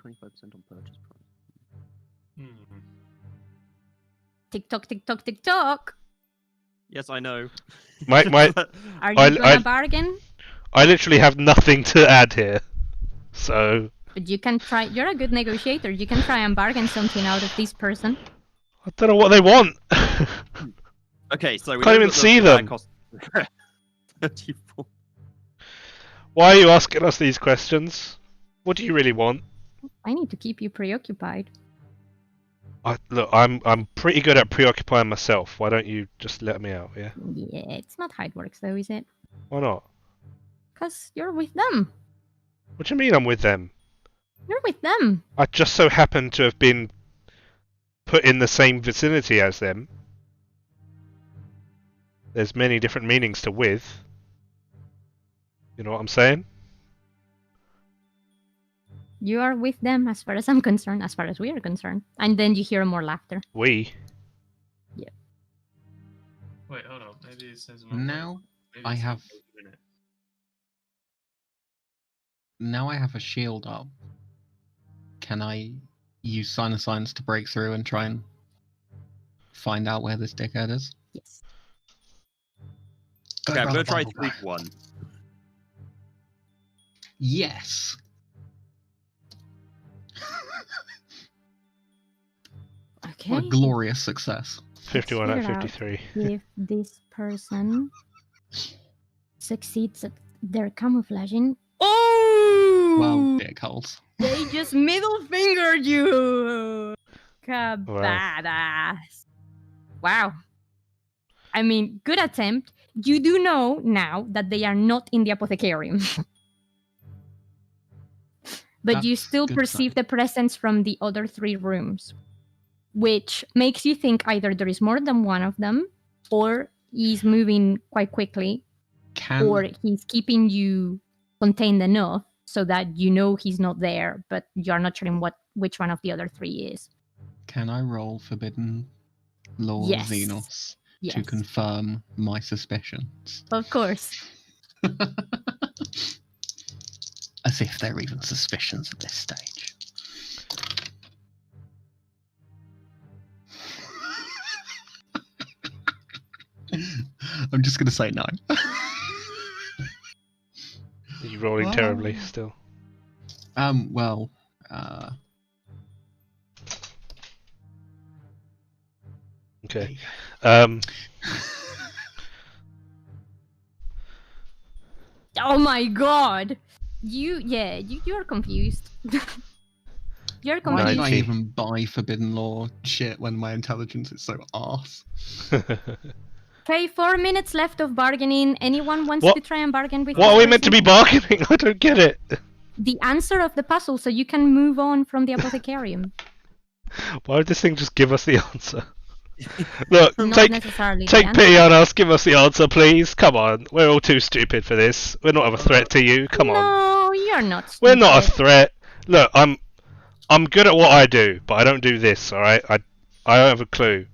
Speaker 3: 25% on purchase price.
Speaker 1: TikTok, TikTok, TikTok.
Speaker 3: Yes, I know.
Speaker 2: My
Speaker 1: Are you
Speaker 2: I-
Speaker 1: gonna bargain?
Speaker 2: I literally have nothing to add here. So
Speaker 1: But you can try. You're a good negotiator. You can try and bargain something out of this person.
Speaker 2: I don't know what they want.
Speaker 3: Okay, so we
Speaker 2: Can't
Speaker 3: know
Speaker 2: even
Speaker 3: that
Speaker 2: see
Speaker 3: the
Speaker 2: them.
Speaker 3: cost 34.
Speaker 2: Why are you asking us these questions? What do you really want?
Speaker 1: I need to keep you preoccupied.
Speaker 2: Look, I'm pretty good at preoccupying myself. Why don't you just let me out? Yeah.
Speaker 1: Yeah, it's not how it works, though, is it?
Speaker 2: Why not?
Speaker 1: Because you're with them.
Speaker 2: What do you mean I'm with them?
Speaker 1: You're with them.
Speaker 2: I just so happen to have been put in the same vicinity as them. There's many different meanings to with. You know what I'm saying?
Speaker 1: You are with them, as far as I'm concerned, as far as we are concerned. And then you hear more laughter.
Speaker 2: We.
Speaker 5: Wait, hold on. Maybe it says another way.
Speaker 4: Now
Speaker 5: Maybe
Speaker 4: I
Speaker 5: it says
Speaker 4: have-
Speaker 5: wait a minute.
Speaker 4: Now I have a shield up. Can I use Sign of Signs to break through and try and find out where this dickhead is?
Speaker 1: Yes.
Speaker 4: Go,
Speaker 3: Okay, I'm
Speaker 4: brother,
Speaker 3: gonna try
Speaker 4: Bumble, go.
Speaker 3: 3-1.
Speaker 4: Yes.
Speaker 1: Okay.
Speaker 4: What a glorious success.
Speaker 2: 51 out of
Speaker 1: figure out.
Speaker 2: 53.
Speaker 1: If this person succeeds at their camouflaging. Oh!
Speaker 4: Well, dickholes.
Speaker 1: They just middle fingered you. Badass. Wow. I mean, good attempt. You do know now that they are not in the apothecarium. but you
Speaker 4: That's
Speaker 1: still
Speaker 4: good to
Speaker 1: perceive
Speaker 4: know.
Speaker 1: the presence from the other 3 rooms, which makes you think either there is more than one of them, or he's moving quite quickly, or he's keeping you contained enough so that you know he's not there, but you're not sure which one of the other 3 is.
Speaker 4: Can I roll Forbidden Law
Speaker 1: Yes.
Speaker 4: of Xenos to
Speaker 1: Yes,
Speaker 4: confirm my suspicions?
Speaker 1: of course.
Speaker 4: As if they're even suspicions at this stage. I'm just going to say no.
Speaker 2: Are you rolling terribly still?
Speaker 4: Well,
Speaker 2: Okay.
Speaker 1: Oh my god! You're confused. You're
Speaker 4: why
Speaker 1: confused.
Speaker 4: did I
Speaker 2: 90.
Speaker 4: even buy Forbidden Law shit when my intelligence is so arse?
Speaker 1: Okay, 4 minutes left of bargaining. Anyone wants
Speaker 2: What?
Speaker 1: to try and bargain with
Speaker 2: What
Speaker 1: this
Speaker 2: are we meant to be
Speaker 1: person?
Speaker 2: bargaining? I don't get it.
Speaker 1: The answer of the puzzle, so you can move on from the apothecarium.
Speaker 2: Why would this thing just give us the answer? Look,
Speaker 1: Not
Speaker 2: take
Speaker 1: necessarily the
Speaker 2: take
Speaker 1: answer.
Speaker 2: pity on us. Give us the answer, please. Come on, we're all too stupid for this. We're not a threat to you. Come on,
Speaker 1: No, you're not.
Speaker 2: we're not a
Speaker 1: stupid.
Speaker 2: threat. Look, I'm good at what I do, but I don't do this. All right, I don't have a clue.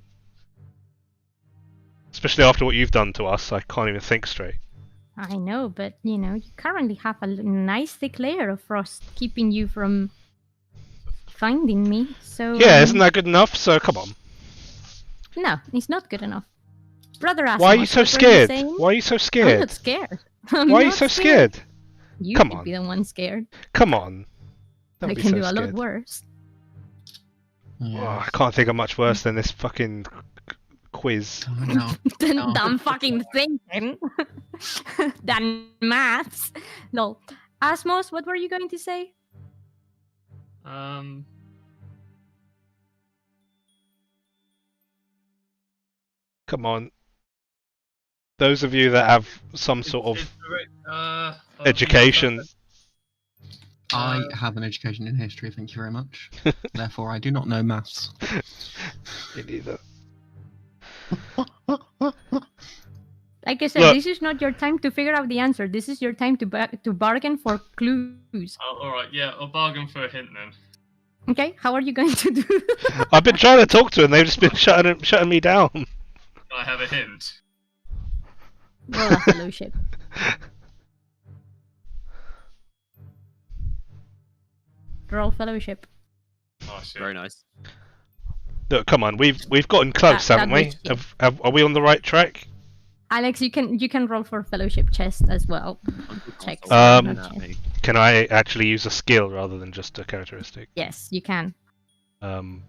Speaker 2: Especially after what you've done to us, I can't even think straight.
Speaker 1: I know, but you currently have a nice thick layer of frost keeping you from finding me. So
Speaker 2: Yeah, isn't that good enough? So come on.
Speaker 1: No, it's not good enough. Brother Asimus,
Speaker 2: Why are you so
Speaker 1: what were
Speaker 2: scared?
Speaker 1: saying?
Speaker 2: Why are you so
Speaker 1: I'm
Speaker 2: scared?
Speaker 1: not scared. I'm
Speaker 2: Why are you
Speaker 1: not
Speaker 2: so scared?
Speaker 1: You
Speaker 2: Come
Speaker 1: should
Speaker 2: on.
Speaker 1: be the one scared.
Speaker 2: Come on. Don't
Speaker 1: I
Speaker 2: be
Speaker 1: can
Speaker 2: so
Speaker 1: do a lot
Speaker 2: scared.
Speaker 1: worse.
Speaker 2: Oh, I can't think of much worse than this fucking quiz.
Speaker 4: No. No.
Speaker 1: Than fucking thinking. Than maths. No. Asmos, what were you going to say?
Speaker 2: Come on. Those of you that have some sort of education.
Speaker 4: I have an education in history, thank you very much. Therefore, I do not know maths.
Speaker 2: Me neither.
Speaker 1: Like I said,
Speaker 2: Look.
Speaker 1: this is not your time to figure out the answer. This is your time to bargain for clues.
Speaker 5: Alright, yeah, I'll bargain for a hint then.
Speaker 1: Okay, how are you going to do?
Speaker 2: I've been trying to talk to them, they've just been shutting me down.
Speaker 5: I have a hint.
Speaker 1: Roll a fellowship. Roll fellowship.
Speaker 5: Oh shit.
Speaker 3: Very nice.
Speaker 2: Look, come on, we've gotten close,
Speaker 1: That
Speaker 2: haven't we?
Speaker 1: was shit.
Speaker 2: Are we on the right track?
Speaker 1: Alex, you can roll for fellowship chest as well. Check.
Speaker 2: Can I actually use a skill rather than just a characteristic?
Speaker 1: Yes, you can.
Speaker 2: Um,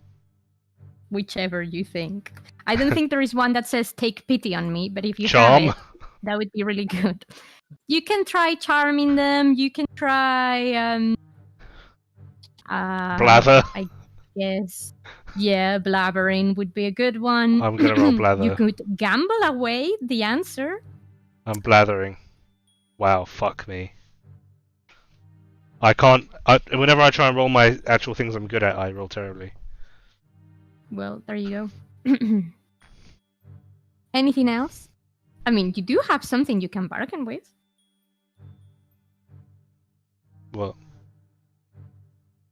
Speaker 1: Whichever you think. I don't think there is one that says take pity on me, but if you
Speaker 2: Charm.
Speaker 1: have it, that would be really good. You can try charming them. You can try
Speaker 2: Blather.
Speaker 1: I guess. Yeah, blabbering would be a good one.
Speaker 2: I'm gonna roll blather.
Speaker 1: You could gamble away the answer.
Speaker 2: I'm blathering. Wow, fuck me. I can't. Whenever I try and roll my actual things I'm good at, I roll terribly.
Speaker 1: Well, there you go. Anything else? I mean, you do have something you can bargain with.
Speaker 2: What?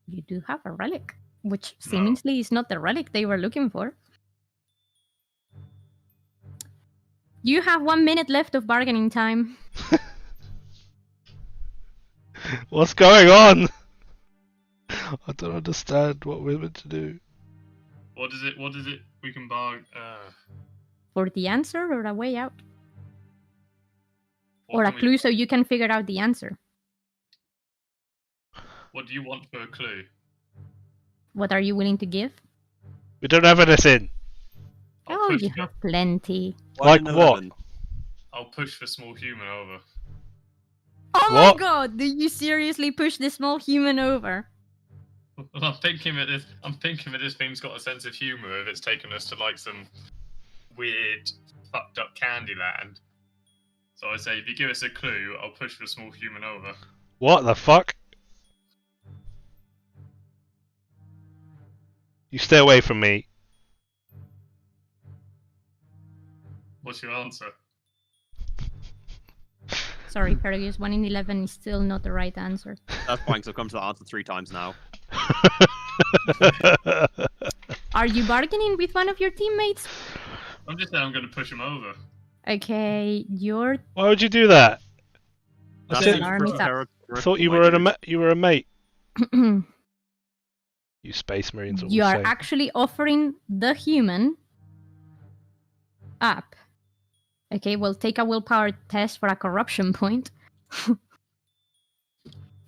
Speaker 1: You do have a relic, which seemingly is not the relic they were looking for. You have 1 minute left of bargaining time.
Speaker 2: What's going on? I don't understand what we're meant to do.
Speaker 5: What is it? We can bargain.
Speaker 1: For the answer or a way out?
Speaker 5: What
Speaker 1: Or a
Speaker 5: can we-
Speaker 1: clue so you can figure out the answer.
Speaker 5: What do you want for a clue?
Speaker 1: What are you willing to give?
Speaker 2: We don't have anything.
Speaker 5: I'll
Speaker 1: Oh,
Speaker 5: push
Speaker 1: you
Speaker 5: for-
Speaker 1: have plenty.
Speaker 2: Like what?
Speaker 5: I'll push for small human over.
Speaker 1: Oh
Speaker 2: What?
Speaker 1: my god, do you seriously push the small human over?
Speaker 5: Well, I'm thinking that this thing's got a sense of humour if it's taken us to like some weird, fucked up candy land. So I say, if you give us a clue, I'll push for small human over.
Speaker 2: What the fuck? You stay away from me.
Speaker 5: What's your answer?
Speaker 1: Sorry, Fergus, 1 in 11 is still not the right answer.
Speaker 3: That's fine, because I've come to that answer 3 times now.
Speaker 1: Are you bargaining with one of your teammates?
Speaker 5: I'm just saying I'm going to push him over.
Speaker 1: Okay, you're...
Speaker 2: Why would you do that?
Speaker 3: That's
Speaker 1: Because
Speaker 3: it.
Speaker 1: an army's up.
Speaker 2: I thought you
Speaker 3: My
Speaker 2: were
Speaker 3: dude.
Speaker 2: you were a mate. You Space Marines all
Speaker 1: You
Speaker 2: the
Speaker 1: are
Speaker 2: same.
Speaker 1: actually offering the human up. Okay, we'll take a willpower test for a corruption point.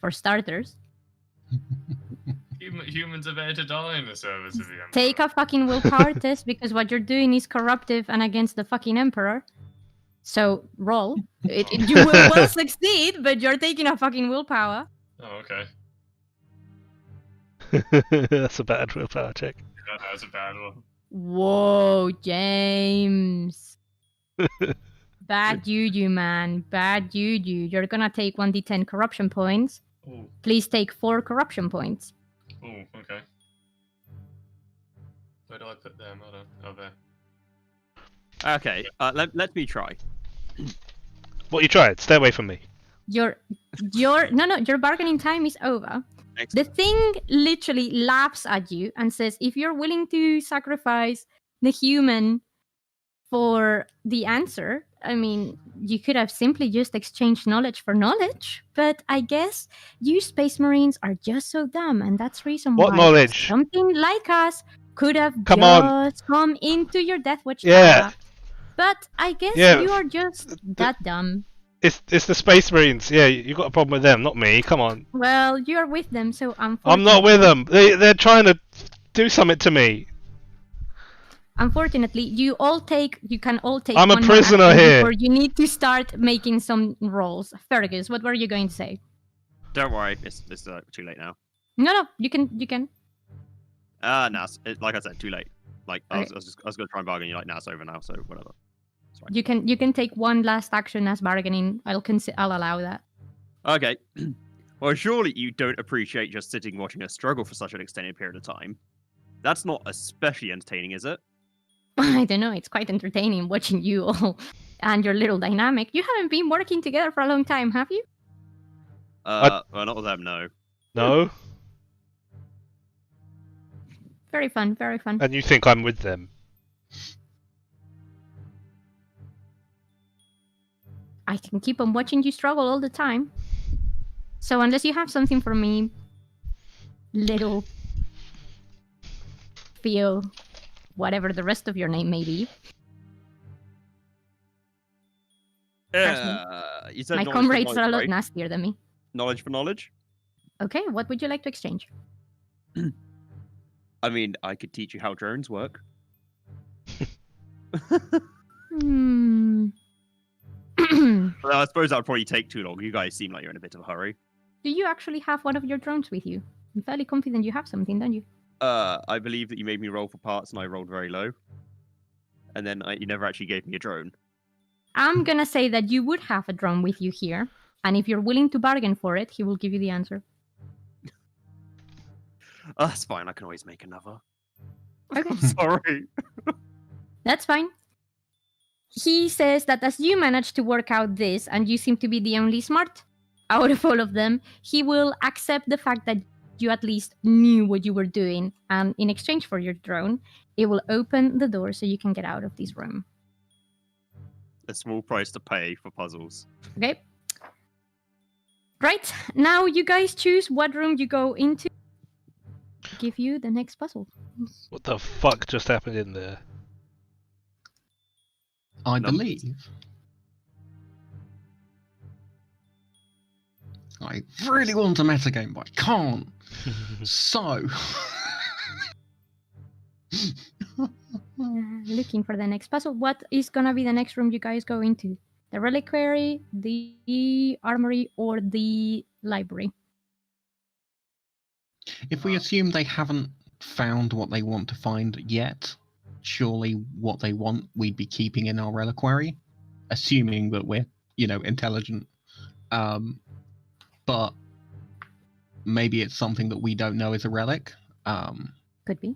Speaker 1: For starters.
Speaker 5: Humans are there to die in the service of the Emperor.
Speaker 1: Take a fucking willpower test because what you're doing is corruptive and against the fucking Emperor. So roll. You will well succeed, but you're taking a fucking willpower.
Speaker 5: Oh, okay.
Speaker 2: That's a bad willpower check.
Speaker 5: That was a bad one.
Speaker 1: Whoa, James. Bad juju, man. Bad juju. You're gonna take 1d10 corruption points.
Speaker 5: Oh,
Speaker 1: Please take 4 corruption points.
Speaker 5: okay. Where do I put them? I don't. Oh, there.
Speaker 3: Okay, let me try.
Speaker 2: What you tried? Stay away from me.
Speaker 1: Your bargaining time is over. The
Speaker 3: Excellent.
Speaker 1: thing literally laughs at you and says, if you're willing to sacrifice the human for the answer, I mean, you could have simply just exchanged knowledge for knowledge, but I guess you Space Marines are just so dumb, and that's the reason
Speaker 2: What
Speaker 1: why
Speaker 2: knowledge?
Speaker 1: something like us could have
Speaker 2: Come
Speaker 1: just
Speaker 2: on.
Speaker 1: come into your Death Watch
Speaker 2: Yeah.
Speaker 1: tower. But I guess
Speaker 2: Yeah,
Speaker 1: you are just that dumb.
Speaker 2: It's the Space Marines. Yeah, you got a problem with them, not me. Come on.
Speaker 1: Well, you're with them, so
Speaker 2: I'm not with them. They're trying to do something to me.
Speaker 1: Unfortunately, you can all take
Speaker 2: I'm a
Speaker 1: one more
Speaker 2: prisoner
Speaker 1: action
Speaker 2: here.
Speaker 1: before you need to start making some rolls. Fergus, what were you going to say?
Speaker 3: Don't worry, it's too late now.
Speaker 1: No, you can.
Speaker 3: No, like I said, too late. Like I was gonna try and bargain. You're like, nah, it's over now, so whatever. It's fine.
Speaker 1: You can take one last action as bargaining. I'll allow that.
Speaker 3: Okay. Well, surely you don't appreciate just sitting watching us struggle for such an extended period of time. That's not especially entertaining, is it?
Speaker 1: I don't know. It's quite entertaining watching you all and your little dynamic. You haven't been working together for a long time, have you?
Speaker 3: Well, not with them, no.
Speaker 2: No?
Speaker 1: Very fun. Very fun.
Speaker 2: And you think I'm with them?
Speaker 1: I can keep on watching you struggle all the time. So unless you have something for me, little Theo, whatever the rest of your name may be.
Speaker 3: You said
Speaker 1: My
Speaker 3: knowledge for
Speaker 1: comrades are a
Speaker 3: knowledge,
Speaker 1: lot
Speaker 3: right?
Speaker 1: nastier than me.
Speaker 3: Knowledge for knowledge?
Speaker 1: Okay, what would you like to exchange?
Speaker 3: I mean, I could teach you how drones work.
Speaker 1: Hmm.
Speaker 3: But I suppose that would probably take too long. You guys seem like you're in a bit of a hurry.
Speaker 1: Do you actually have one of your drones with you? I'm fairly confident you have something, don't you?
Speaker 3: I believe that you made me roll for parts and I rolled very low. And then you never actually gave me a drone.
Speaker 1: I'm gonna say that you would have a drone with you here, and if you're willing to bargain for it, he will give you the answer.
Speaker 3: Oh, that's fine. I can always make another.
Speaker 1: Okay.
Speaker 3: Sorry.
Speaker 1: That's fine. He says that as you manage to work out this, and you seem to be the only smart out of all of them, he will accept the fact that you at least knew what you were doing, and in exchange for your drone, it will open the door so you can get out of this room.
Speaker 3: A small price to pay for puzzles.
Speaker 1: Okay? Right, now you guys choose what room you go into. Give you the next puzzle.
Speaker 2: What the fuck just happened in there?
Speaker 4: I
Speaker 3: Numbers.
Speaker 4: believe. I really want a metagame, but I can't. So.
Speaker 1: Looking for the next puzzle. What is gonna be the next room you guys go into? The reliquary, the armory, or the library?
Speaker 4: If we assume they haven't found what they want to find yet, surely what they want we'd be keeping in our reliquary, assuming that we're, intelligent. But maybe it's something that we don't know is a relic.
Speaker 1: Could be.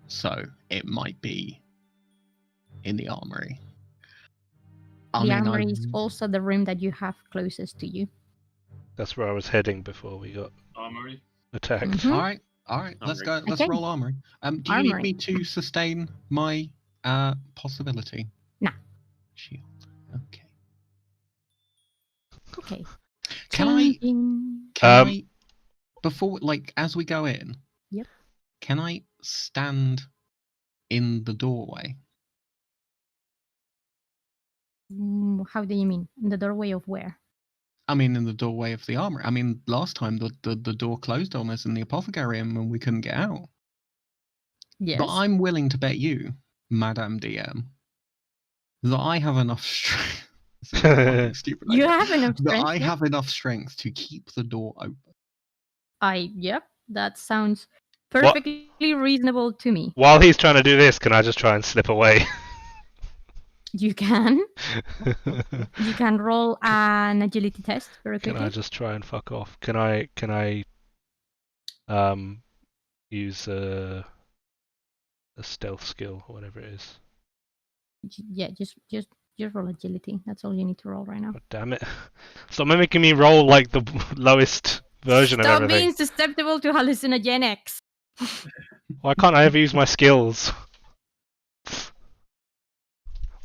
Speaker 4: So it might be in the armory.
Speaker 1: The armory is also the room that you have closest to you.
Speaker 2: That's where I was heading before we got
Speaker 5: Armory.
Speaker 2: attacked.
Speaker 1: Mhm.
Speaker 4: All right. Let's
Speaker 3: Armory.
Speaker 4: go. Let's
Speaker 1: Okay.
Speaker 4: roll armory. Do you need
Speaker 1: Armory.
Speaker 4: me to sustain my possibility?
Speaker 1: Nah.
Speaker 4: Shield. Okay.
Speaker 1: Okay.
Speaker 4: Can I
Speaker 1: Changing.
Speaker 4: before, like, as we go in?
Speaker 1: Yep.
Speaker 4: Can I stand in the doorway?
Speaker 1: How do you mean? In the doorway of where?
Speaker 4: I mean, in the doorway of the armory. I mean, last time the door closed on us in the apothecary and we couldn't get out.
Speaker 1: Yes.
Speaker 4: But I'm willing to bet you, Madame DM, that I have enough strength. This is a fucking stupid
Speaker 1: You
Speaker 4: idea.
Speaker 1: have enough
Speaker 4: That
Speaker 1: strength.
Speaker 4: I
Speaker 1: yeah.
Speaker 4: have enough strength to keep the door open.
Speaker 1: Yep. That sounds perfectly reasonable to me.
Speaker 2: While he's trying to do this, can I just try and slip away?
Speaker 1: You can. You can roll an agility test very
Speaker 2: Can
Speaker 1: quickly.
Speaker 2: I just try and fuck off? Can I use a stealth skill or whatever it is?
Speaker 1: Yeah, just roll agility. That's all you need to roll right now.
Speaker 2: God damn it. Stop making me roll like the lowest version
Speaker 1: Stop
Speaker 2: of everything.
Speaker 1: being susceptible to hallucinogenics.
Speaker 2: Why can't I ever use my skills?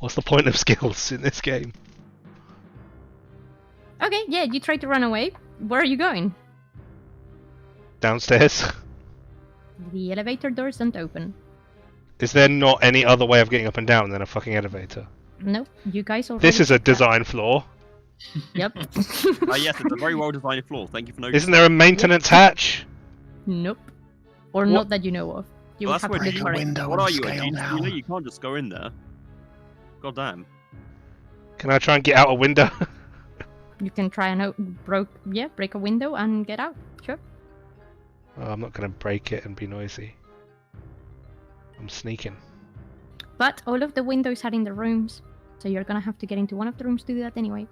Speaker 2: What's the point of skills in this game?
Speaker 1: Okay, yeah, you try to run away. Where are you going?
Speaker 2: Downstairs?
Speaker 1: The elevator doors don't open.
Speaker 2: Is there not any other way of getting up and down than a fucking elevator?
Speaker 1: Nope, you guys already
Speaker 2: This is a
Speaker 1: checked that.
Speaker 2: design flaw.
Speaker 1: Yep.
Speaker 3: Yes, it's a very well designed floor. Thank you for noticing.
Speaker 2: Isn't there a maintenance hatch?
Speaker 1: Nope. Or
Speaker 3: What?
Speaker 1: not that you know of. You
Speaker 3: Well,
Speaker 1: would
Speaker 3: that's
Speaker 1: have
Speaker 3: where
Speaker 1: to
Speaker 4: break
Speaker 1: look
Speaker 4: a
Speaker 1: for it.
Speaker 4: window
Speaker 3: What
Speaker 4: and
Speaker 3: are you, a
Speaker 4: scale
Speaker 3: genius
Speaker 4: now.
Speaker 3: dealer? You can't just go in there. God damn.
Speaker 2: Can I try and get out a window?
Speaker 1: You can try and break a window and get out. Sure.
Speaker 2: Oh, I'm not going to break it and be noisy. I'm sneaking.
Speaker 1: But all of the windows are in the rooms, so you're gonna have to get into one of the rooms to do that anyway.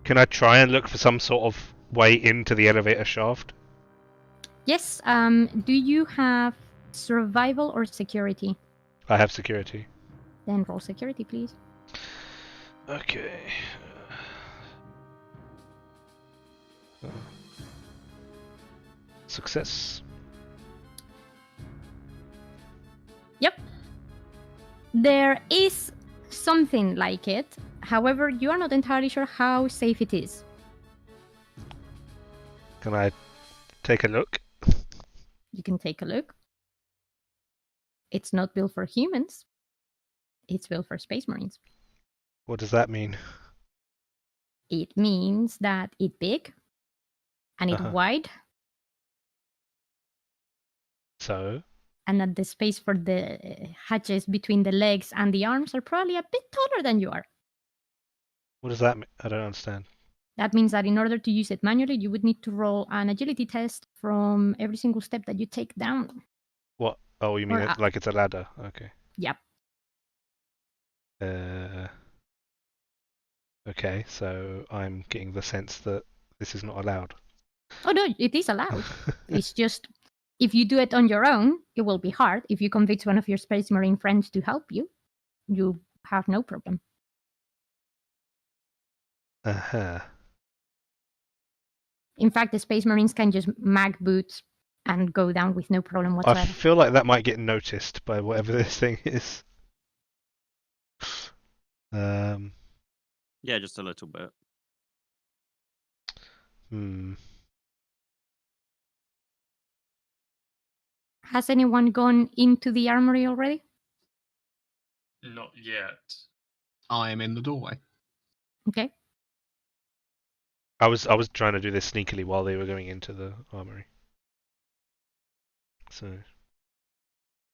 Speaker 2: Can I try and look for some sort of way into the elevator shaft?
Speaker 1: Yes. Do you have survival or security?
Speaker 2: I have security.
Speaker 1: Then roll security, please.
Speaker 2: Okay. Success.
Speaker 1: Yep. There is something like it. However, you are not entirely sure how safe it is.
Speaker 2: Can I take a look?
Speaker 1: You can take a look. It's not built for humans. It's built for Space Marines.
Speaker 2: What does that mean?
Speaker 1: It means that it's big and it's
Speaker 2: Uh-huh.
Speaker 1: wide,
Speaker 2: So?
Speaker 1: and that the space for the hatches between the legs and the arms are probably a bit taller than you are.
Speaker 2: What does that mean? I don't understand.
Speaker 1: That means that in order to use it manually, you would need to roll an agility test from every single step that you take down.
Speaker 2: What? Oh, you mean
Speaker 1: Or
Speaker 2: it like it's a ladder? Okay.
Speaker 1: Yep.
Speaker 2: Okay, so I'm getting the sense that this is not allowed.
Speaker 1: Oh no, it is allowed. It's just if you do it on your own, it will be hard. If you convince one of your Space Marine friends to help you, you have no problem.
Speaker 2: Uh-huh.
Speaker 1: In fact, the Space Marines can just mag boots and go down with no problem
Speaker 2: I
Speaker 1: whatsoever.
Speaker 2: feel like that might get noticed by whatever this thing is.
Speaker 3: Yeah, just a little bit.
Speaker 1: Has anyone gone into the armory already?
Speaker 5: Not yet.
Speaker 4: I am in the doorway.
Speaker 1: Okay.
Speaker 2: I was trying to do this sneakily while they were going into the armory. So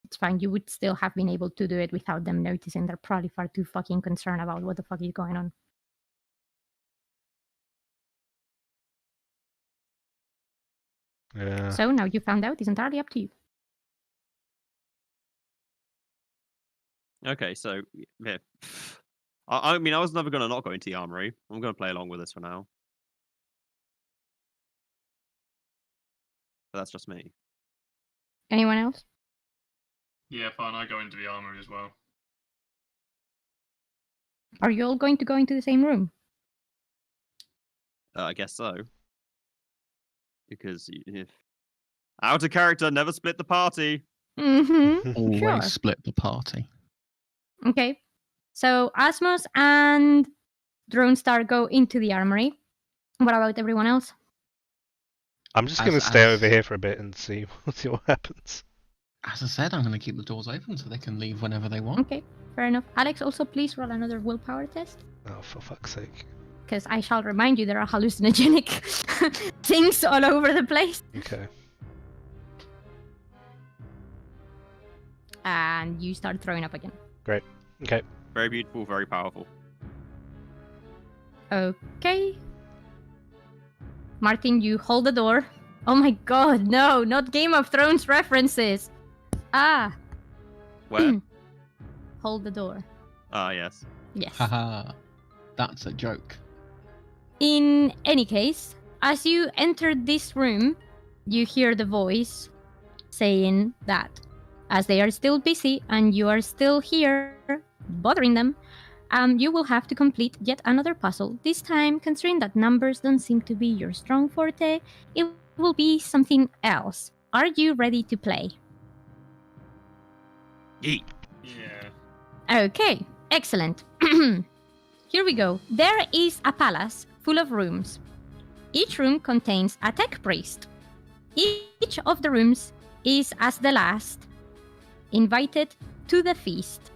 Speaker 1: It's fine. You would still have been able to do it without them noticing. They're probably far too fucking concerned about what the fuck is going on.
Speaker 2: yeah.
Speaker 1: So now you found out. It's entirely up to you.
Speaker 3: Okay, so yeah. I mean, I was never gonna not go into the armory. I'm gonna play along with this for now. But that's just me.
Speaker 1: Anyone else?
Speaker 5: Yeah, fine. I go into the armory as well.
Speaker 1: Are you all going to go into the same room?
Speaker 3: I guess so. Because if out of character, never split the party.
Speaker 1: Mm-hmm.
Speaker 4: Always
Speaker 1: Sure.
Speaker 4: split the party.
Speaker 1: Okay. So Asmos and Drone Star go into the armory. What about everyone else?
Speaker 2: I'm just
Speaker 4: As-
Speaker 2: going to stay
Speaker 4: as-
Speaker 2: over here for a bit and see what happens.
Speaker 4: As I said, I'm going to keep the doors open so they can leave whenever they want.
Speaker 1: Okay, fair enough. Alex, also please roll another willpower test.
Speaker 2: Oh, for fuck's sake.
Speaker 1: Because I shall remind you there are hallucinogenic things all over the place.
Speaker 2: Okay.
Speaker 1: And you start throwing up again.
Speaker 2: Okay.
Speaker 3: Very beautiful, very powerful.
Speaker 1: Okay. Martin, you hold the door. Oh my god, no, not Game of Thrones references. Ah,
Speaker 3: Where?
Speaker 1: hold the door.
Speaker 3: Ah, yes.
Speaker 1: Yes.
Speaker 4: Haha. That's a joke.
Speaker 1: In any case, as you enter this room, you hear the voice saying that as they are still busy and you are still here bothering them, you will have to complete yet another puzzle. This time, considering that numbers don't seem to be your strong forte, it will be something else. Are you ready to play?
Speaker 3: Yeet.
Speaker 5: Yeah.
Speaker 1: Okay, excellent. Here we go. There is a palace full of rooms. Each room contains a tech priest. Each of the rooms is, as the last, invited to the feast.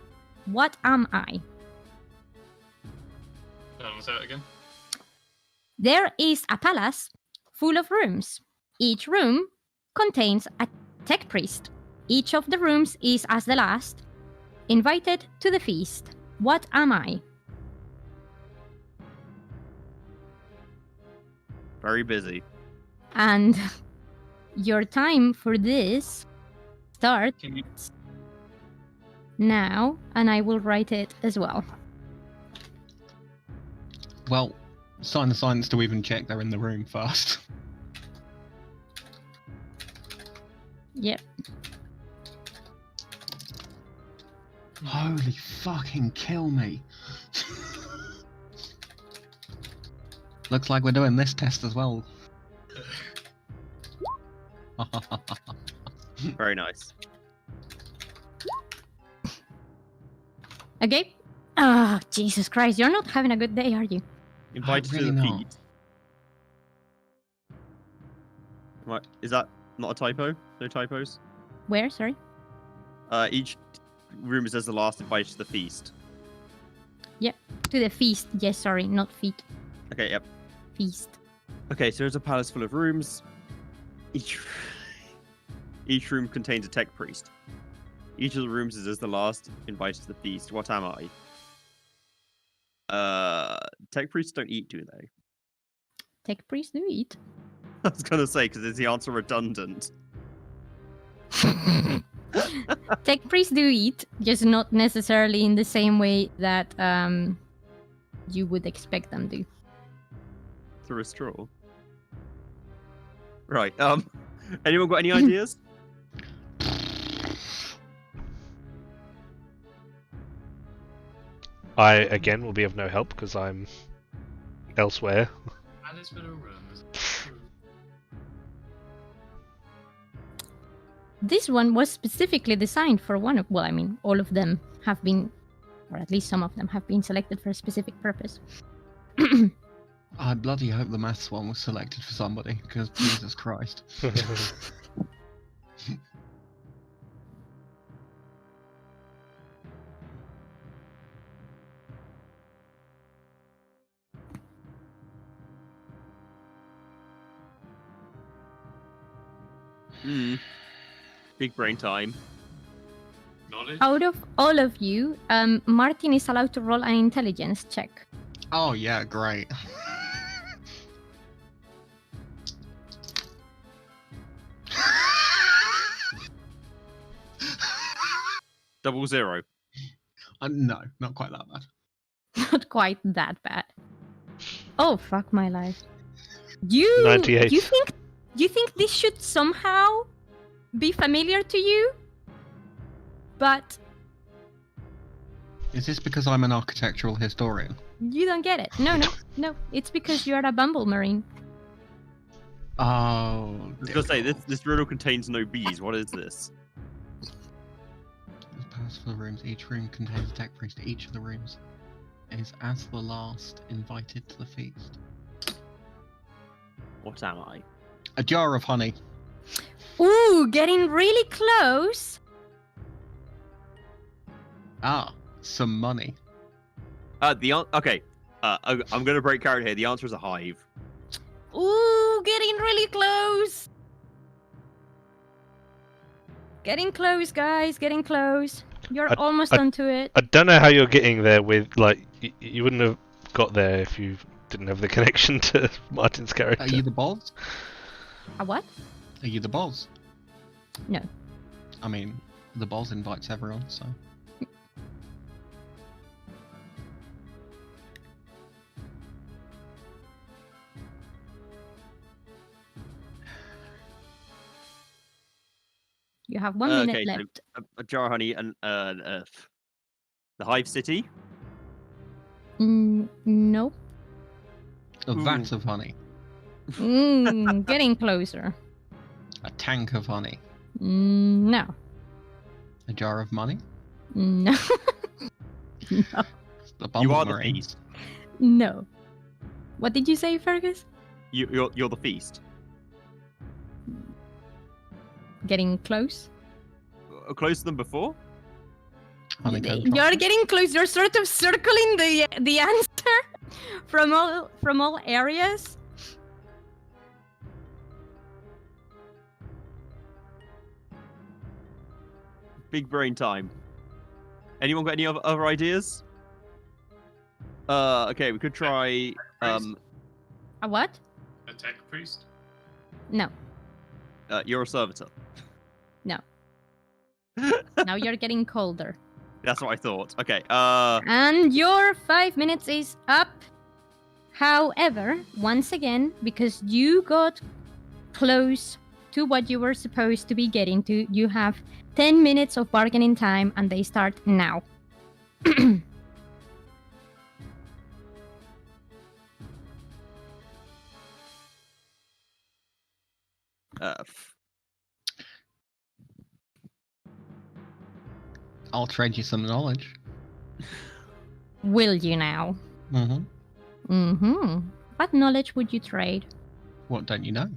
Speaker 1: What am I?
Speaker 5: Say that again.
Speaker 1: There is a palace full of rooms. Each room contains a tech priest. Each of the rooms is, as the last, invited to the feast. What am I?
Speaker 3: Very busy.
Speaker 1: And your time for this starts
Speaker 5: Can you?
Speaker 1: now, and I will write it as well.
Speaker 4: Well, sign the science to even check they're in the room first.
Speaker 1: Yep.
Speaker 4: Holy fucking kill me. Looks like we're doing this test as well.
Speaker 3: Very nice.
Speaker 1: Okay. Ah, Jesus Christ, you're not having a good day, are you?
Speaker 3: Invited
Speaker 4: really
Speaker 3: to the
Speaker 4: not.
Speaker 3: feed. Right, is that not a typo? No typos?
Speaker 1: Where? Sorry.
Speaker 3: Each room says the last invited to the feast.
Speaker 1: To the feast. Yes, sorry, not feet.
Speaker 3: Okay, yep.
Speaker 1: Feast.
Speaker 3: Okay, so there's a palace full of rooms. Each room contains a tech priest. Each of the rooms is as the last invited to the feast. What am I? Tech priests don't eat, do they?
Speaker 1: Tech priest do eat.
Speaker 3: I was gonna say, because is the answer redundant?
Speaker 1: Tech priests do eat, just not necessarily in the same way that you would expect them to.
Speaker 3: Through a straw. Right. Anyone got any ideas?
Speaker 2: I, again, will be of no help because I'm elsewhere.
Speaker 5: Alice with a room.
Speaker 1: This one was specifically designed for one of, well, I mean, all of them have been, or at least some of them have been selected for a specific purpose.
Speaker 4: I bloody hope the maths one was selected for somebody, because Jesus Christ.
Speaker 3: Big brain time.
Speaker 5: Knowledge.
Speaker 1: Out of all of you, Martin is allowed to roll an intelligence check.
Speaker 4: Oh yeah, great.
Speaker 3: 00.
Speaker 4: No, not quite that bad.
Speaker 1: Not quite that bad. Oh fuck my life. You
Speaker 2: 98.
Speaker 1: you think this should somehow be familiar to you? but
Speaker 4: Is this because I'm an architectural historian?
Speaker 1: you don't get it. No. It's because you're a bumble marine.
Speaker 4: Oh.
Speaker 3: I was gonna say this riddle contains no bees. What is this?
Speaker 4: There's paths for the rooms. Each room contains a tech priest. Each of the rooms is as the last invited to the feast.
Speaker 3: What am I?
Speaker 4: A jar of honey.
Speaker 1: Ooh, getting really close.
Speaker 4: Ah, some money.
Speaker 3: Okay. I'm gonna break character here. The answer is a hive.
Speaker 1: Ooh, getting really close. Getting close, guys. Getting close. You're almost onto it.
Speaker 2: I don't know how you're getting there with, like, you wouldn't have got there if you didn't have the connection to Martin's character.
Speaker 4: Are you the boss?
Speaker 1: A what?
Speaker 4: Are you the boss?
Speaker 1: No.
Speaker 4: I mean, the boss invites everyone, so.
Speaker 1: You have 1 minute
Speaker 3: Okay, so
Speaker 1: left.
Speaker 3: a jar of honey and the hive city.
Speaker 1: Nope.
Speaker 4: A vat of honey.
Speaker 1: Getting closer.
Speaker 4: A tank of honey.
Speaker 1: No.
Speaker 4: A jar of money.
Speaker 1: No. No.
Speaker 4: The
Speaker 3: You
Speaker 4: bumble
Speaker 3: are the
Speaker 4: marine.
Speaker 3: feast.
Speaker 1: No. What did you say, Fergus?
Speaker 3: You're the feast.
Speaker 1: Getting close?
Speaker 3: Closer than before.
Speaker 4: Honeycomb
Speaker 1: You're
Speaker 4: chocolate.
Speaker 1: getting close. You're sort of circling the answer from all areas.
Speaker 3: Big brain time. Anyone got any other ideas? Okay, we could try.
Speaker 1: A what?
Speaker 5: A tech priest?
Speaker 1: No.
Speaker 3: You're a servitor.
Speaker 1: No. Now you're getting colder.
Speaker 3: That's what I thought. Okay.
Speaker 1: And your 5 minutes is up. However, once again, because you got close to what you were supposed to be getting to, you have 10 minutes of bargaining time, and they start now.
Speaker 4: I'll trade you some knowledge.
Speaker 1: Will you now?
Speaker 4: Mm-hmm.
Speaker 1: What knowledge would you trade?
Speaker 4: What don't you know?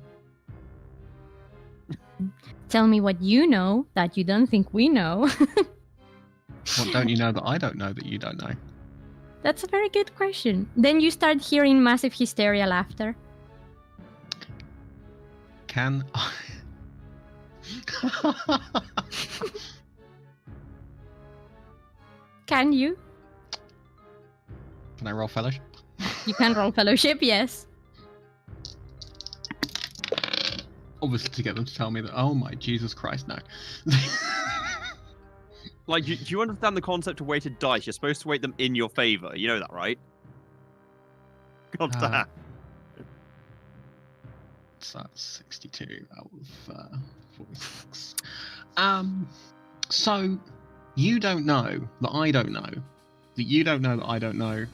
Speaker 1: Tell me what you know that you don't think we know.
Speaker 4: What don't you know that I don't know that you don't know?
Speaker 1: That's a very good question. Then you start hearing massive hysteria laughter.
Speaker 4: Can I...
Speaker 1: Can you?
Speaker 4: Can I roll fellowship?
Speaker 1: You can roll fellowship, yes.
Speaker 4: Obviously to get them to tell me that, oh my Jesus Christ, no.
Speaker 3: Like, do you understand the concept of weighted dice? You're supposed to weight them in your favor. You know that, right? God damn.
Speaker 4: So that's 62 out of 46. So you don't know that I don't know that you don't know that I don't know.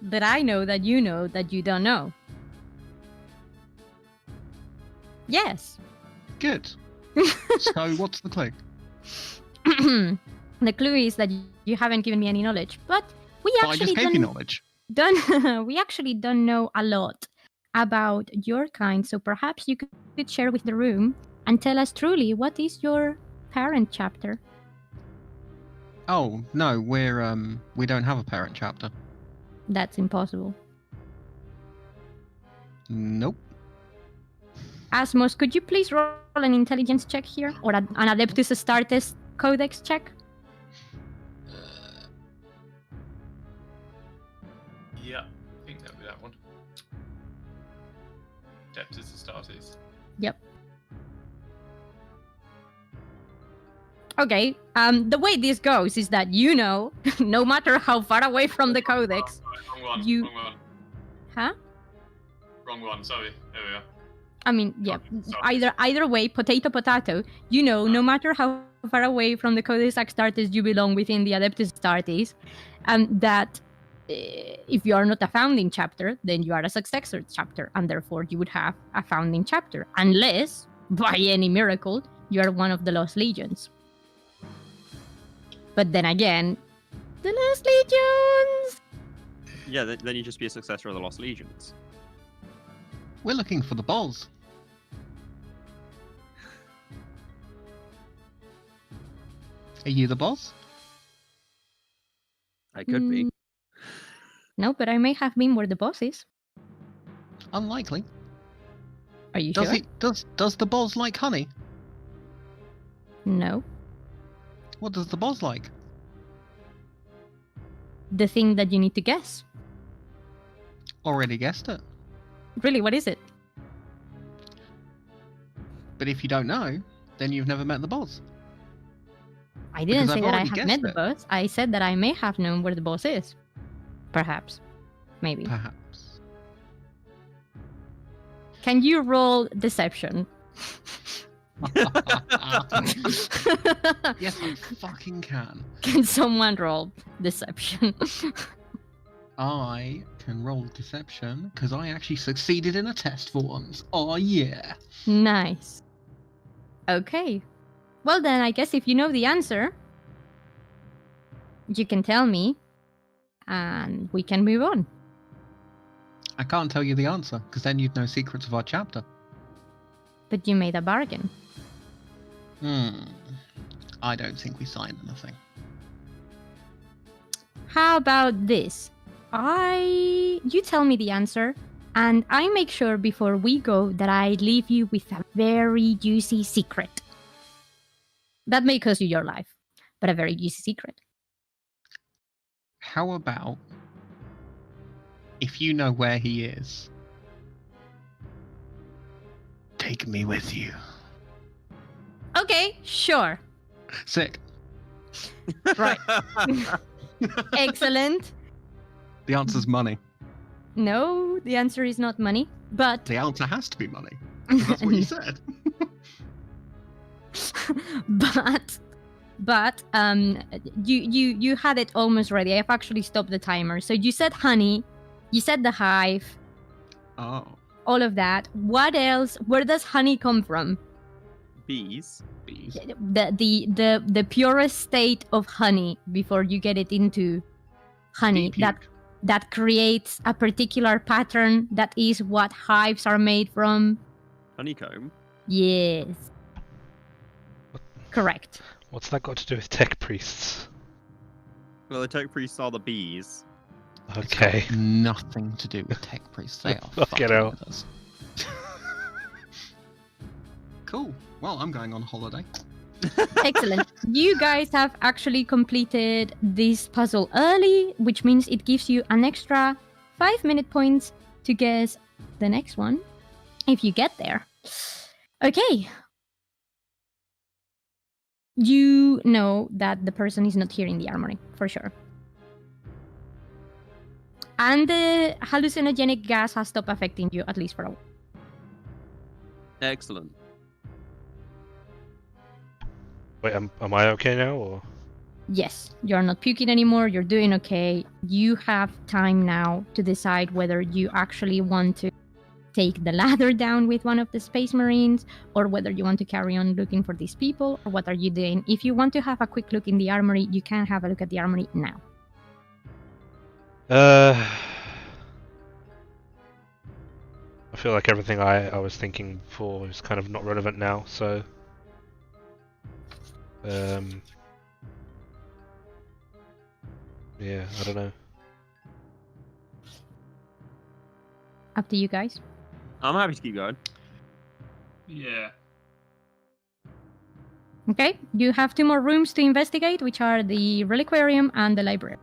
Speaker 1: That I know that you don't know. Yes.
Speaker 4: Good. So what's the clue?
Speaker 1: The clue is that you haven't given me any knowledge, but we
Speaker 4: But I
Speaker 1: actually
Speaker 4: just gave you knowledge.
Speaker 1: we actually don't know a lot about your kind, so perhaps you could share with the room and tell us truly what is your parent chapter.
Speaker 4: Oh no, we don't have a parent chapter.
Speaker 1: That's impossible.
Speaker 4: Nope.
Speaker 1: Asmos, could you please roll an intelligence check here, or an Adeptus Astartes Codex check?
Speaker 5: Yeah, I think that'll be that one. Adeptus Astartes.
Speaker 1: Yep. Okay, the way this goes is that no matter how far away from the Codex,
Speaker 5: Wrong one.
Speaker 1: you-
Speaker 5: Wrong one.
Speaker 1: huh?
Speaker 5: Wrong one. Sorry. There we are.
Speaker 1: I mean, yeah,
Speaker 5: Sorry.
Speaker 1: either way, potato, no matter how far away from the Codex Astartes you belong within the Adeptus Astartes, that if you are not a founding chapter, then you are a successor chapter, and therefore you would have a founding chapter, unless, by any miracle, you are one of the Lost Legions. But then again, the Lost Legions!
Speaker 3: Yeah, then you just be a successor of the Lost Legions.
Speaker 4: We're looking for the balls. Are you the boss?
Speaker 3: I could be.
Speaker 1: No, but I may have been where the boss is.
Speaker 4: Unlikely.
Speaker 1: Are you
Speaker 4: Does
Speaker 1: sure?
Speaker 4: does the boss like honey?
Speaker 1: No.
Speaker 4: What does the boss like?
Speaker 1: The thing that you need to guess.
Speaker 4: Already guessed it.
Speaker 1: Really, what is it?
Speaker 4: But if you don't know, then you've never met the boss.
Speaker 1: I didn't
Speaker 4: Because
Speaker 1: say
Speaker 4: I've
Speaker 1: that I
Speaker 4: already
Speaker 1: have
Speaker 4: guessed
Speaker 1: met the
Speaker 4: it.
Speaker 1: boss. I said that I may have known where the boss is. Perhaps. Maybe.
Speaker 4: Perhaps.
Speaker 1: Can you roll deception?
Speaker 4: Yes, I fucking can.
Speaker 1: Can someone roll deception?
Speaker 4: I can roll deception because I actually succeeded in a test for once. Oh yeah.
Speaker 1: Nice. Okay. Well then, I guess if you know the answer, you can tell me, and we can move on.
Speaker 4: I can't tell you the answer because then you'd know secrets of our chapter.
Speaker 1: But you made a bargain.
Speaker 4: I don't think we signed anything.
Speaker 1: How about this? You tell me the answer, and I make sure before we go that I leave you with a very juicy secret. That may cost you your life, but a very juicy secret.
Speaker 4: How about if you know where he is, take me with you.
Speaker 1: Okay, sure.
Speaker 4: Sick.
Speaker 1: Right. Excellent.
Speaker 4: The answer's money.
Speaker 1: No, the answer is not money, but
Speaker 4: The answer has to be money. 'Cause that's what you said.
Speaker 1: but you had it almost ready. I've actually stopped the timer. So you said honey, you said the hive,
Speaker 4: Oh.
Speaker 1: all of that. What else? Where does honey come from?
Speaker 3: Bees.
Speaker 4: Bees.
Speaker 1: The purest state of honey before you get it into honey
Speaker 4: Bee puke.
Speaker 1: that creates a particular pattern that is what hives are made from.
Speaker 3: Honeycomb.
Speaker 1: Yes. Correct.
Speaker 2: What's that got to do with tech priests?
Speaker 3: Well, the tech priests are the bees.
Speaker 2: Okay.
Speaker 4: Nothing to do with tech priests. They are
Speaker 2: Fuck
Speaker 4: fucking
Speaker 2: it out.
Speaker 4: with us. Cool. Well, I'm going on holiday.
Speaker 1: Excellent. You guys have actually completed this puzzle early, which means it gives you an extra 5-minute points to guess the next one if you get there. Okay. You know that the person is not here in the armory, for sure. And the hallucinogenic gas has stopped affecting you, at least for a while.
Speaker 3: Excellent.
Speaker 2: Wait, am I okay now, or?
Speaker 1: Yes, you're not puking anymore, you're doing okay. You have time now to decide whether you actually want to take the ladder down with one of the Space Marines, or whether you want to carry on looking for these people, or what are you doing? If you want to have a quick look in the armory, you can have a look at the armory now.
Speaker 2: I feel like everything I was thinking before is kind of not relevant now, so... yeah, I don't know.
Speaker 1: Up to you guys.
Speaker 3: I'm happy to keep going.
Speaker 5: Yeah.
Speaker 1: Okay, you have 2 more rooms to investigate, which are the reliquarium and the library.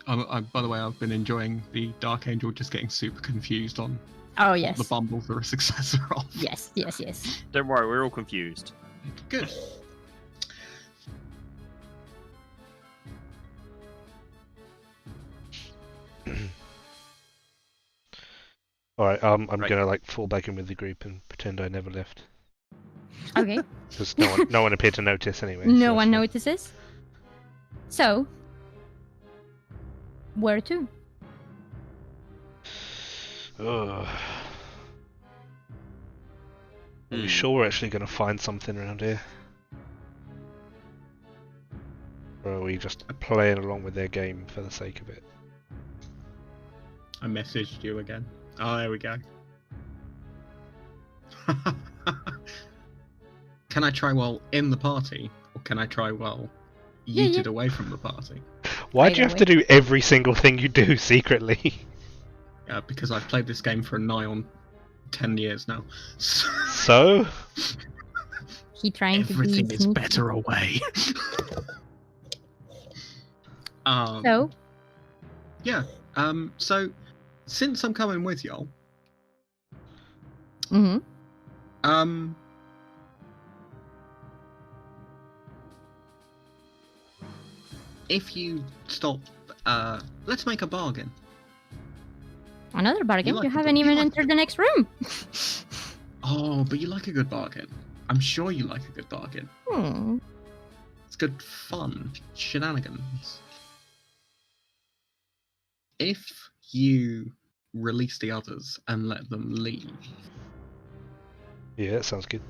Speaker 4: By the way, I've been enjoying the Dark Angel just getting super confused on
Speaker 1: Oh,
Speaker 4: what
Speaker 1: yes.
Speaker 4: the bumbles are a successor of.
Speaker 1: Yes, yes, yes.
Speaker 3: Don't worry, we're all confused.
Speaker 4: Good.
Speaker 2: Alright, I'm
Speaker 3: Right.
Speaker 2: gonna like fall back in with the group and pretend I never left.
Speaker 1: Okay.
Speaker 2: Because no one appeared to notice anyway.
Speaker 1: No
Speaker 2: so
Speaker 1: one
Speaker 2: that's
Speaker 1: notices. So, where to?
Speaker 2: fine. Ugh. Are we
Speaker 3: Hmm.
Speaker 2: sure we're actually going to find something around here? Or are we just playing along with their game for the sake of it?
Speaker 4: I messaged you again. Oh, there we go. Can I try while in the party, or can I try while
Speaker 1: Yeah,
Speaker 4: yeeted
Speaker 1: yeah.
Speaker 4: away from the party?
Speaker 2: Why do you
Speaker 1: Either
Speaker 2: have to do every single thing you do secretly?
Speaker 4: Because I've played this game for nigh on 10 years now.
Speaker 2: So?
Speaker 1: He trying
Speaker 4: Everything
Speaker 1: to be
Speaker 4: is
Speaker 1: sneaky.
Speaker 4: better away.
Speaker 1: So,
Speaker 4: Yeah. So, since I'm coming with y'all,
Speaker 1: mhm.
Speaker 4: If you stop, let's make a bargain.
Speaker 1: Another bargain.
Speaker 4: like
Speaker 1: You
Speaker 4: the
Speaker 1: haven't
Speaker 4: book. You
Speaker 1: even
Speaker 4: like
Speaker 1: entered
Speaker 4: the
Speaker 1: the next room.
Speaker 4: Oh, but you like a good bargain. I'm sure you like a good bargain.
Speaker 1: Hmm.
Speaker 4: It's good fun. Shenanigans. If you release the others and let them leave,
Speaker 2: Yeah, that sounds good.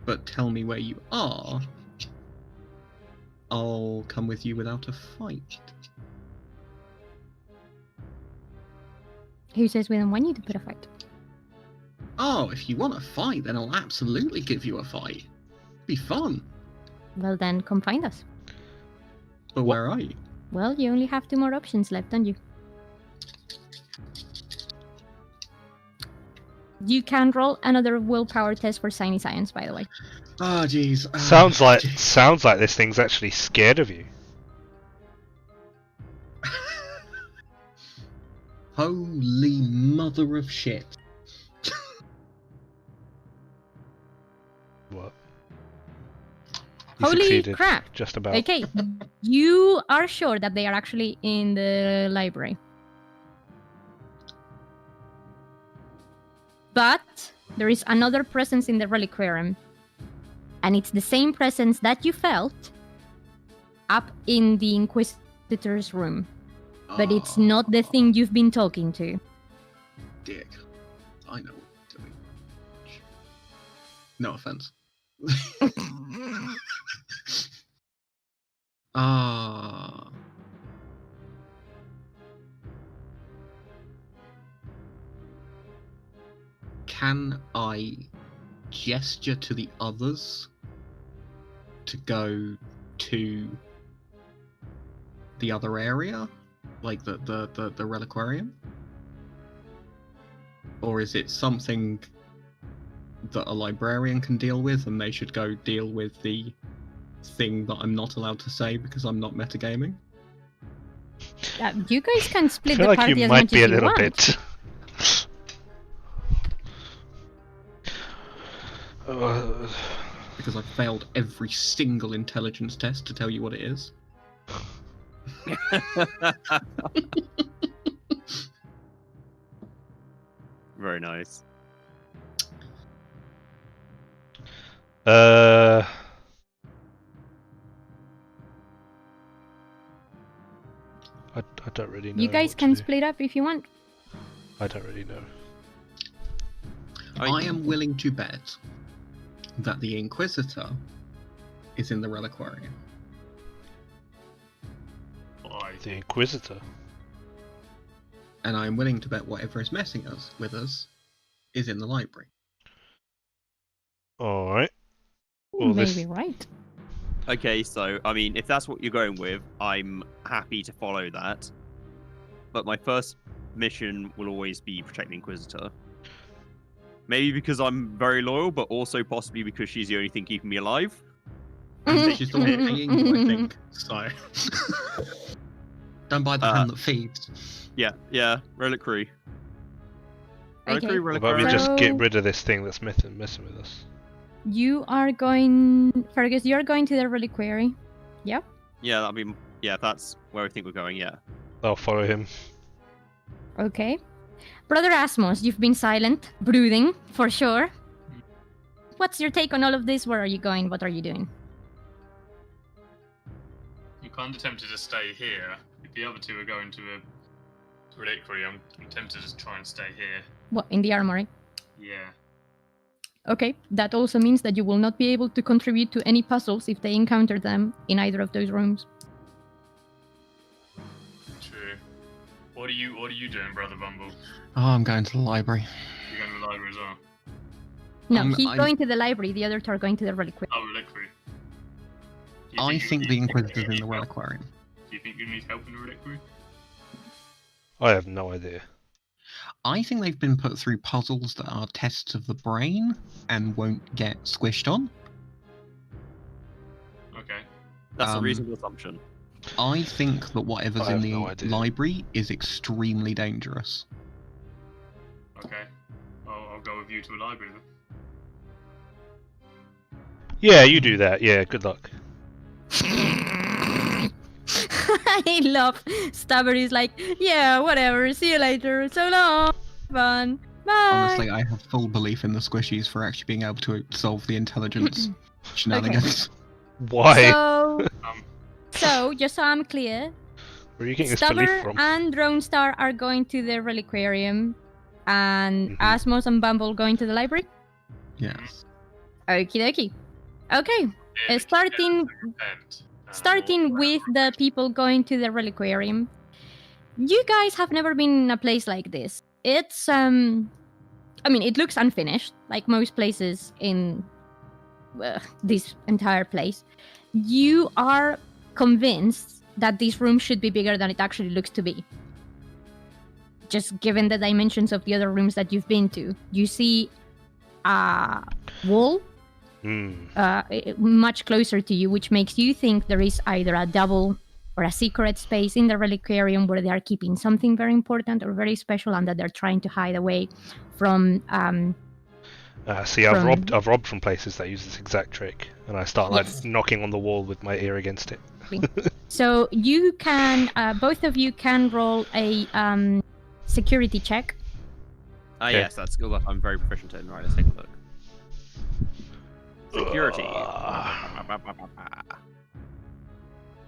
Speaker 4: but tell me where you are, I'll come with you without a fight.
Speaker 1: Who says we don't want you to put a fight?
Speaker 4: Oh, if you want a fight, then I'll absolutely give you a fight. Be fun.
Speaker 1: Well, then come find us.
Speaker 4: But where are you?
Speaker 1: Well, you only have 2 more options left, don't you? You can roll another willpower test for Shiny Science, by the way.
Speaker 4: Oh, jeez.
Speaker 2: Sounds like this thing's actually scared of you.
Speaker 4: Holy mother of shit.
Speaker 2: What? You
Speaker 1: Holy
Speaker 2: succeeded,
Speaker 1: crap!
Speaker 2: just about.
Speaker 1: Okay, you are sure that they are actually in the library. But there is another presence in the reliquarium. And it's the same presence that you felt up in the Inquisitor's room. But it's not the thing you've been talking to.
Speaker 4: Dick. I know what you're doing. No offense. Ah. Can I gesture to the others to go to the other area? Like the reliquarium? Or is it something that a librarian can deal with and they should go deal with the thing that I'm not allowed to say because I'm not metagaming?
Speaker 1: You guys can
Speaker 2: I
Speaker 1: split
Speaker 2: feel
Speaker 1: the
Speaker 2: like
Speaker 1: party
Speaker 2: you
Speaker 1: as
Speaker 2: might
Speaker 1: much
Speaker 2: be
Speaker 1: as
Speaker 2: a
Speaker 1: you
Speaker 2: little
Speaker 1: want.
Speaker 2: bit.
Speaker 4: Because I failed every single intelligence test to tell you what it is.
Speaker 3: Very nice.
Speaker 2: I don't really know.
Speaker 1: You guys
Speaker 2: what
Speaker 1: can
Speaker 2: to do.
Speaker 1: split up if you want.
Speaker 2: I don't really know.
Speaker 4: I am willing to bet that the Inquisitor is in the reliquarium.
Speaker 5: Why?
Speaker 2: The Inquisitor.
Speaker 4: And I am willing to bet whatever is messing us with us is in the library.
Speaker 2: Alright.
Speaker 1: You
Speaker 2: Well,
Speaker 1: may
Speaker 2: this-
Speaker 1: be right.
Speaker 3: Okay, so I mean, if that's what you're going with, I'm happy to follow that. But my first mission will always be protect the Inquisitor. Maybe because I'm very loyal, but also possibly because she's the only thing keeping me alive.
Speaker 4: She's the one paying you, I think. So. Don't buy the hand that feeds.
Speaker 3: Yeah, reliquary.
Speaker 1: Okay.
Speaker 3: Reliquary,
Speaker 2: What about we
Speaker 3: reliquary.
Speaker 2: just get
Speaker 1: So-
Speaker 2: rid of this thing that's messing with us?
Speaker 1: You are going... Fergus, you're going to the reliquary.
Speaker 3: Yeah, that'll be. Yeah, that's where I think we're going. Yeah.
Speaker 2: I'll follow him.
Speaker 1: Okay. Brother Asmos, you've been silent, brooding, for sure. What's your take on all of this? Where are you going? What are you doing?
Speaker 5: I'm kind of tempted to stay here. If the other two are going to a reliquary, I'm tempted to just try and stay here.
Speaker 1: What, in the armory?
Speaker 5: Yeah.
Speaker 1: Okay, that also means that you will not be able to contribute to any puzzles if they encounter them in either of those rooms.
Speaker 5: True. What are you doing, Brother Bumble?
Speaker 4: Oh, I'm going to the library.
Speaker 5: You're going to the library as well?
Speaker 1: No, he's going to the library, the other two are going to the reliquary.
Speaker 5: Oh, reliquary.
Speaker 4: I think the Inquisitor's in the reliquarium.
Speaker 5: Do you think you need help in the reliquary?
Speaker 2: I have no idea.
Speaker 4: I think they've been put through puzzles that are tests of the brain and won't get squished on.
Speaker 5: Okay.
Speaker 3: That's a reasonable assumption.
Speaker 4: I think that whatever's
Speaker 2: I
Speaker 4: in
Speaker 2: have
Speaker 4: the
Speaker 2: no idea.
Speaker 4: library is extremely dangerous.
Speaker 5: Okay. I'll go with you to a library then.
Speaker 2: Yeah, you do that. Yeah, good luck.
Speaker 1: I love Stabber is like, yeah, whatever, see you later, so long, fun, bye.
Speaker 4: Honestly, I have full belief in the squishies for actually being able to solve the intelligence shenanigans.
Speaker 2: Why?
Speaker 1: So, just so I'm clear,
Speaker 2: Where are you getting this belief
Speaker 1: Stubber
Speaker 2: from?
Speaker 1: and Dronestar are going to the reliquarium, and Asmos and Bumble going to the library?
Speaker 4: Yes.
Speaker 1: Okie dokie. Okay, starting with the people going to the reliquarium. You guys have never been in a place like this. It's, I mean, it looks unfinished, like most places in this entire place. You are convinced that this room should be bigger than it actually looks to be. Just given the dimensions of the other rooms that you've been to. You see a wall much closer to you, which makes you think there is either a double or a secret space in the reliquarium where they are keeping something very important or very special and that they're trying to hide away from
Speaker 2: See, I've robbed from places that use this exact trick, and I start knocking on the wall with my ear against it.
Speaker 1: So you can, both of you can roll a security check.
Speaker 3: Yes, that's skill that I'm very proficient in. Right, let's take a look. Security.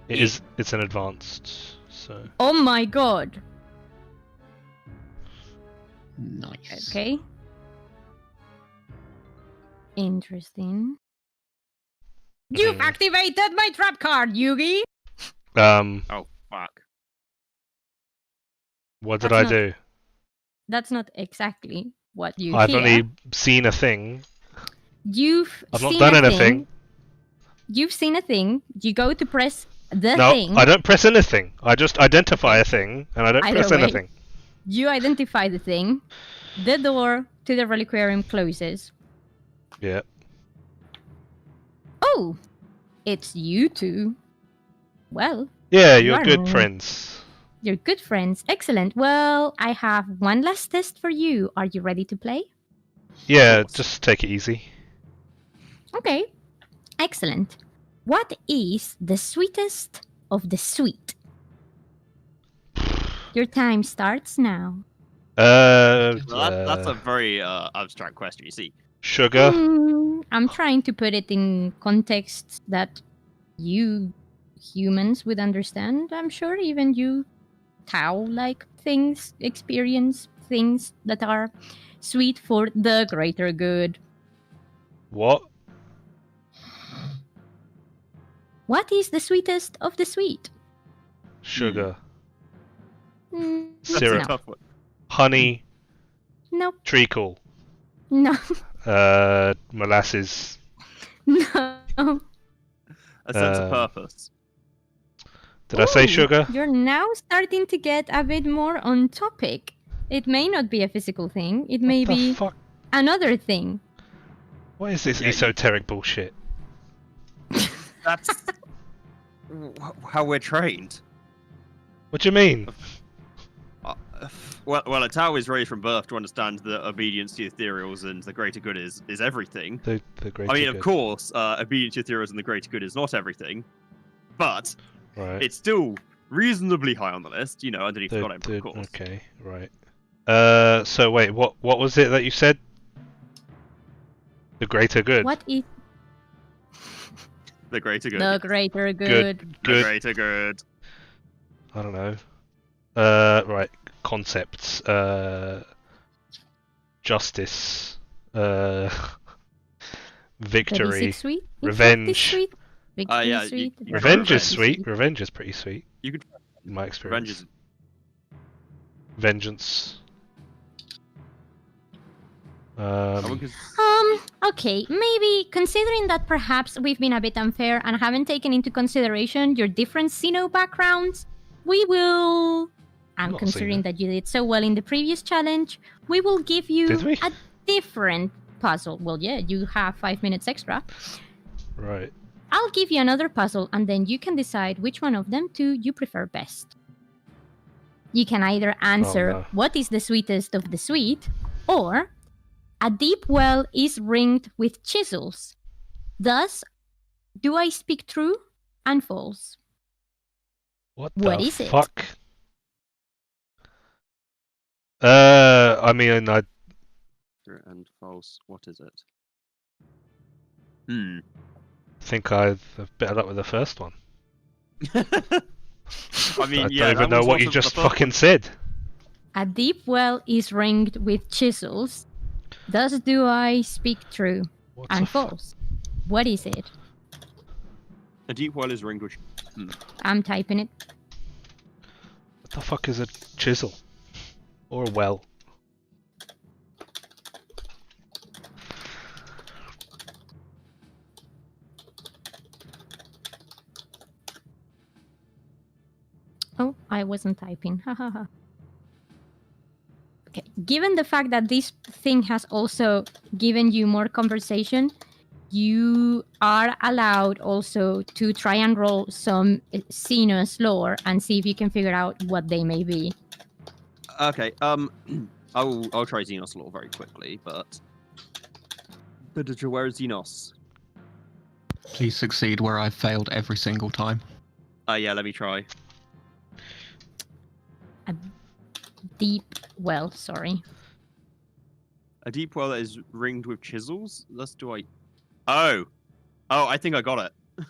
Speaker 2: It's an advanced, so.
Speaker 1: Oh my god.
Speaker 4: Nice.
Speaker 1: Okay. Interesting. You've activated my trap card, Yugi!
Speaker 3: Oh, fuck.
Speaker 2: What did I do?
Speaker 1: That's not exactly what you
Speaker 2: I've
Speaker 1: hear.
Speaker 2: only seen a thing.
Speaker 1: I've
Speaker 2: not done anything.
Speaker 1: You've seen a thing. You go to press the
Speaker 2: No,
Speaker 1: thing.
Speaker 2: I don't press anything. I just identify a thing, and I don't press anything.
Speaker 1: You identify the thing. The door to the reliquarium closes.
Speaker 2: Yeah.
Speaker 1: Oh, it's you two. Well.
Speaker 2: Yeah, you're good friends.
Speaker 1: You're good friends. Excellent. Well, I have one last test for you. Are you ready to play?
Speaker 2: Yeah, just take it easy.
Speaker 1: Okay. Excellent. What is the sweetest of the sweet? Your time starts now.
Speaker 3: That's a very abstract question, you see.
Speaker 2: Sugar?
Speaker 1: I'm trying to put it in context that you humans would understand. I'm sure even you cow-like things experience things that are sweet for the greater good.
Speaker 2: What?
Speaker 1: What is the sweetest of the sweet?
Speaker 2: Sugar.
Speaker 1: Syrup.
Speaker 3: Tough one.
Speaker 2: Honey.
Speaker 1: Nope.
Speaker 2: Treacle.
Speaker 1: No.
Speaker 2: Molasses.
Speaker 1: No.
Speaker 3: A sense of purpose.
Speaker 2: Did I say sugar?
Speaker 1: You're now starting to get a bit more on topic. It may not be a physical thing. It may be another thing.
Speaker 2: What is this esoteric bullshit?
Speaker 3: That's how we're trained.
Speaker 2: What do you mean?
Speaker 3: Well, a Tao is raised from birth to understand that obedience to ethereals and the greater good is everything.
Speaker 2: The greater
Speaker 3: I mean,
Speaker 2: good.
Speaker 3: of course, obedience to ethereals and the greater good is not everything, but
Speaker 2: Right.
Speaker 3: it's still reasonably high on the list. You know, underneath God Emperor, of course.
Speaker 2: Okay, right. So wait, what was it that you said? The greater good.
Speaker 1: What is
Speaker 3: The greater good.
Speaker 1: the greater good?
Speaker 3: The
Speaker 2: Good.
Speaker 3: greater good.
Speaker 2: I don't know. Right. Concepts. Justice. Victory.
Speaker 1: 36 sweet?
Speaker 2: Revenge.
Speaker 1: 50 sweet? Victory
Speaker 3: Yeah,
Speaker 1: sweet?
Speaker 3: you-
Speaker 2: Revenge is
Speaker 3: Revenge.
Speaker 2: sweet. Revenge is pretty sweet,
Speaker 3: You could
Speaker 2: in my experience.
Speaker 3: revenge is
Speaker 2: Vengeance.
Speaker 1: Okay, maybe considering that perhaps we've been a bit unfair and haven't taken into consideration your different Xeno backgrounds, we will, and
Speaker 2: Not
Speaker 1: considering
Speaker 2: Xeno.
Speaker 1: that you did so well in the previous challenge, we will give you
Speaker 2: Did we?
Speaker 1: a different puzzle. Well, yeah, you have 5 minutes extra.
Speaker 2: Right.
Speaker 1: I'll give you another puzzle and then you can decide which one of them two you prefer best. You can either answer
Speaker 2: no.
Speaker 1: what is the sweetest of the sweet, or a deep well is ringed with chisels. Thus, do I speak true and false?
Speaker 2: What
Speaker 1: What
Speaker 2: the
Speaker 1: is it?
Speaker 2: fuck? I mean,
Speaker 3: true and false. What is it?
Speaker 2: think I've better luck with the first one.
Speaker 3: I mean,
Speaker 2: I
Speaker 3: yeah,
Speaker 2: don't even know what you just fucking said.
Speaker 1: A deep well is ringed with chisels. Thus, do I speak true
Speaker 2: What
Speaker 1: and
Speaker 2: the fuck?
Speaker 1: false? What is it?
Speaker 3: A deep well is ringed with.
Speaker 1: I'm typing it.
Speaker 2: What the fuck is a chisel? Or a well?
Speaker 1: Oh, I wasn't typing. Ha ha ha. Okay. Given the fact that this thing has also given you more conversation, you are allowed also to try and roll some Xenos lore and see if you can figure out what they may be.
Speaker 3: Okay. I'll try Xenos lore very quickly, but where is Xenos?
Speaker 4: Please succeed where I've failed every single time.
Speaker 3: Yeah, let me try.
Speaker 1: A deep well, sorry.
Speaker 3: A deep well that is ringed with chisels. Thus, do I? Oh, I think I got it.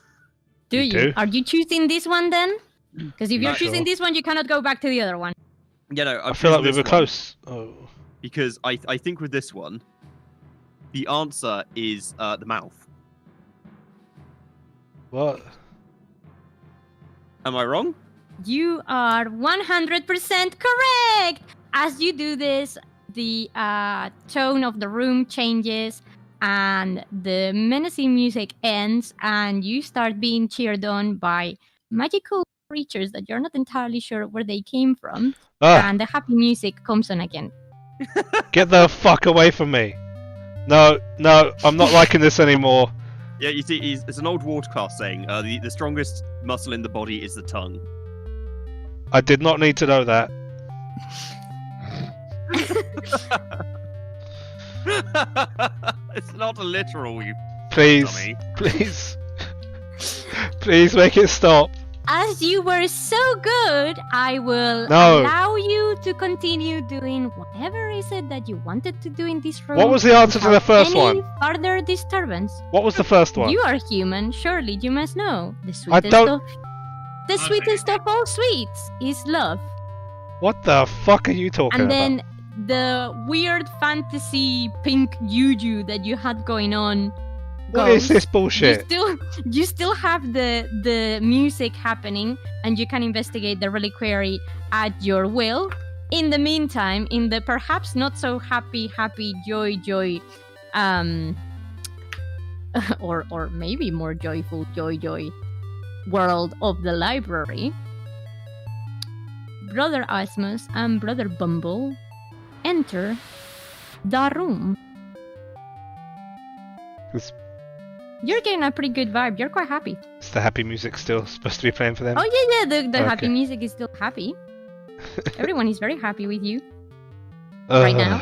Speaker 1: Do
Speaker 2: You
Speaker 1: you?
Speaker 2: do?
Speaker 1: Are you choosing this one then? Because if you're
Speaker 2: Not
Speaker 1: choosing
Speaker 2: sure.
Speaker 1: this one, you cannot go back to the other one.
Speaker 3: Yeah, no,
Speaker 2: I feel like we were close. Oh.
Speaker 3: because I think with this one, the answer is the mouth.
Speaker 2: What?
Speaker 3: Am I wrong?
Speaker 1: You are 100% correct! As you do this, the tone of the room changes and the menacing music ends, and you start being cheered on by magical creatures that you're not entirely sure where they came from,
Speaker 2: Ah,
Speaker 1: and the happy music comes on again.
Speaker 2: get the fuck away from me. No, I'm not liking this anymore.
Speaker 3: Yeah, you see, it's an old water class saying, the strongest muscle in the body is the tongue.
Speaker 2: I did not need to know that.
Speaker 3: It's not a literal, you
Speaker 2: Please,
Speaker 3: dummy.
Speaker 2: please, please make it stop.
Speaker 1: As you were so good, I will
Speaker 2: No.
Speaker 1: allow you to continue doing whatever is it that you wanted to do in this room.
Speaker 2: What was the answer to the
Speaker 1: without
Speaker 2: first
Speaker 1: any
Speaker 2: one?
Speaker 1: further disturbance.
Speaker 2: What was the first one?
Speaker 1: You are human, surely you must know. The
Speaker 2: I
Speaker 1: sweetest
Speaker 2: don't-
Speaker 1: of the sweetest of all sweets is love.
Speaker 2: What the fuck are you talking
Speaker 1: And
Speaker 2: about?
Speaker 1: then the weird fantasy pink juju that you had going on.
Speaker 2: What is
Speaker 1: goes.
Speaker 2: this bullshit?
Speaker 1: You still have the music happening, and you can investigate the reliquary at your will. In the meantime, in the perhaps not so happy joy or maybe more joyful joy world of the library, Brother Asmus and Brother Bumble enter the room.
Speaker 2: Is,
Speaker 1: You're getting a pretty good vibe. You're quite happy.
Speaker 2: is the happy music still supposed to be playing for them?
Speaker 1: Oh yeah, the happy
Speaker 2: Okay.
Speaker 1: music is still happy. Everyone is very happy with you. right now.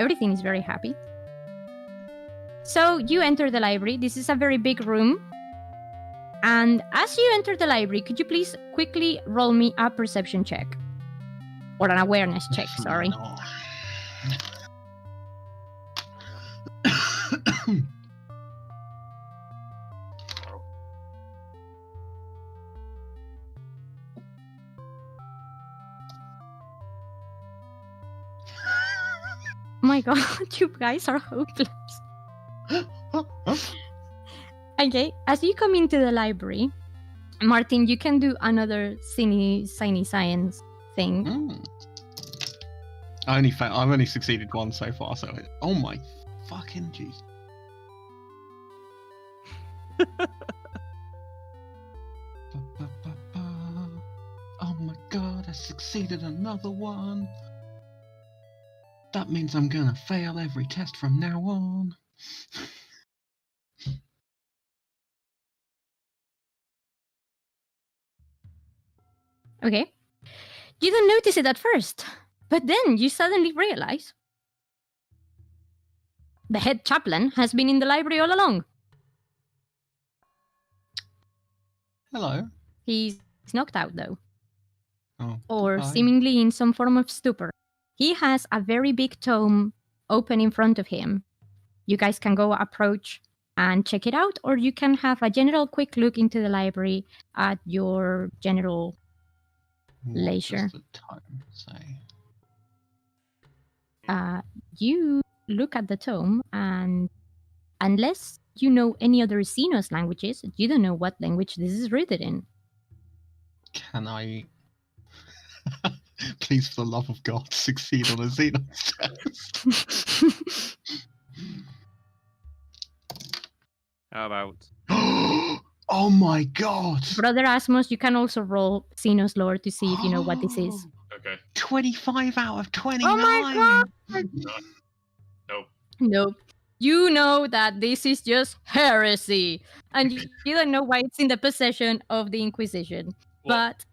Speaker 1: Everything is very happy. So you enter the library. This is a very big room. And as you enter the library, could you please quickly roll me a perception check? Or an awareness check,
Speaker 4: Definitely
Speaker 1: sorry.
Speaker 4: not.
Speaker 1: My god, you guys are hopeless. Okay, as you come into the library, Martin, you can do another shiny science thing.
Speaker 4: Mm. I've only succeeded once so far, so oh my fucking jeez. Oh my god, I succeeded another one. That means I'm gonna fail every test from now on.
Speaker 1: Okay. You don't notice it at first, but then you suddenly realize the head chaplain has been in the library all along.
Speaker 4: Hello.
Speaker 1: He's knocked out, though,
Speaker 4: Oh,
Speaker 1: or
Speaker 4: goodbye.
Speaker 1: seemingly in some form of stupor. He has a very big tome open in front of him. You guys can go approach and check it out, or you can have a general quick look into the library at your general
Speaker 4: What
Speaker 1: leisure.
Speaker 4: does the time say?
Speaker 1: You look at the tome, and unless you know any other Xenos languages, you don't know what language this is written in.
Speaker 4: Can I, please, for the love of God, succeed on a Xenos test?
Speaker 3: How about?
Speaker 4: Oh my God!
Speaker 1: Brother Asmus, you can also roll Xenos lore to see if you know what this is.
Speaker 5: Okay.
Speaker 4: 25 out of 29!
Speaker 1: Oh my God!
Speaker 5: Nope.
Speaker 1: Nope. You know that this is just heresy, and you don't know why it's in the possession of the Inquisition.
Speaker 5: What-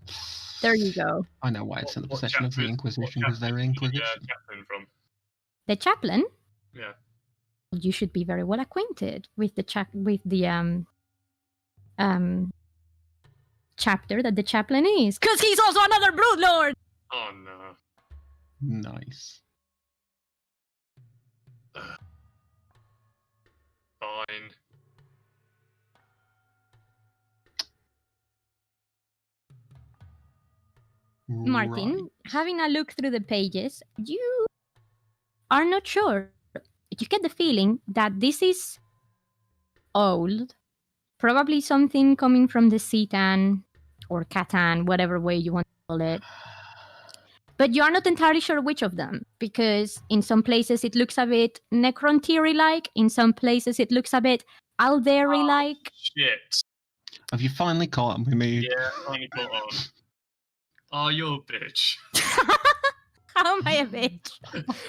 Speaker 1: But there you go.
Speaker 4: I know why it's in the
Speaker 5: what
Speaker 4: possession of the
Speaker 5: chapter is-
Speaker 4: Inquisition,
Speaker 5: what
Speaker 4: because they're
Speaker 5: chapter is the,
Speaker 4: Inquisition.
Speaker 5: chaplain from?
Speaker 1: The chaplain,
Speaker 5: Yeah.
Speaker 1: you should be very well acquainted with the chapter that the chaplain is, because he's also another brood lord.
Speaker 5: Oh no.
Speaker 4: Nice.
Speaker 5: Fine.
Speaker 1: Martin,
Speaker 4: Right.
Speaker 1: having a look through the pages, you are not sure. You get the feeling that this is old, probably something coming from the Citan or Catan, whatever way you want to call it. But you are not entirely sure which of them, because in some places it looks a bit Necrontyri-like, in some places it looks a bit Alderi-like.
Speaker 5: Shit.
Speaker 4: Have you finally caught up with me?
Speaker 5: Yeah, finally caught on. Oh, you're a bitch.
Speaker 1: How am I a bitch?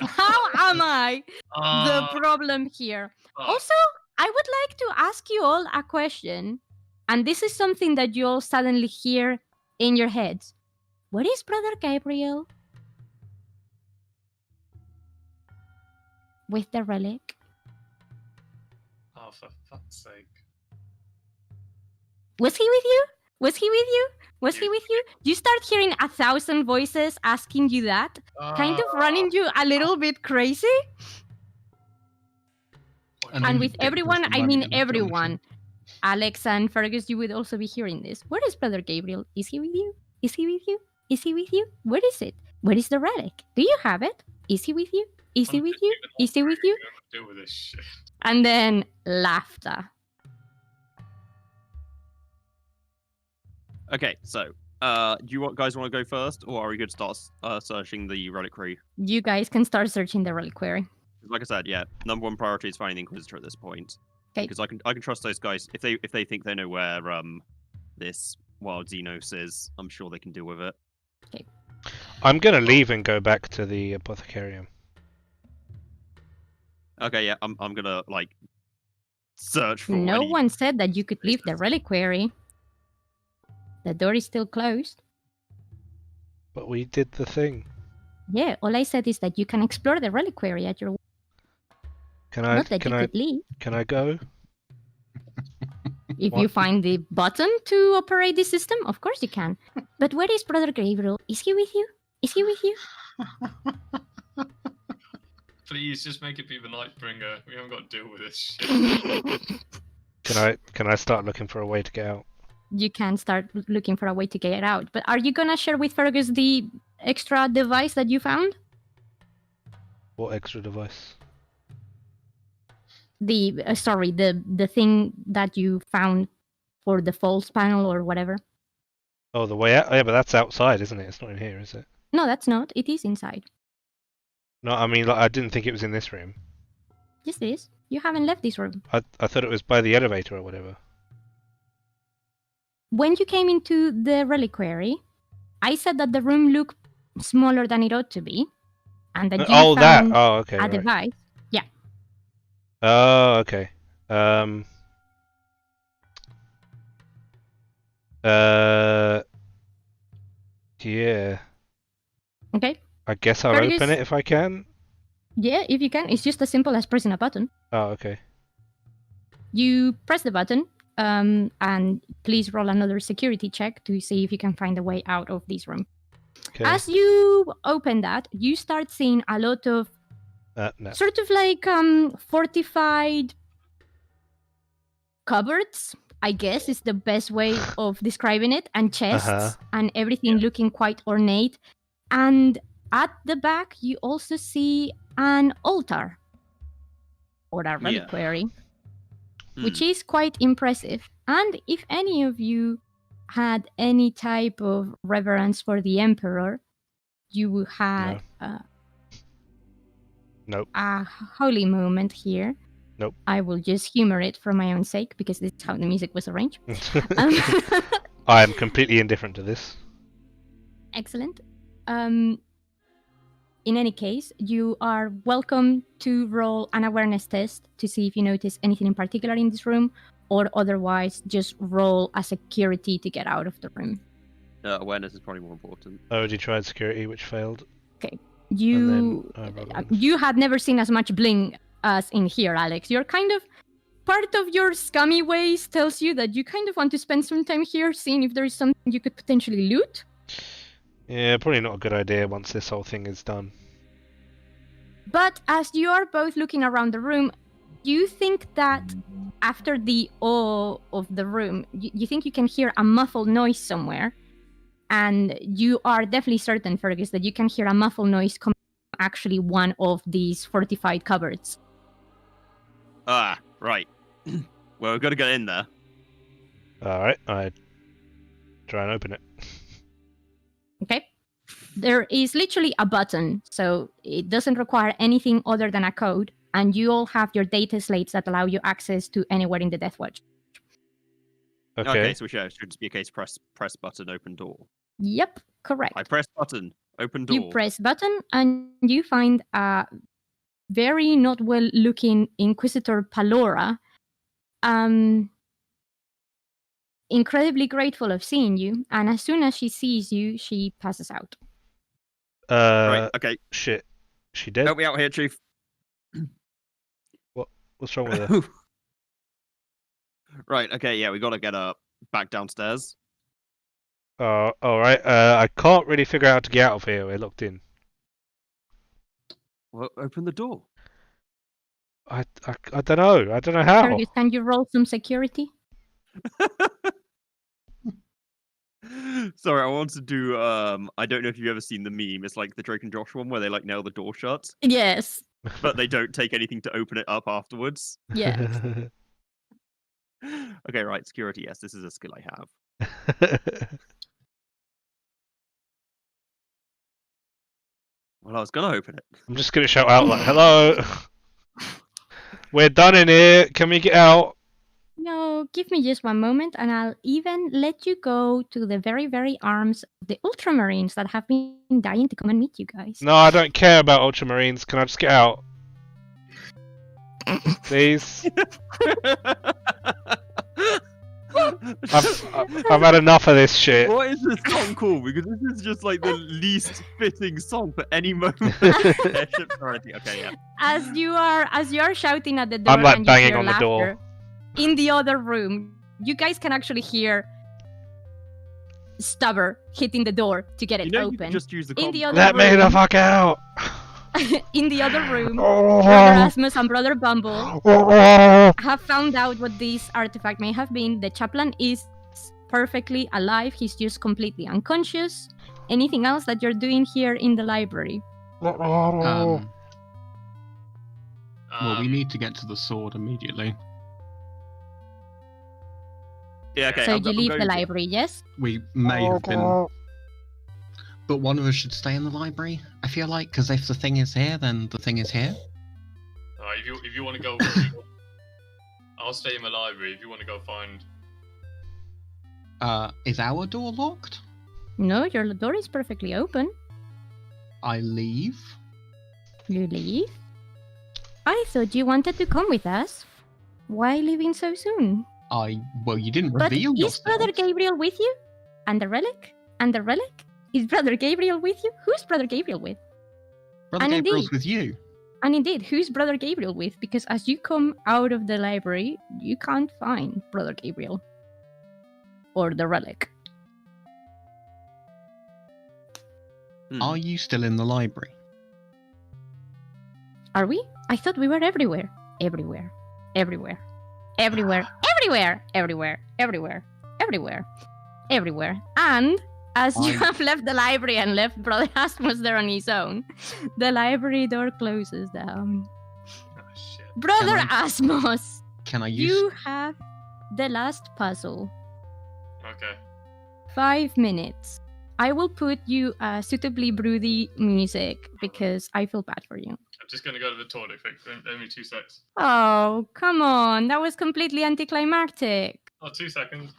Speaker 1: How am I the problem here?
Speaker 5: fuck.
Speaker 1: Also, I would like to ask you all a question, and this is something that you all suddenly hear in your heads. Where is Brother Gabriel? With the relic?
Speaker 5: Oh, for fuck's sake.
Speaker 1: Was he with you? Was he with you? Was he with you? You start hearing 1,000 voices asking you that, kind of running you a little bit crazy.
Speaker 4: And
Speaker 1: And
Speaker 4: only
Speaker 1: with
Speaker 4: Dick was
Speaker 1: everyone,
Speaker 4: the
Speaker 1: I
Speaker 4: money
Speaker 1: mean
Speaker 4: in the junction.
Speaker 1: everyone. Alex and Fergus, you would also be hearing this. Where is Brother Gabriel? Is he with you? Is he with you? Is he with you? Where is it? Where is the relic? Do you have it? Is he with you? Is he with you? Is he with you?
Speaker 5: Deal with this shit.
Speaker 1: And then laughter.
Speaker 3: Okay, so do you guys want to go first, or are we good to start searching the reliquary?
Speaker 1: You guys can start searching the reliquary.
Speaker 3: Like I said, yeah, number one priority is finding the Inquisitor at this point.
Speaker 1: 'Kay.
Speaker 3: Because I can trust those guys if they think they know where this wild Xenos is. I'm sure they can deal with it.
Speaker 2: I'm gonna leave and go back to the apothecarium.
Speaker 3: Okay, yeah, I'm gonna like search for
Speaker 1: No
Speaker 3: any...
Speaker 1: one said that you could leave the reliquary. The door is still closed.
Speaker 2: But we did the thing.
Speaker 1: Yeah, all I said is that you can explore the reliquary at your...
Speaker 2: Can I?
Speaker 1: Not that
Speaker 2: Can
Speaker 1: you
Speaker 2: I?
Speaker 1: could leave.
Speaker 2: Can I go?
Speaker 1: If
Speaker 2: What?
Speaker 1: you find the button to operate the system, of course you can. But where is Brother Gabriel? Is he with you? Is he with you?
Speaker 5: Please, just make it be the Nightbringer. We haven't got to deal with this shit.
Speaker 2: Can I start looking for a way to get out?
Speaker 1: You can start looking for a way to get out. But are you gonna share with Fergus the extra device that you found?
Speaker 2: What extra device?
Speaker 1: The the thing that you found for the false panel or whatever.
Speaker 2: Oh, the way out. Oh, yeah, but that's outside, isn't it? It's not in here, is it?
Speaker 1: No, that's not. It is inside.
Speaker 2: No, I mean, like, I didn't think it was in this room.
Speaker 1: Yes, it is. You haven't left this room.
Speaker 2: I thought it was by the elevator or whatever.
Speaker 1: When you came into the reliquary, I said that the room looked smaller than it ought to be, and that you
Speaker 2: Oh, that.
Speaker 1: found
Speaker 2: Oh, okay.
Speaker 1: a
Speaker 2: Right.
Speaker 1: device. Yeah.
Speaker 2: Oh, okay. Yeah.
Speaker 1: Okay.
Speaker 2: I guess I'll
Speaker 1: Fergus?
Speaker 2: open it if I can.
Speaker 1: Yeah, if you can. It's just as simple as pressing a button.
Speaker 2: Oh, okay.
Speaker 1: You press the button, and please roll another security check to see if you can find a way out of this room.
Speaker 2: Okay.
Speaker 1: As you open that, you start seeing a lot of
Speaker 2: No.
Speaker 1: sort of like fortified cupboards, I guess is the best way of describing it, and chests and everything looking quite ornate. And at the back, you also see an altar or a reliquary, which is quite impressive. And if any of you had any type of reverence for the Emperor, you had
Speaker 2: Nope.
Speaker 1: a holy moment here.
Speaker 2: Nope.
Speaker 1: I will just humor it for my own sake because this is how the music was arranged.
Speaker 2: I am completely indifferent to this.
Speaker 1: Excellent. In any case, you are welcome to roll an awareness test to see if you notice anything in particular in this room, or otherwise just roll a security to get out of the room.
Speaker 3: Awareness is probably more important.
Speaker 2: I already tried security, which failed.
Speaker 1: Okay. You had never seen as much bling as in here, Alex. You're kind of... Part of your scummy ways tells you that you kind of want to spend some time here seeing if there is something you could potentially loot.
Speaker 2: Yeah, probably not a good idea once this whole thing is done.
Speaker 1: But as you are both looking around the room, you think that after the awe of the room, you think you can hear a muffled noise somewhere. And you are definitely certain, Fergus, that you can hear a muffled noise coming from actually one of these fortified cupboards.
Speaker 3: Ah, right. Well, we've got to get in there.
Speaker 2: Alright, I try and open it.
Speaker 1: Okay. There is literally a button, so it doesn't require anything other than a code, and you all have your data slates that allow you access to anywhere in the Death Watch.
Speaker 2: Okay.
Speaker 3: So should just be a case press button, open door.
Speaker 1: Yep, correct.
Speaker 3: I press button, open door.
Speaker 1: You press button, and you find a very not well-looking Inquisitor Palora. Incredibly grateful of seeing you, and as soon as she sees you, she passes out.
Speaker 3: Right, okay.
Speaker 2: Shit. She dead?
Speaker 3: Help me out here, Chief.
Speaker 2: What's wrong with her?
Speaker 3: Right, okay, yeah, we gotta get her back downstairs.
Speaker 2: Alright. I can't really figure out how to get out of here. We're locked in.
Speaker 3: Well, open the door.
Speaker 2: I don't know. I don't know how.
Speaker 1: Fergus, can you roll some security?
Speaker 3: Sorry, I want to do I don't know if you've ever seen the meme. It's like the Drake and Josh one where they like nail the door shut,
Speaker 1: Yes.
Speaker 3: but they don't take anything to open it up afterwards.
Speaker 1: Yeah.
Speaker 3: Okay, right, security, yes, this is a skill I have. Well, I was gonna open it.
Speaker 2: I'm just gonna shout out like, "Hello, we're done in here. Can we get out?"
Speaker 1: No, give me just one moment, and I'll even let you go to the very, very arms of the Ultramarines that have been dying to come and meet you guys.
Speaker 2: No, I don't care about Ultramarines. Can I just get out? Please. I've had enough of this shit.
Speaker 3: What is this song called? Because this is just like the least fitting song for any moment. Airship priority. Okay, yeah.
Speaker 1: As you are shouting at the door,
Speaker 2: I'm like
Speaker 1: and you
Speaker 2: banging
Speaker 1: hear
Speaker 2: on the door.
Speaker 1: in the other room, you guys can actually hear stubber hitting the door to get it
Speaker 3: You know, you
Speaker 1: open.
Speaker 3: can just use the
Speaker 1: In the
Speaker 3: comms.
Speaker 1: other
Speaker 2: Let me the
Speaker 1: room-
Speaker 2: fuck out!
Speaker 1: In the other room,
Speaker 2: Oh.
Speaker 1: Brother Asmus and Brother Bumble
Speaker 2: Oh.
Speaker 1: have found out what this artifact may have been. The chaplain is perfectly alive. He's just completely unconscious. Anything else that you're doing here in the library?
Speaker 4: Well, we
Speaker 5: Um,
Speaker 4: need to get to the sword immediately.
Speaker 3: Yeah, okay.
Speaker 1: So
Speaker 3: I'm
Speaker 1: you leave
Speaker 3: going
Speaker 1: the
Speaker 3: to-
Speaker 1: library, yes?
Speaker 4: We may have been, but one of us should stay in the library. I feel like, because if the thing is here, then the thing is here.
Speaker 5: if you want to go, I'll stay in the library. If you want to go find,
Speaker 4: Is our door locked?
Speaker 1: No, your door is perfectly open.
Speaker 4: I leave.
Speaker 1: You leave? I thought you wanted to come with us. Why leaving so soon?
Speaker 4: Well, you didn't
Speaker 1: But
Speaker 4: reveal
Speaker 1: is
Speaker 4: yourself.
Speaker 1: Brother Gabriel with you? And the relic? And the relic? Is Brother Gabriel with you? Who's Brother Gabriel with?
Speaker 4: Brother
Speaker 1: and
Speaker 4: Gabriel's
Speaker 1: indeed-
Speaker 4: with you.
Speaker 1: And indeed, who's Brother Gabriel with? Because as you come out of the library, you can't find Brother Gabriel. Or the relic.
Speaker 4: Are you still in the library?
Speaker 1: Are we? I thought we were everywhere. Everywhere. Everywhere. Everywhere. Everywhere. Everywhere. Everywhere. Everywhere. Everywhere. And as you
Speaker 4: I-
Speaker 1: have left the library and left Brother Asmus there on his own, the library door closes down.
Speaker 5: oh shit.
Speaker 1: Brother
Speaker 4: Can
Speaker 1: Asmus,
Speaker 4: Can I use?
Speaker 1: you have the last puzzle.
Speaker 5: Okay.
Speaker 1: 5 minutes. I will put you suitably broody music because I feel bad for you.
Speaker 5: I'm just gonna go to the toilet quick. Give me 2 seconds.
Speaker 1: Oh, come on. That was completely anticlimactic.
Speaker 5: Oh, 2 seconds.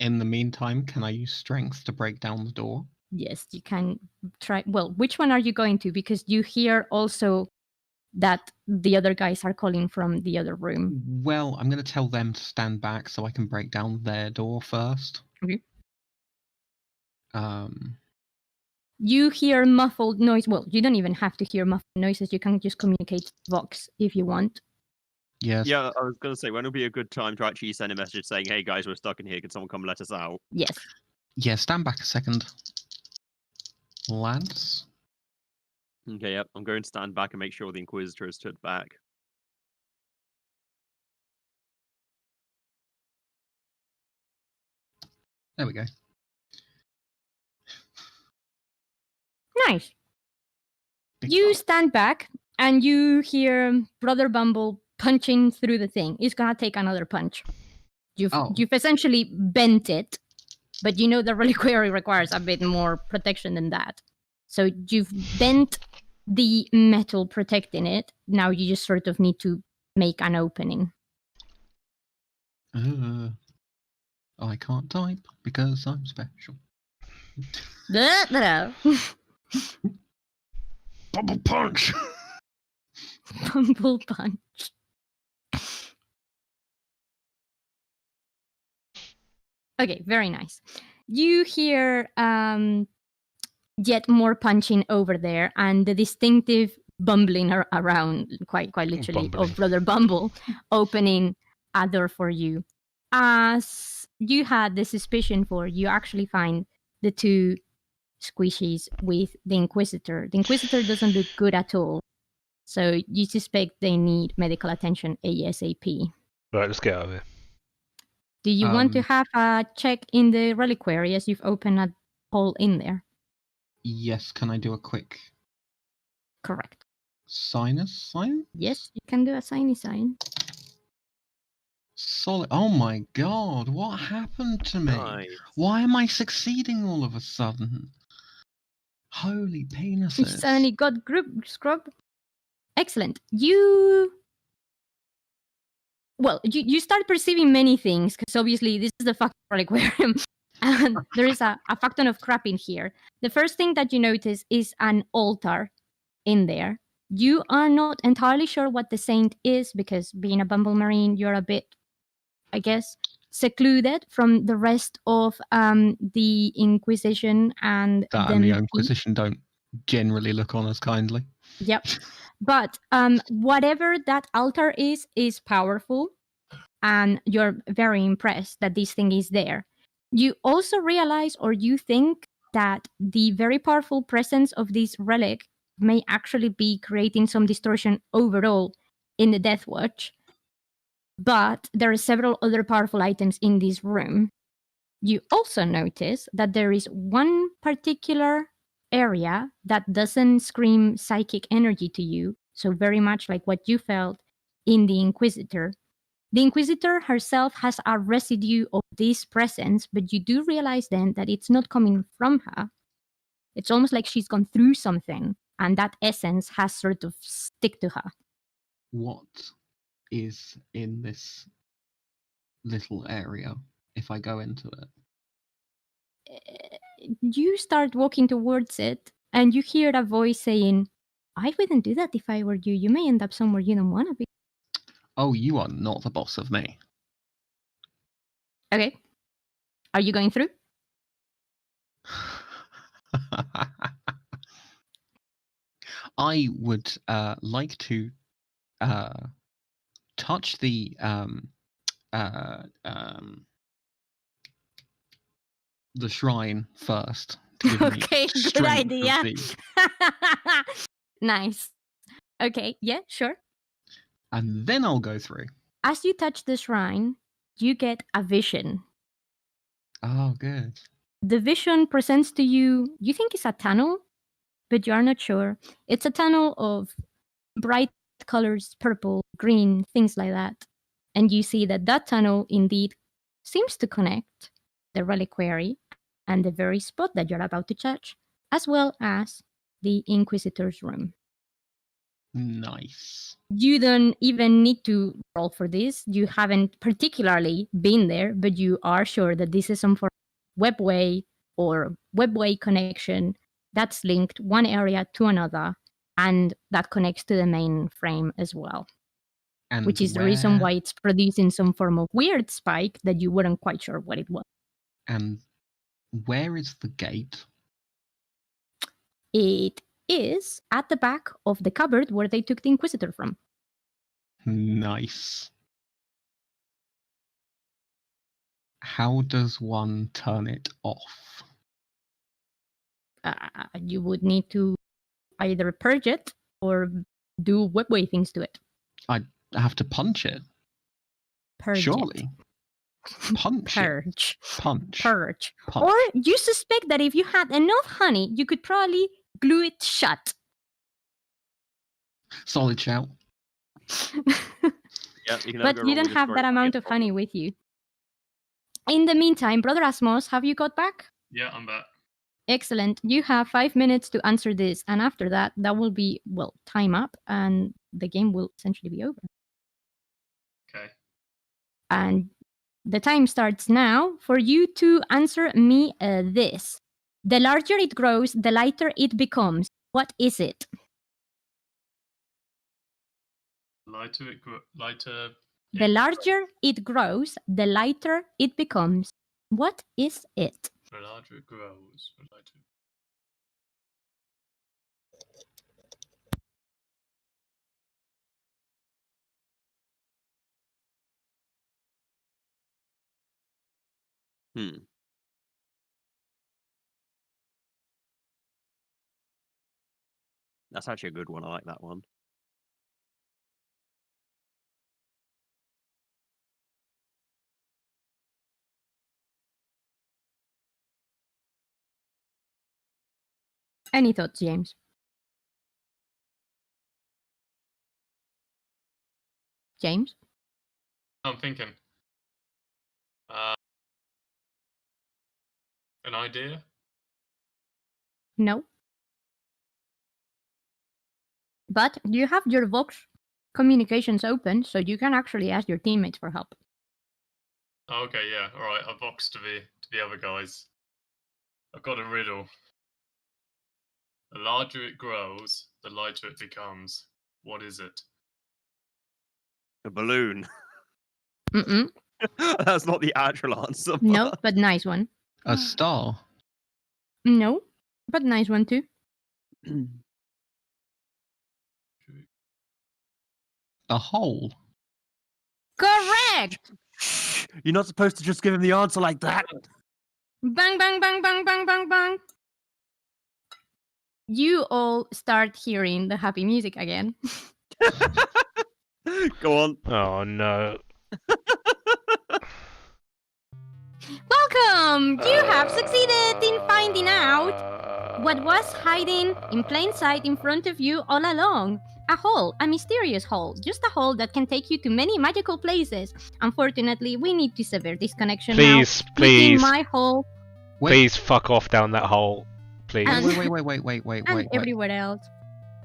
Speaker 4: In the meantime, can I use strength to break down the door?
Speaker 1: Yes, you can try. Well, which one are you going to? Because you hear also that the other guys are calling from the other room.
Speaker 4: Well, I'm going to tell them to stand back so I can break down their door first.
Speaker 1: Okay.
Speaker 4: You
Speaker 1: You hear muffled noise. Well, you don't even have to hear muffled noises. You can just communicate Vox if you want.
Speaker 4: Yes.
Speaker 3: Yeah, I was going to say, when would be a good time to actually send a message saying, hey guys, we're stuck in here, can someone come let us out?
Speaker 1: Yes.
Speaker 4: Yeah, stand back a second. Lads?
Speaker 3: Okay, yep, I'm going to stand back and make sure the Inquisitor has stood back.
Speaker 4: There we go.
Speaker 1: Nice.
Speaker 4: Big
Speaker 1: You
Speaker 4: fuck.
Speaker 1: stand back and you hear Brother Bumble punching through the thing. He's gonna take another punch.
Speaker 4: Oh.
Speaker 1: You've essentially bent it, but you know the reliquary requires a bit more protection than that. So you've bent the metal protecting it. Now you just sort of need to make an opening.
Speaker 4: I can't type because I'm special. Bubble punch!
Speaker 1: Bumble punch. Okay, very nice. You hear yet more punching over there, and the distinctive bumbling around, quite literally,
Speaker 2: Bumbling.
Speaker 1: of Brother Bumble, opening a door for you. As you had the suspicion for, you actually find the two squishies with the Inquisitor. The Inquisitor doesn't look good at all, so you suspect they need medical attention ASAP.
Speaker 2: Right, let's get out of here.
Speaker 1: Do you want to
Speaker 4: Um,
Speaker 1: have a check in the reliquary as you've opened a hole in there?
Speaker 4: Yes, can I do a quick
Speaker 1: Correct.
Speaker 4: sinus sign?
Speaker 1: Yes, you can do a signy sign.
Speaker 4: Solid. Oh my god, what happened to me?
Speaker 3: Nice.
Speaker 4: Why am I succeeding all of a sudden? Holy
Speaker 1: You
Speaker 4: penises.
Speaker 1: suddenly got group scrub. Excellent. You start perceiving many things because obviously this is the fucking reliquarium and there is a fuck ton of crap in here. The first thing that you notice is an altar in there. You are not entirely sure what the saint is because being a Bumble Marine, you're a bit, I guess, secluded from the rest of the Inquisition and
Speaker 4: That
Speaker 1: the
Speaker 4: and the
Speaker 1: MP.
Speaker 4: Inquisition don't generally look on us kindly.
Speaker 1: Yep. But whatever that altar is powerful, and you're very impressed that this thing is there. You also realize, or you think, that the very powerful presence of this relic may actually be creating some distortion overall in the Death Watch. But there are several other powerful items in this room. You also notice that there is one particular area that doesn't scream psychic energy to you, so very much like what you felt in the Inquisitor. The Inquisitor herself has a residue of this presence, but you do realize then that it's not coming from her. It's almost like she's gone through something, and that essence has sort of stick to her.
Speaker 4: What is in this little area if I go into it?
Speaker 1: You start walking towards it, and you hear a voice saying, I wouldn't do that if I were you. You may end up somewhere you don't want to be.
Speaker 4: Oh, you are not the boss of me.
Speaker 1: Okay. Are you going through?
Speaker 4: I would like to touch the shrine first. To give
Speaker 1: Okay,
Speaker 4: me
Speaker 1: good
Speaker 4: strength of
Speaker 1: idea.
Speaker 4: the-
Speaker 1: Nice. Okay, yeah, sure.
Speaker 4: and then I'll go through.
Speaker 1: As you touch the shrine, you get a vision.
Speaker 4: Oh, good.
Speaker 1: The vision presents to you, you think it's a tunnel, but you are not sure. It's a tunnel of bright colors, purple, green, things like that. And you see that that tunnel indeed seems to connect the reliquary and the very spot that you're about to touch, as well as the Inquisitor's room.
Speaker 4: Nice.
Speaker 1: You don't even need to roll for this. You haven't particularly been there, but you are sure that this is some form of webway or webway connection that's linked one area to another, and that connects to the main frame as well.
Speaker 4: And
Speaker 1: Which is the reason why it's producing some form of weird spike that you weren't quite sure what it was.
Speaker 4: And where is the gate?
Speaker 1: It is at the back of the cupboard where they took the Inquisitor from.
Speaker 4: Nice. How does one turn it off?
Speaker 1: You would need to either purge it or do webway things to it.
Speaker 4: I have to punch it.
Speaker 1: Purge
Speaker 4: Surely.
Speaker 1: it.
Speaker 4: Punch it.
Speaker 1: Purge.
Speaker 4: Punch.
Speaker 1: Purge.
Speaker 4: Punch.
Speaker 1: Or you suspect that if you had enough honey, you could probably glue it shut.
Speaker 4: Solid shout.
Speaker 3: Yeah, you can never
Speaker 1: But
Speaker 3: go
Speaker 1: you
Speaker 3: wrong
Speaker 1: don't
Speaker 3: with a
Speaker 1: have
Speaker 3: story
Speaker 1: that
Speaker 3: about
Speaker 1: amount
Speaker 3: your
Speaker 1: of
Speaker 3: problem.
Speaker 1: honey with you. In the meantime, Brother Asmos, have you got back?
Speaker 5: Yeah, I'm back.
Speaker 1: Excellent. You have 5 minutes to answer this, and after that, that will be, well, time up, and the game will essentially be over.
Speaker 5: Okay.
Speaker 1: And the time starts now for you to answer me this. The larger it grows, the lighter it becomes. What is it?
Speaker 5: Lighter.
Speaker 1: The larger it grows, the lighter it becomes. What is it?
Speaker 5: The larger it grows, the lighter.
Speaker 3: That's actually a good one. I like that one.
Speaker 1: Any thoughts, James? James?
Speaker 5: I'm thinking. An idea?
Speaker 1: No. But you have your Vox communications open, so you can actually ask your teammates for help.
Speaker 5: Oh, okay, yeah. All right, I voxed to the other guys. I've got a riddle. The larger it grows, the lighter it becomes. What is it?
Speaker 3: A balloon.
Speaker 1: Mm-mm.
Speaker 3: That's not the actual answer.
Speaker 1: No, but nice one.
Speaker 4: A star.
Speaker 1: No, but nice one too.
Speaker 4: A hole.
Speaker 1: Correct!
Speaker 3: You're not supposed to just give him the answer like that.
Speaker 1: Bang, bang, bang, bang, bang, bang, bang. You all start hearing the happy music again.
Speaker 3: Go on.
Speaker 2: Oh no.
Speaker 1: Welcome! You have succeeded in finding out what was hiding in plain sight in front of you all along. A hole, a mysterious hole, just a hole that can take you to many magical places. Unfortunately, we need to sever this connection now.
Speaker 2: Please,
Speaker 1: Making
Speaker 2: please,
Speaker 1: my hole
Speaker 2: please fuck off down that hole. Please.
Speaker 1: And-
Speaker 4: Wait.
Speaker 1: and everywhere else.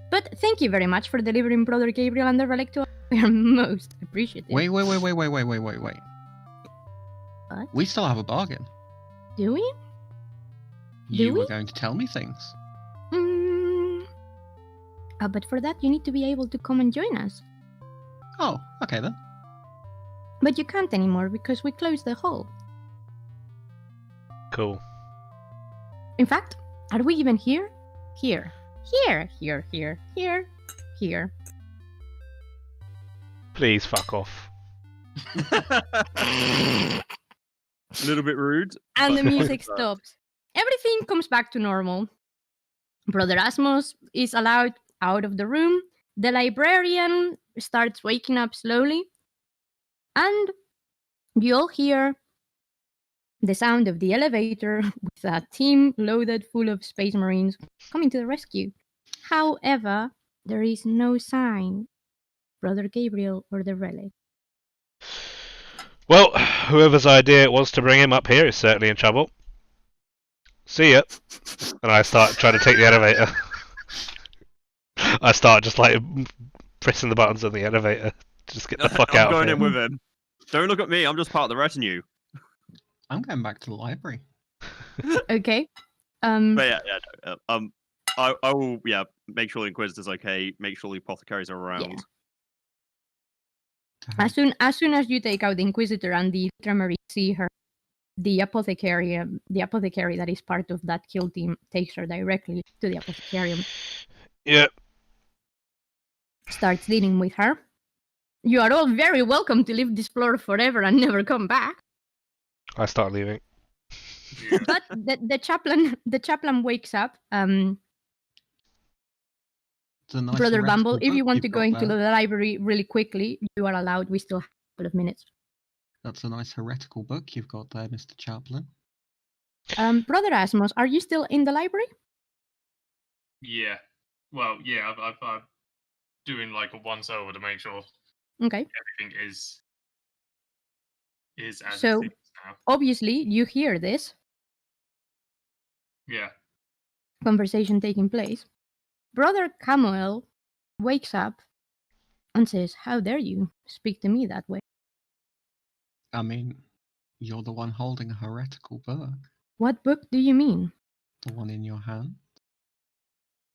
Speaker 1: But thank you very much for delivering Brother Gabriel and the relic to us. We are most appreciative.
Speaker 4: Wait.
Speaker 1: What?
Speaker 4: We still have a bargain.
Speaker 1: Do we?
Speaker 4: You
Speaker 1: we?
Speaker 4: were going to tell me things.
Speaker 1: But for that, you need to be able to come and join us.
Speaker 4: Oh, okay then.
Speaker 1: But you can't anymore because we closed the hole.
Speaker 2: Cool.
Speaker 1: In fact, are we even here? Here.
Speaker 2: Please fuck off.
Speaker 3: A little bit rude.
Speaker 1: And the
Speaker 3: but-
Speaker 1: music stops. Everything comes back to normal. Brother Asmus is allowed out of the room. The librarian starts waking up slowly. And you all hear the sound of the elevator with a team loaded full of space marines coming to the rescue. However, there is no sign, Brother Gabriel or the relic.
Speaker 2: Well, whoever's idea it was to bring him up here is certainly in trouble. See ya. And I start trying to take the elevator. I start just like pressing the buttons on the elevator. Just get the fuck
Speaker 3: I'm
Speaker 2: out
Speaker 3: going
Speaker 2: of
Speaker 3: in
Speaker 2: here.
Speaker 3: with him. Don't look at me. I'm just part of the retinue.
Speaker 4: I'm going back to the library.
Speaker 1: Okay.
Speaker 3: But I will make sure the Inquisitor's okay. Make sure the apothecaries are around.
Speaker 1: As soon as you take out the Inquisitor and the Ultramarine see her, the apothecary that is part of that kill team takes her directly to the apothecarium.
Speaker 2: Yep.
Speaker 1: Starts dealing with her. You are all very welcome to leave this floor forever and never come back.
Speaker 2: I start leaving.
Speaker 5: Yeah.
Speaker 1: But the chaplain wakes up.
Speaker 4: It's a nice
Speaker 1: Brother
Speaker 4: heretical
Speaker 1: Bumble, if you
Speaker 4: book
Speaker 1: want
Speaker 4: you've
Speaker 1: to go
Speaker 4: got
Speaker 1: into the
Speaker 4: there.
Speaker 1: library really quickly, you are allowed. We still have a couple of minutes.
Speaker 4: That's a nice heretical book you've got there, Mr. Chaplain.
Speaker 1: Brother Asmus, are you still in the library?
Speaker 5: Yeah. Well, yeah, I'm doing like a once over to make sure
Speaker 1: Okay.
Speaker 5: everything is as
Speaker 1: So-
Speaker 5: it is now.
Speaker 1: Obviously, you hear this
Speaker 5: Yeah.
Speaker 1: conversation taking place. Brother Camuel wakes up and says, "How dare you speak to me that way?
Speaker 4: I mean, you're the one holding a heretical book.
Speaker 1: What book do you mean?"
Speaker 4: The one in your hand.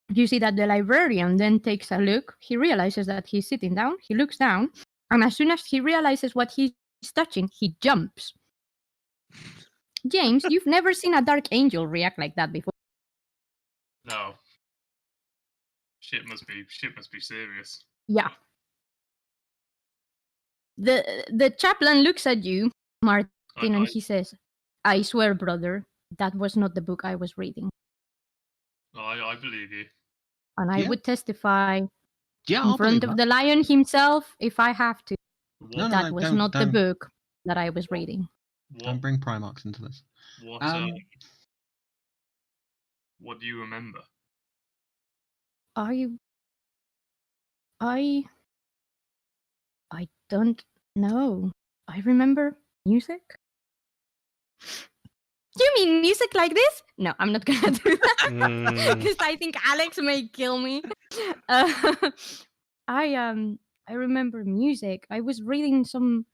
Speaker 1: You see that the librarian then takes a look. He realizes that he's sitting down. He looks down. And as soon as he realizes what he's touching, he jumps. James, you've never seen a dark angel react like that before.
Speaker 5: No. Shit must be serious.
Speaker 1: Yeah. The chaplain looks at you, Martin, and he says, "I swear, brother, that was not the book I was reading.
Speaker 5: I believe you.
Speaker 1: And I
Speaker 4: Yeah.
Speaker 1: would testify
Speaker 4: Yeah,
Speaker 1: in
Speaker 4: I'll
Speaker 1: front
Speaker 4: believe
Speaker 1: of
Speaker 4: that.
Speaker 1: the lion himself if I have to.
Speaker 5: What?
Speaker 4: No,
Speaker 1: That was
Speaker 4: don't-
Speaker 1: not the
Speaker 4: don't-
Speaker 1: book that I was reading."
Speaker 4: Don't bring Primarchs into this.
Speaker 5: What? What do you remember?
Speaker 1: I don't know. I remember music. You mean music like this? No, I'm not gonna do that
Speaker 2: Mm.
Speaker 1: because I think Alex may kill me. Uh, I remember music. I was reading some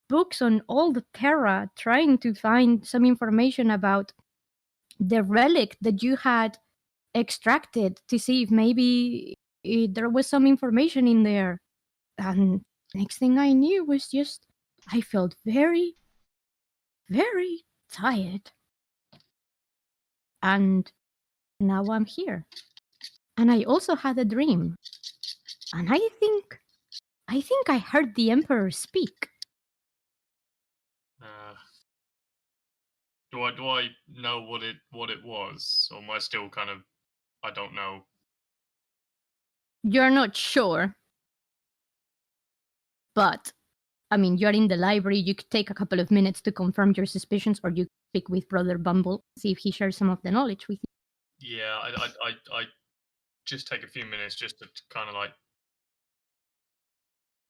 Speaker 1: books on Old Terra, trying to find some information about the relic that you had extracted to see if maybe there was some information in there. And next thing I knew was just I felt very, very tired. And now I'm here. And I also had a dream. And I think I heard the Emperor speak.
Speaker 5: Do I know what it was, or am I still kind of? I don't know.
Speaker 1: You're not sure, but I mean, you're in the library. You could take a couple of minutes to confirm your suspicions, or you speak with Brother Bumble, see if he shares some of the knowledge with you.
Speaker 5: Yeah, I just take a few minutes just to kind of like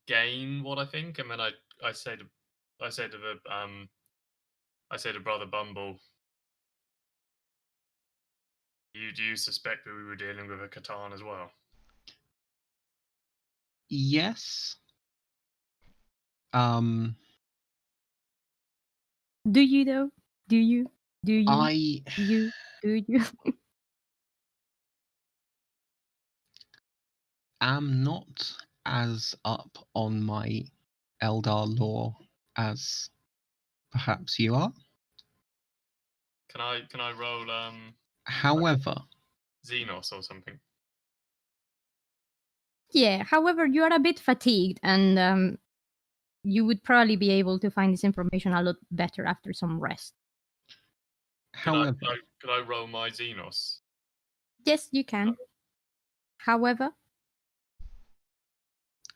Speaker 5: gain what I think, and then I say to Brother Bumble, do you suspect that we were dealing with a Catan as well?
Speaker 4: Yes.
Speaker 1: Do you though? Do you? Do you?
Speaker 4: I
Speaker 1: You? Do you?
Speaker 4: am not as up on my Eldar lore as perhaps you are.
Speaker 5: Can I roll
Speaker 4: However,
Speaker 5: Xenos or something?
Speaker 1: Yeah. However, you are a bit fatigued, and you would probably be able to find this information a lot better after some rest.
Speaker 4: however,
Speaker 5: Could I roll my Xenos?
Speaker 1: Yes, you can. However,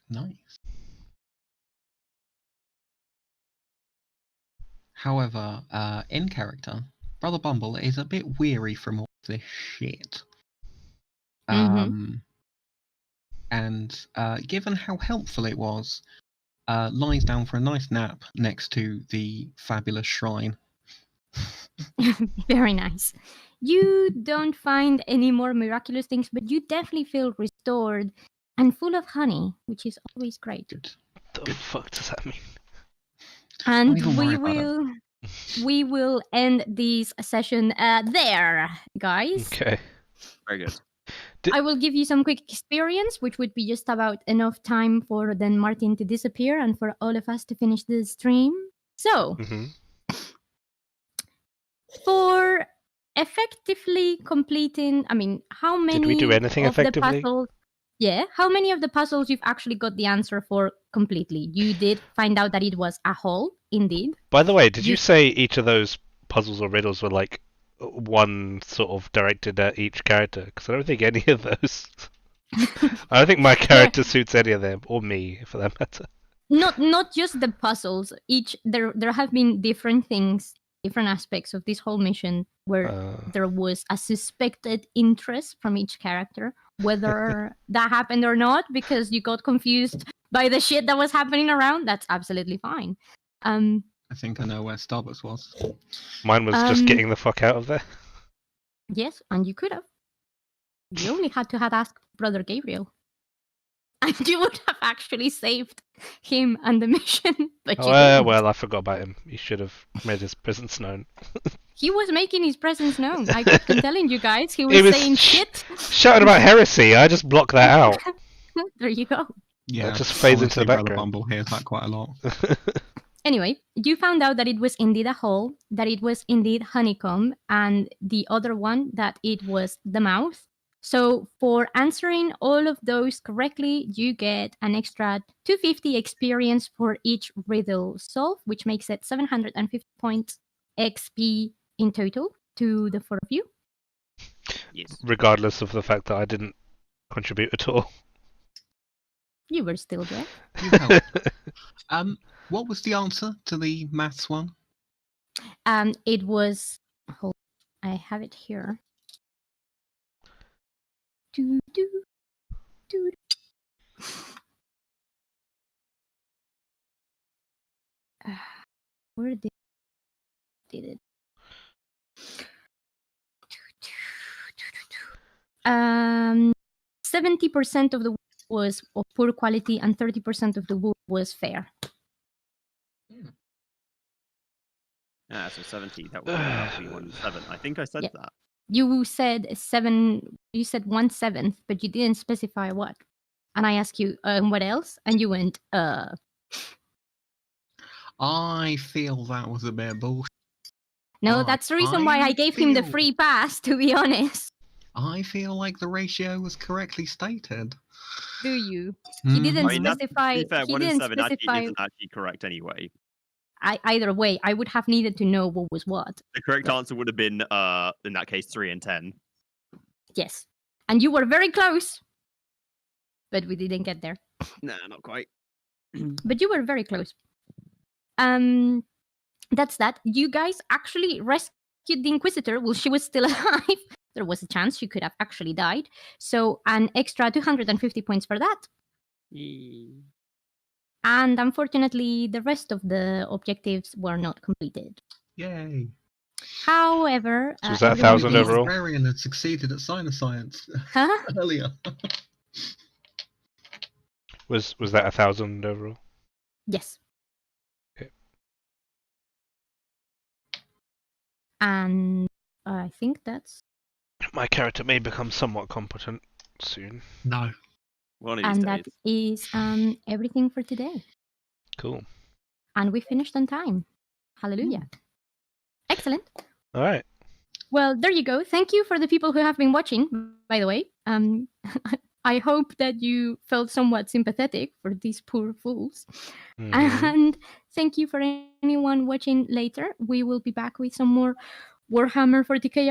Speaker 4: nice. However, in character, Brother Bumble is a bit weary from all this shit.
Speaker 1: Mhm.
Speaker 4: And given how helpful it was, lies down for a nice nap next to the fabulous shrine.
Speaker 1: Very nice. You don't find any more miraculous things, but you definitely feel restored and full of honey, which is always great.
Speaker 4: Good.
Speaker 2: The fuck does that mean?
Speaker 1: And
Speaker 4: even worry about
Speaker 1: we will end this session there, guys.
Speaker 2: Okay.
Speaker 3: Very good.
Speaker 1: I will give you some quick experience, which would be just about enough time for then Martin to disappear and for all of us to finish the stream. So,
Speaker 2: Mm-hmm.
Speaker 1: for effectively completing, I mean, how many
Speaker 2: Did we do anything
Speaker 1: of the
Speaker 2: effectively?
Speaker 1: puzzles? Yeah, how many of the puzzles you've actually got the answer for completely? You did find out that it was a hole, indeed.
Speaker 2: By the way, did you
Speaker 1: You-
Speaker 2: say each of those puzzles or riddles were like one sort of directed at each character? Because I don't think any of those. I don't think my character suits any of them, or me, for that matter.
Speaker 1: Not just the puzzles. There have been different things, different aspects of this whole mission where there was a suspected interest from each character. Whether that happened or not, because you got confused by the shit that was happening around, that's absolutely fine.
Speaker 4: I think I know where Starbucks was.
Speaker 2: Mine was just getting the fuck out of there.
Speaker 1: Yes, and you could have. You only had to have asked Brother Gabriel. And you would have actually saved him and the mission, but you didn't.
Speaker 2: Well, I forgot about him. He should have made his presence known.
Speaker 1: He was making his presence known. I kept on telling you guys he was saying shit.
Speaker 2: Shouting about heresy. I just blocked that out.
Speaker 1: There you go.
Speaker 4: Yeah,
Speaker 2: just fades into
Speaker 4: honestly,
Speaker 2: the
Speaker 4: Brother
Speaker 2: background.
Speaker 4: Bumble hears that quite a lot.
Speaker 1: Anyway, you found out that it was indeed a hole, that it was indeed honeycomb, and the other one that it was the mouth. So for answering all of those correctly, you get an extra 250 experience for each riddle solved, which makes it 750 points XP in total to the four of you.
Speaker 3: Yes.
Speaker 2: Regardless of the fact that I didn't contribute at all.
Speaker 1: You were still there.
Speaker 4: You helped. What was the answer to the maths one?
Speaker 1: It was. Hold, I have it here. Do, do, do. Where did it? 70% of the wood was of poor quality, and 30% of the wood was fair.
Speaker 3: So 70. That would be 1 7. I think I said
Speaker 1: Yeah.
Speaker 3: that.
Speaker 1: You said 7. You said 1/7, but you didn't specify what. And I asked you, what else? And you went,
Speaker 4: I feel that was a bit of bullshit.
Speaker 1: No, that's the reason why I gave him the
Speaker 4: feel-
Speaker 1: free pass, to be honest.
Speaker 4: I feel like the ratio was correctly stated.
Speaker 1: Do you? He didn't
Speaker 3: I mean, that's,
Speaker 1: specify.
Speaker 3: to be fair,
Speaker 1: He
Speaker 3: 1 in
Speaker 1: didn't
Speaker 3: 7
Speaker 1: specify.
Speaker 3: isn't actually correct anyway.
Speaker 1: either way, I would have needed to know what was what.
Speaker 3: The correct answer would have been, in that case, 3 and 10.
Speaker 1: Yes. And you were very close, but we didn't get there.
Speaker 3: Nah, not quite.
Speaker 1: But you were very close. That's that. You guys actually rescued the Inquisitor while she was still alive. There was a chance she could have actually died. So an extra 250 points for that. And unfortunately, the rest of the objectives were not completed.
Speaker 4: Yay.
Speaker 1: However,
Speaker 2: So was that
Speaker 1: everyone
Speaker 2: 1,000
Speaker 1: is-
Speaker 2: overall?
Speaker 4: Librarian had succeeded at sinus science
Speaker 1: Huh?
Speaker 4: earlier.
Speaker 2: Was that 1,000 overall?
Speaker 1: Yes.
Speaker 2: Okay.
Speaker 1: And I think that's
Speaker 2: My character may become somewhat competent soon.
Speaker 4: No.
Speaker 3: One of these
Speaker 1: and
Speaker 3: days.
Speaker 1: that is everything for today.
Speaker 2: Cool.
Speaker 1: And we finished on time. Hallelujah. Excellent.
Speaker 2: All right.
Speaker 1: Well, there you go. Thank you for the people who have been watching, by the way. I hope that you felt somewhat sympathetic for these poor fools.
Speaker 2: Mhm.
Speaker 1: And thank you for anyone watching later. We will be back with some more Warhammer 40k